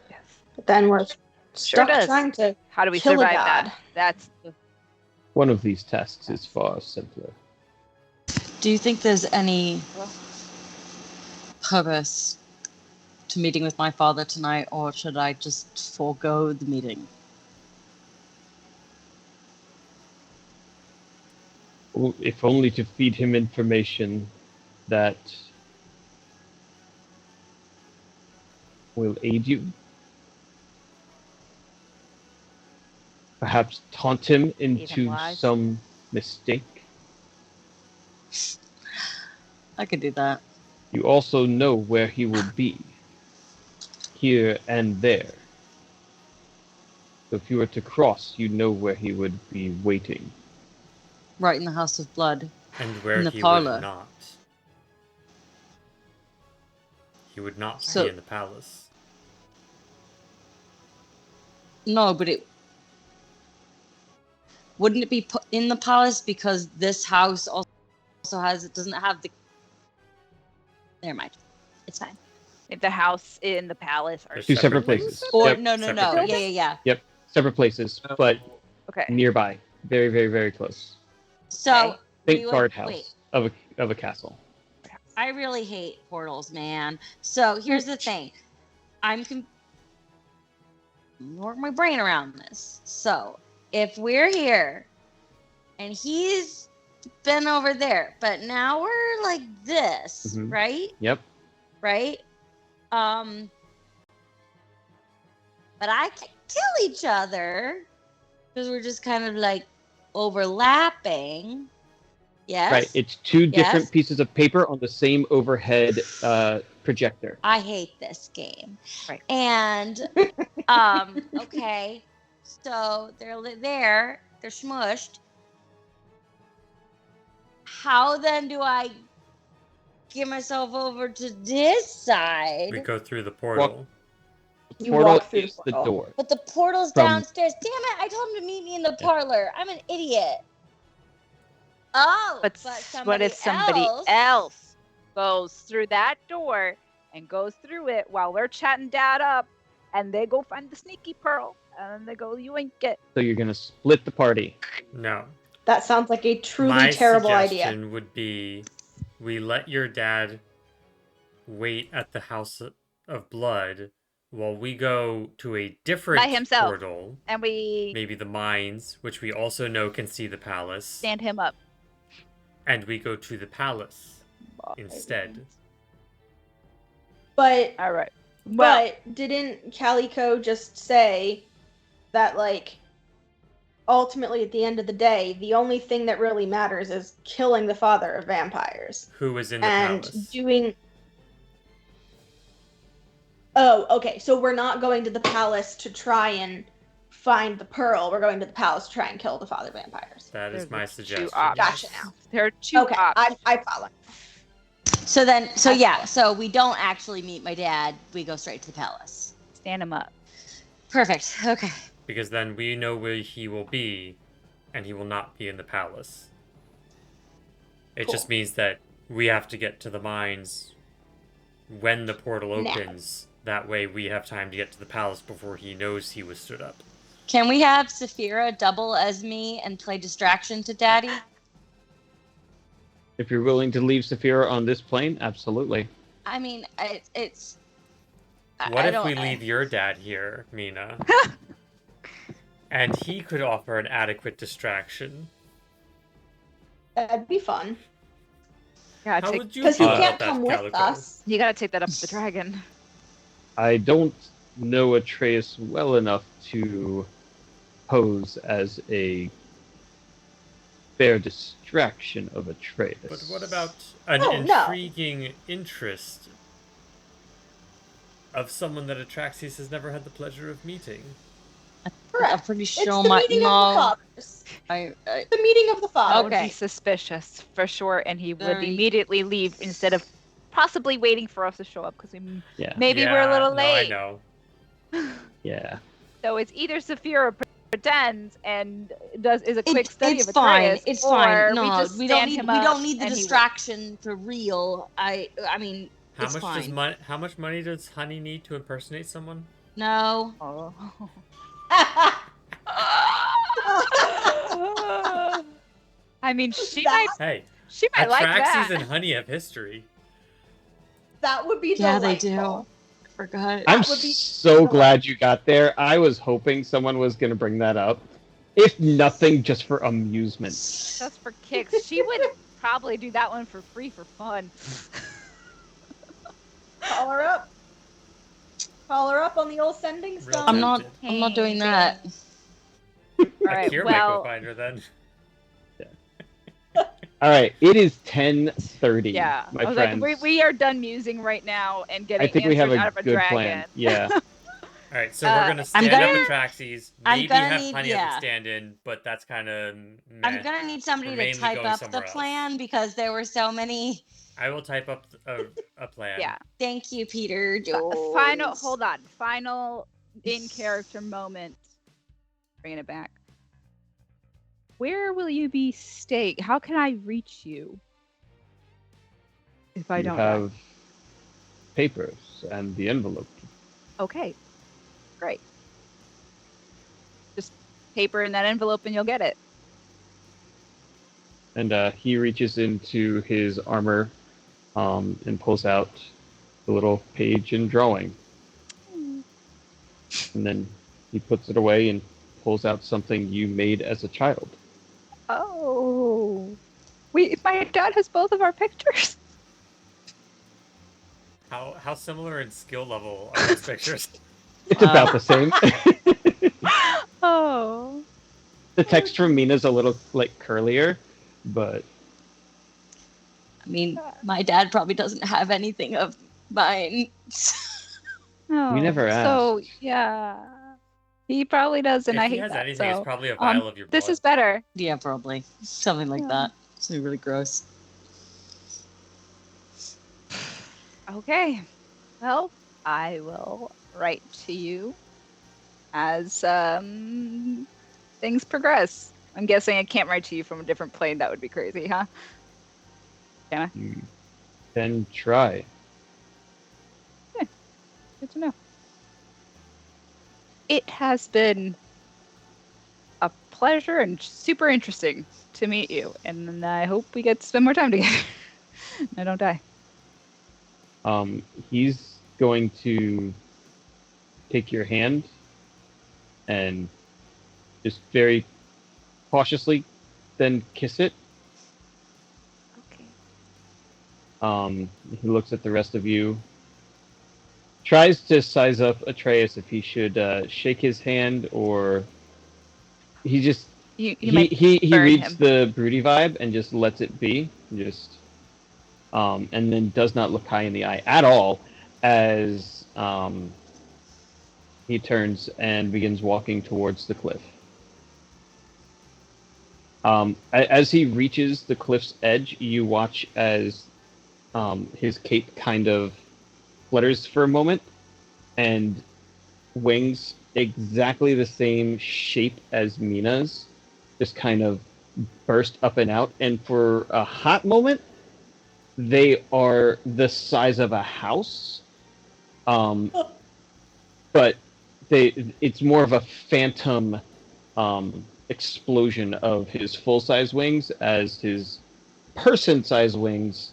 Yes. But then we're stuck does. trying to How do we kill a survive god. that? That's the... One of these tasks is far simpler. Do you think there's any purpose to meeting with my father tonight, or should I just forego the meeting? if only to feed him information that will aid you. Perhaps taunt him into wise. some mistake. I could do that. You also know where he will be, here and there. So if you were to cross, you know where he would be waiting. Right in the House of Blood. And where In the he parlor. would not. He would not So- be in the palace. No, but it wouldn't it be put in the palace because this house also doesn't have the. Never mind, it's fine. If the house in the palace are There's Two separate separate places. Or Yep, no, separate yeah, places. yeah. separate places, but okay. nearby. Very, very, very close. So Okay. Think we would- guardhouse wait. of a castle. I really hate portals, man. So here's the thing, I'm work my brain around this. So if we're here, and he's been over there, but now we're like this, Mhm. right? Yep. Right? But I can't kill each other because we're just kind of like overlapping. Yes. Right. It's two different Yes. pieces of paper on the same overhead projector. I hate this game. Right. And okay, so they're there, they're smushed. How then do I get myself over to this side? We go through the portal. The You portal walk through the is the portal. door. But the portal's From- downstairs. Damn it! I told him to meet me in the Yeah. parlor. I'm an idiot. Oh, But what if somebody else goes through that door and goes through it while we're chatting Dad up, and they go find the sneaky pearl, and they go yoink it? So you're gonna split the party. No. That sounds like a truly My terrible idea. suggestion would be we let your dad wait at the House of Blood while we go to a different By himself. portal, And we maybe the mines, which we also know can see the palace, stand him up. and we go to the palace instead. But All right. Well, but didn't Calico just say that like ultimately at the end of the day, the only thing that really matters is killing the father of vampires Who was in the and palace? doing. Oh, okay. So we're not going to the palace to try and find the pearl. We're going to the palace to try and kill the father vampires. That is There's my two suggestion. options. Gotcha yes. now. there are two Okay, options. I follow. So I yeah, follow. so we don't actually meet my dad. We go straight to the palace. Stand him up. Perfect. Okay. Because then we know where he will be, and he will not be in the palace. It Cool. just means that we have to get to the mines when the portal Now. opens. That way we have time to get to the palace before he knows he was stood up. Can we have Saphira double as me and play distraction to Daddy? If you're willing to leave Saphira on this plane, absolutely. I mean, it's. What I if don't- we leave your dad here, Mina? And he could offer an adequate distraction. That'd be fun. Yeah, How would you Because he feel can't about that, come with Calico? us. you gotta take that up to the dragon. I don't know Atreus well enough to pose as a fair distraction of Atreus. But what about an Oh, no. intriguing interest of someone that Atraxes has never had the pleasure of meeting? I'm Correct. pretty It's sure the my meeting of the no. fathers. I The meeting of the I fathers. would Okay. be suspicious for sure, and he would Very- immediately leave instead of possibly waiting for us to show up because we Yeah. maybe we're a little no, I late. know. Yeah. So it's either Saphira pretends and is a quick study it's of fine. Atreus, It's or fine. No, we just we don't stand need. him We up don't need the and he distraction for real. I mean, How it's much fine. does how much money does Honey need to impersonate someone? No. Oh. I mean, she That- might Hey, like Atraxes that. and Honey have history. That would be Yeah, they delightful. do. I forgot. I'm would be so glad you got there. I was hoping someone was going to bring that up. If nothing, just for amusement. Just for kicks. She would probably do that one for free for fun. Call her up. Call her up on the old sending Real stone. I'm not doing that. All right, Akira might go well, find her then. All right, it is 10:30. yeah. my I was friends. like, we are done musing right now and getting I think we have answers a out of a good dragon. plan. Yeah. All right, so we're gonna I'm stand gonna- up Atraxes. I'm Maybe gonna have need- Honey yeah. as a stand-in, but that's kind of. I'm gonna need somebody We're to mainly type going up the somewhere else. plan because there were so many. I will type up a plan. Yeah. Thank you, Peter. Final. Jones. Hold on. Final in character moment. Bringing it back. Where will you be staying? How can I reach you? If I You don't have papers and the envelope. Okay. Great. Just paper in that envelope and you'll get it. And he reaches into his armor and pulls out the little page and drawing. And then he puts it away and pulls out something you made as a child. Oh. My dad has both of our pictures. How similar in skill level are those pictures? It's about the same. Oh. The text from Mina's a little like curlier, but I mean, my dad probably doesn't have anything of mine. Oh. We never So, asked. yeah. He probably does, and if I he hate has that. anything, it's so, probably a vial of your blood. this is better. Yeah, probably something like Yeah. that. Something really gross. Okay. Well, I will write to you as things progress. I'm guessing I can't write to you from a different plane. That would be crazy, huh? you can try. Good to know. It has been a pleasure and super interesting to meet you, and I hope we get to spend more time together. I don't die. He's going to take your hand and just very cautiously then kiss it. Okay. He looks at the rest of you, tries to size up Atreus if he should shake his hand or he just You he might burn reads him. the broody vibe and just lets it be, just and then does not look high in the eye at all as he turns and begins walking towards the cliff. As he reaches the cliff's edge, you watch as his cape kind of flutters for a moment, and wings exactly the same shape as Mina's just kind of burst up and out. And for a hot moment, they are the size of a house. But it's more of a phantom explosion of his full-size wings as his person-size wings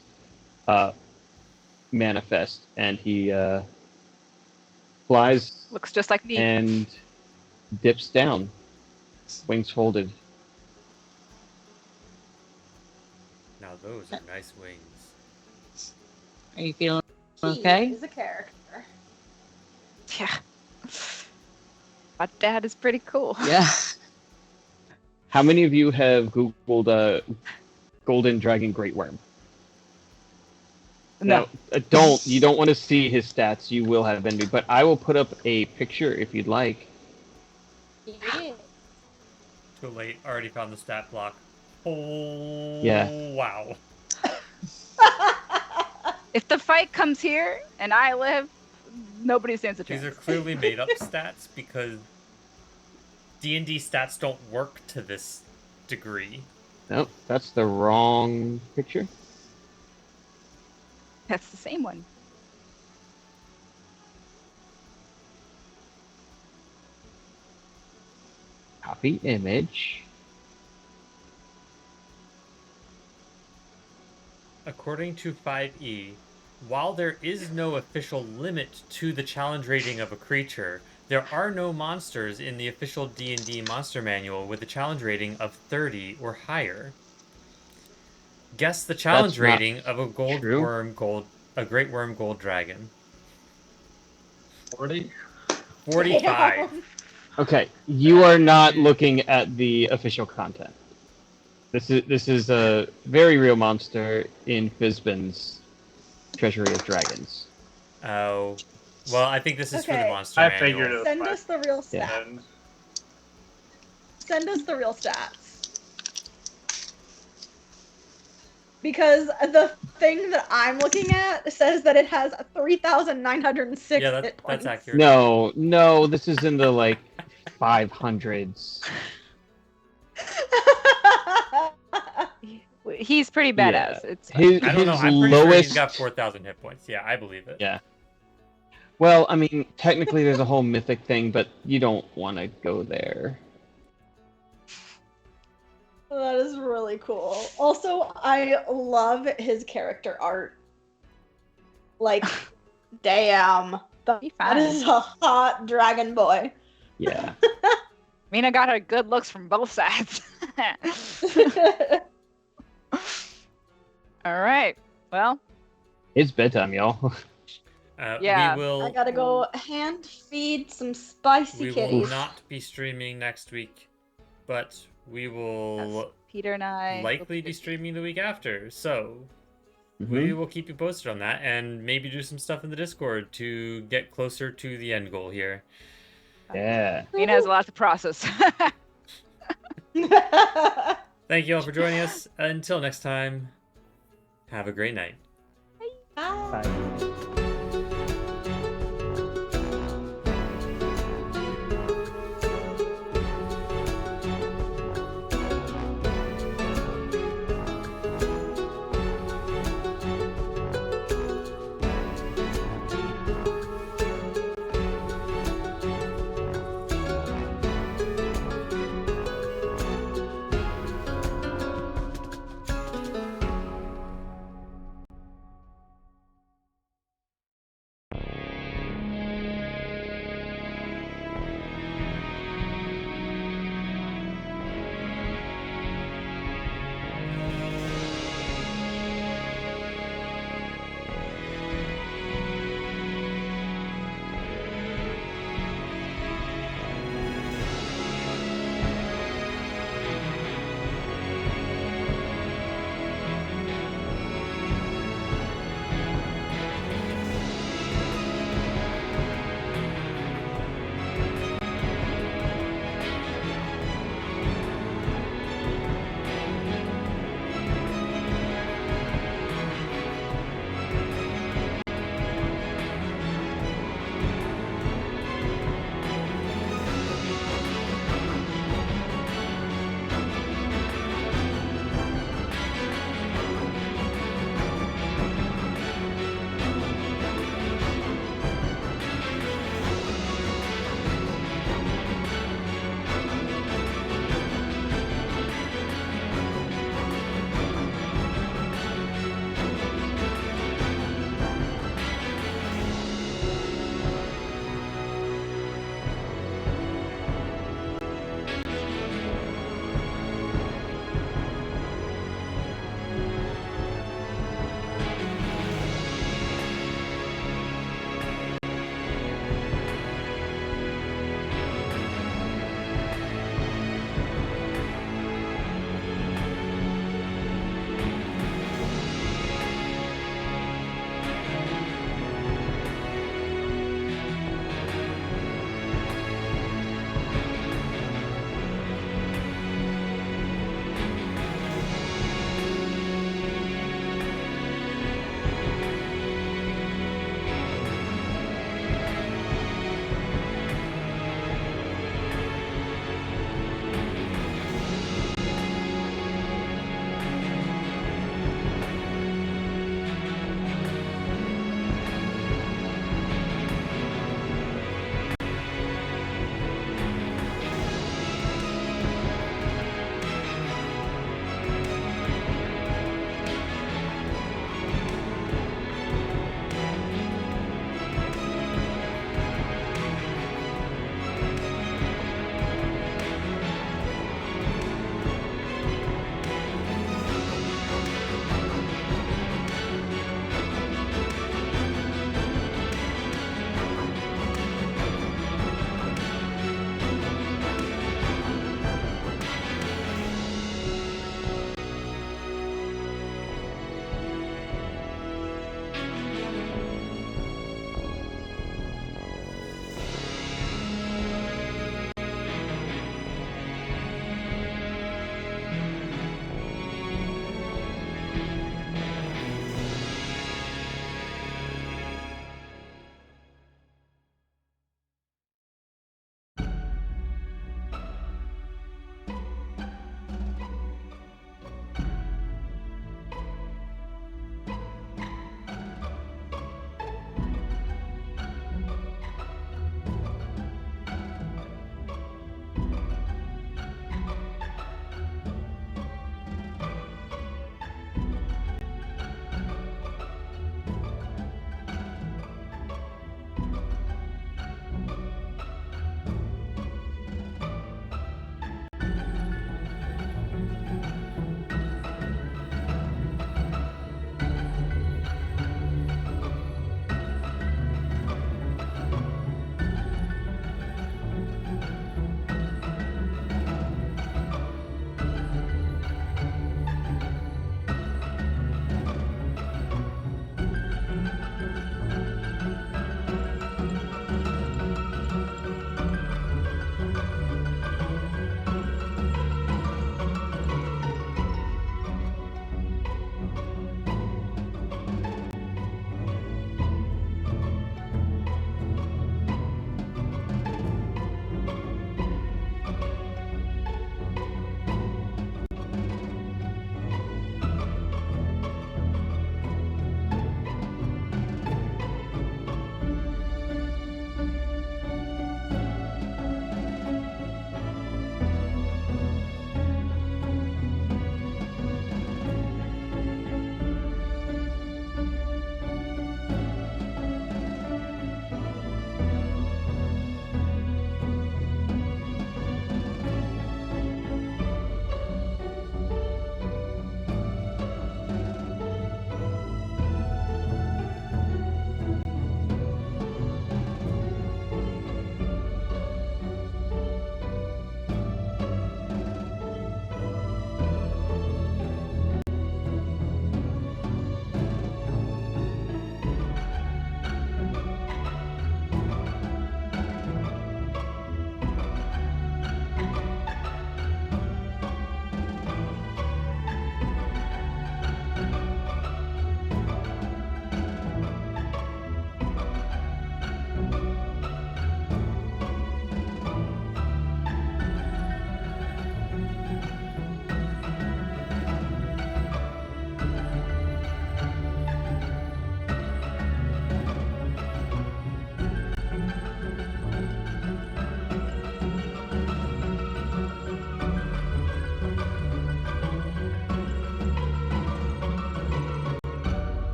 manifest, and he flies Looks just like me. and dips down, wings folded. Now those are nice wings. Are you feeling He okay? is a character. Yeah. My dad is pretty cool. Yeah. How many of you have Googled Golden Dragon Great Wyrm? No. You don't want to see his stats. You will have envy, but I will put up a picture if you'd like. Yeah. Too late. Already found the stat block. Oh, Yeah. Wow. If the fight comes here and I live, nobody stands a chance. These are clearly made up stats because D&D stats don't work to this degree. Nope, that's the wrong picture. That's the same one. Copy image. According to 5e, while there is no official limit to the challenge rating of a creature, There are no monsters in the official D&D monster manual with a challenge rating of 30 or higher. Guess the challenge That's not rating of a great worm gold dragon. 40? 45. Okay, you are not looking at the official content. This is a very real monster in Fizban's Treasury of Dragons. Oh. Well, I think this is for the Okay. monster I manual. figured it was Send us the real Yeah. stats. And Send us the real stats. Because the thing that I'm looking at says that it has 3,906 Yeah, hit points. that's accurate. No, this is in the like 500s. He's pretty badass. It's His I don't know. his I'm pretty sure lowest. he's got 4,000 hit points. Yeah, I believe it. Yeah. Well, I mean, technically there's a whole mythic thing, but you don't want to go there. That is really cool. Also, I love his character art. Like, damn. be That fine. is a hot dragon boy. Yeah. Mina got her good looks from both sides. All right. Well, It's bedtime, y'all. Yeah, we will. I gotta go hand feed some spicy We will kitties. not be streaming next week, but we will Peter and I likely be streaming the week after. So Mhm. we will keep you posted on that, and maybe do some stuff in the Discord to get closer to the end goal here. Yeah. Mina has a lot to process. Thank you all for joining us. Until next time, have a great night. Bye. Bye.